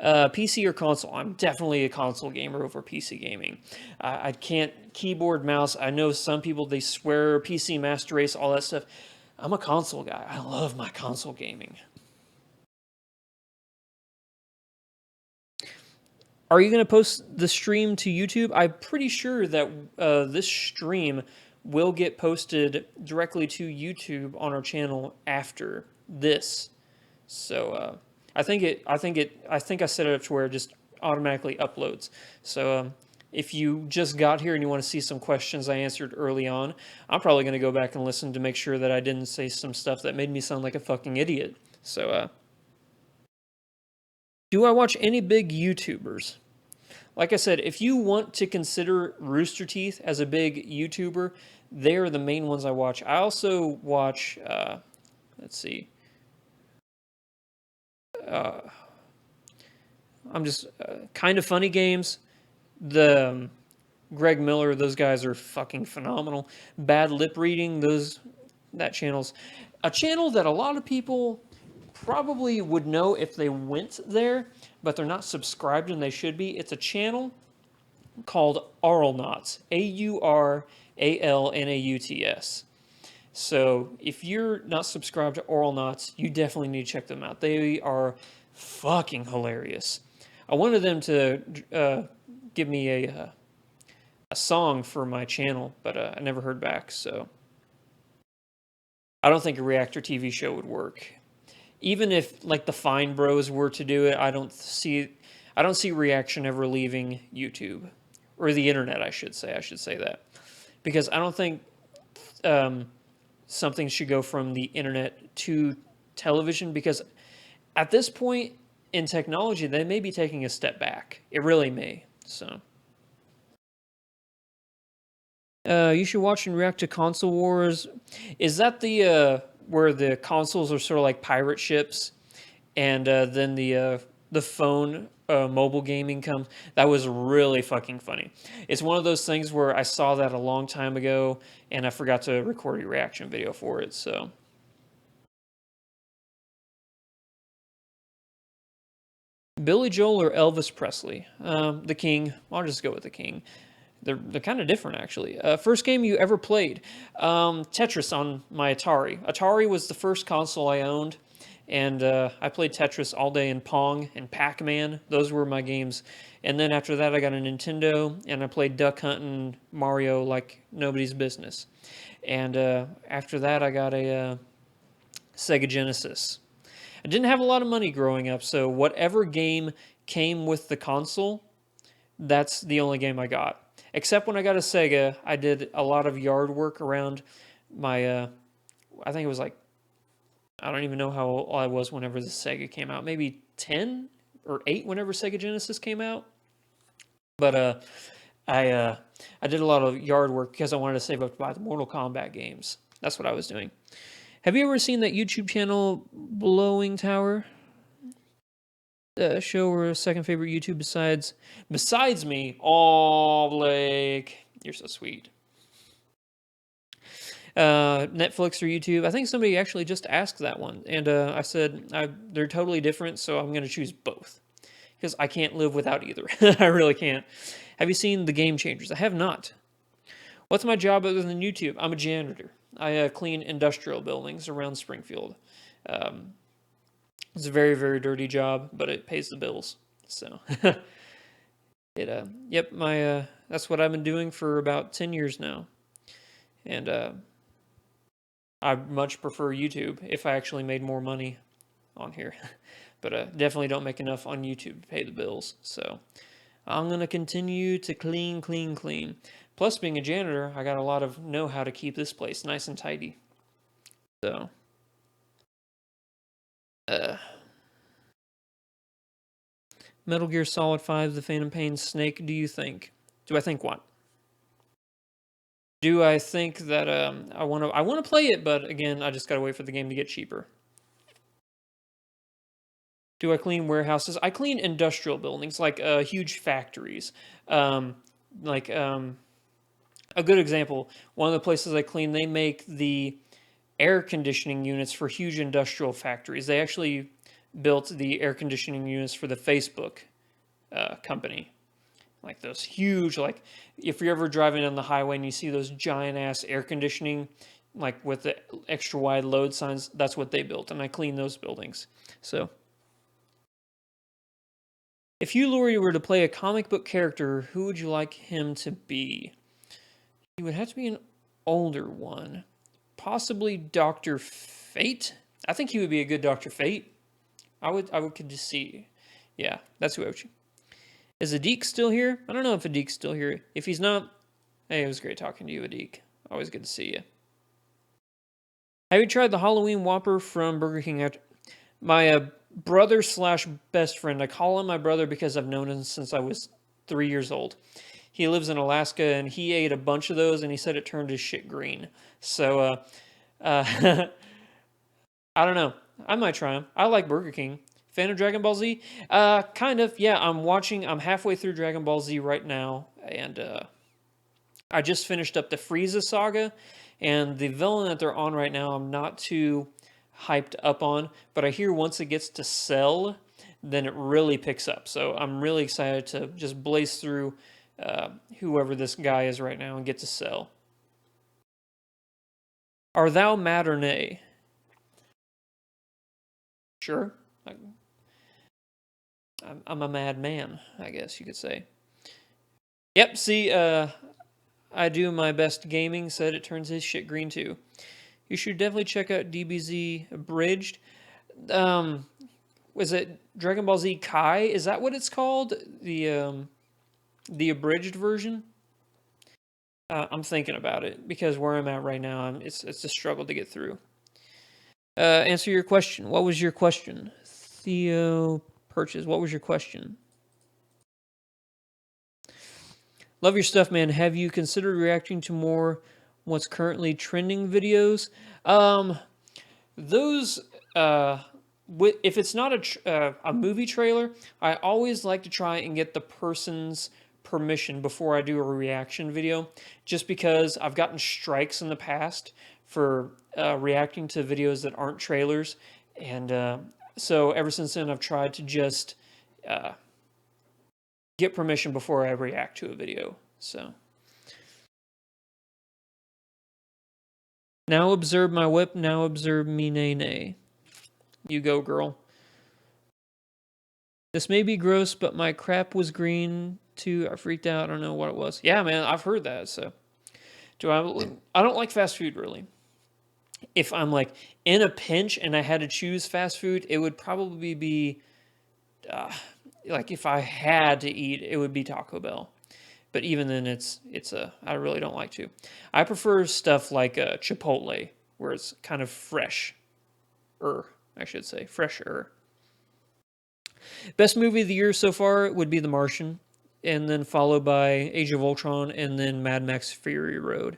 PC or console? I'm definitely a console gamer over PC gaming. I can't keyboard mouse. I know some people they swear PC Master Race, all that stuff. I'm a console guy. I love my console gaming. Are you going to post the stream to YouTube? I'm pretty sure that this stream will get posted directly to YouTube on our channel after this. So I think I set it up to where it just automatically uploads. So if you just got here and you want to see some questions I answered early on, I'm probably going to go back and listen to make sure that I didn't say some stuff that made me sound like a fucking idiot. So do I watch any big YouTubers? Like I said, if you want to consider Rooster Teeth as a big YouTuber, they're the main ones I watch. I also watch, let's see. I'm just Kind of Funny Games. The Greg Miller, those guys are fucking phenomenal. Bad Lip Reading, that channel's a channel that a lot of people probably would know if they went there, but they're not subscribed and they should be. It's a channel called Auralnauts, Auralnauts. So if you're not subscribed to Auralnauts, you definitely need to check them out. They are fucking hilarious. I wanted them to give me a song for my channel, but I never heard back. So I don't think a Reactor TV show would work. Even if like the Fine Bros were to do it, I don't see Reaction ever leaving YouTube or the internet. I should say that, because I don't think something should go from the internet to television, because at this point in technology, they may be taking a step back. It really may. So you should watch and react to Console Wars. Is that the where the consoles are sort of like pirate ships, and then the phone mobile gaming comes? That was really fucking funny. It's one of those things where I saw that a long time ago, and I forgot to record a reaction video for it. So Billy Joel or Elvis Presley? The King. I'll just go with the King. They're kind of different, actually. First game you ever played? Tetris on my Atari. Atari was the first console I owned, and I played Tetris all day, in Pong and Pac-Man. Those were my games. And then after that, I got a Nintendo, and I played Duck Hunt and Mario like nobody's business. And after that, I got a Sega Genesis. I didn't have a lot of money growing up, so whatever game came with the console, that's the only game I got. Except when I got a Sega, I did a lot of yard work around my, I think it was like, I don't even know how old I was whenever the Sega came out. Maybe 10 or 8 whenever Sega Genesis came out. But I did a lot of yard work because I wanted to save up to buy the Mortal Kombat games. That's what I was doing. Have you ever seen that YouTube channel, Blowing Tower? Show or second favorite YouTube besides me? Oh, Blake, you're so sweet. Netflix or YouTube? I think somebody actually just asked that one, and I said they're totally different, so I'm going to choose both because I can't live without either. I really can't. Have you seen The Game Changers? I have not. What's my job other than YouTube? I'm a janitor. I clean industrial buildings around Springfield. It's a very, very dirty job, but it pays the bills. So, yep, that's what I've been doing for about 10 years now. And I much prefer YouTube if I actually made more money on here. But definitely don't make enough on YouTube to pay the bills. So, I'm going to continue to clean. Plus, being a janitor, I got a lot of know-how to keep this place nice and tidy. So, Metal Gear Solid 5, The Phantom Pain, Snake, do you think? Do I think what? Do I think that I want to play it, but again, I just got to wait for the game to get cheaper. Do I clean warehouses? I clean industrial buildings, like huge factories. A good example, one of the places I clean, they make the air conditioning units for huge industrial factories. They actually built the air conditioning units for the Facebook company. Like those huge, like if you're ever driving on the highway and you see those giant ass air conditioning, like with the extra wide load signs, that's what they built. And I clean those buildings. So if you, Lori, were to play a comic book character, who would you like him to be? He would have to be an older one. Possibly Dr. Fate. I think he would be a good Dr. Fate. I could just see. Yeah, that's who I would choose. Is Adik still here? I don't know if Adik's still here. If he's not, hey, it was great talking to you, Adik. Always good to see you. Have you tried the Halloween Whopper from Burger King? My brother / best friend. I call him my brother because I've known him since I was 3 years old. He lives in Alaska, and he ate a bunch of those, and he said it turned his shit green. So, I don't know. I might try them. I like Burger King. Fan of Dragon Ball Z? Kind of. Yeah, I'm halfway through Dragon Ball Z right now, and I just finished up the Frieza saga, and the villain that they're on right now, I'm not too hyped up on, but I hear once it gets to sell, then it really picks up. So I'm really excited to just blaze through whoever this guy is right now and get to sell. Are thou mad or nay? Sure. I'm a mad man, I guess you could say. Yep, see, I do my best gaming said it turns his shit green too. You should definitely check out DBZ Abridged. Was it Dragon Ball Z Kai? Is that what it's called? The abridged version? I'm thinking about it because where I'm at right now, it's a struggle to get through. Answer your question. What was your question? Theo Purchase. What was your question? Love your stuff, man. Have you considered reacting to more what's currently trending videos? Those, if it's not a movie trailer, I always like to try and get the person's permission before I do a reaction video, just because I've gotten strikes in the past for reacting to videos that aren't trailers, and so ever since then I've tried to just get permission before I react to a video. So now observe my whip, now observe me nay nay. You go, girl. This may be gross, but my crap was green too. I freaked out. I don't know what it was. Yeah, man, I've heard that. So I don't like fast food really. If I'm like in a pinch and I had to choose fast food, it would probably be like if I had to eat, it would be Taco Bell. But even then, I really don't like to. I prefer stuff like Chipotle, where it's kind of fresh. I should say, fresher. Best movie of the year so far would be The Martian, and then followed by Age of Ultron, and then Mad Max Fury Road.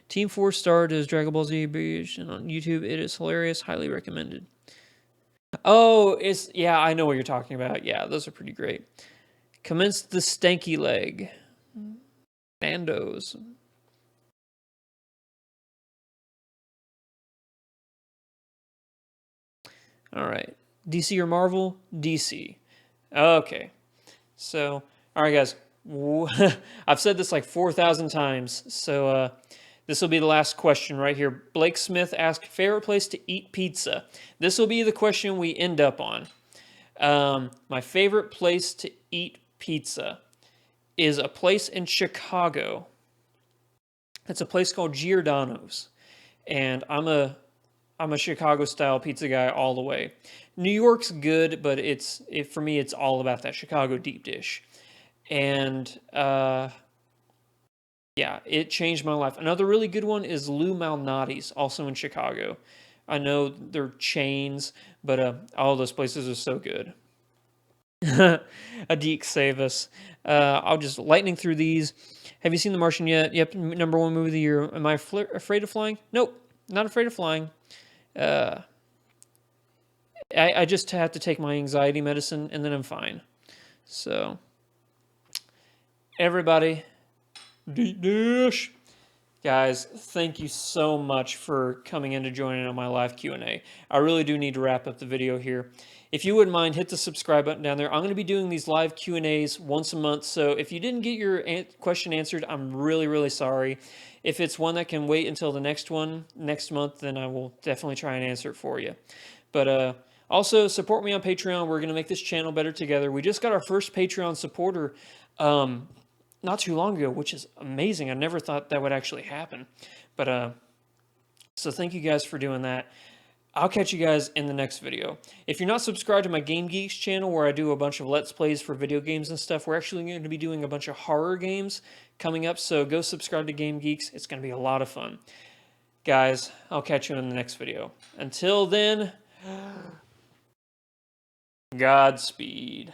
Team 4 starred as Dragon Ball Z Abridged, and on YouTube it is hilarious, highly recommended. Oh, yeah, I know what you're talking about. Yeah, those are pretty great. Commence the Stanky Leg. Nando's. All right. DC or Marvel? DC. Okay. So, all right, guys. I've said this like 4,000 times. So, this will be the last question right here. Blake Smith asked, favorite place to eat pizza? This will be the question we end up on. My favorite place to eat pizza is a place in Chicago. It's a place called Giordano's. And I'm a Chicago-style pizza guy all the way. New York's good, but for me, it's all about that Chicago deep dish. And yeah, it changed my life. Another really good one is Lou Malnati's, also in Chicago. I know they're chains, but all those places are so good. Adik, save us. I'll just lightning through these. Have you seen The Martian yet? Yep, #1 movie of the year. Am I afraid of flying? Nope, not afraid of flying. I just have to take my anxiety medicine and then I'm fine. So, everybody, deep dish. Guys, thank you so much for coming in to join in on my live Q&A. I really do need to wrap up the video here. If you wouldn't mind, hit the subscribe button down there. I'm going to be doing these live Q&As once a month, so if you didn't get your question answered, I'm really, really sorry. If it's one that can wait until the next month, then I will definitely try and answer it for you. But also, support me on Patreon. We're going to make this channel better together. We just got our first Patreon supporter not too long ago, which is amazing. I never thought that would actually happen. But so thank you guys for doing that. I'll catch you guys in the next video. If you're not subscribed to my Game Geeks channel where I do a bunch of Let's Plays for video games and stuff, we're actually going to be doing a bunch of horror games coming up, so go subscribe to Game Geeks. It's going to be a lot of fun. Guys, I'll catch you in the next video. Until then, Godspeed.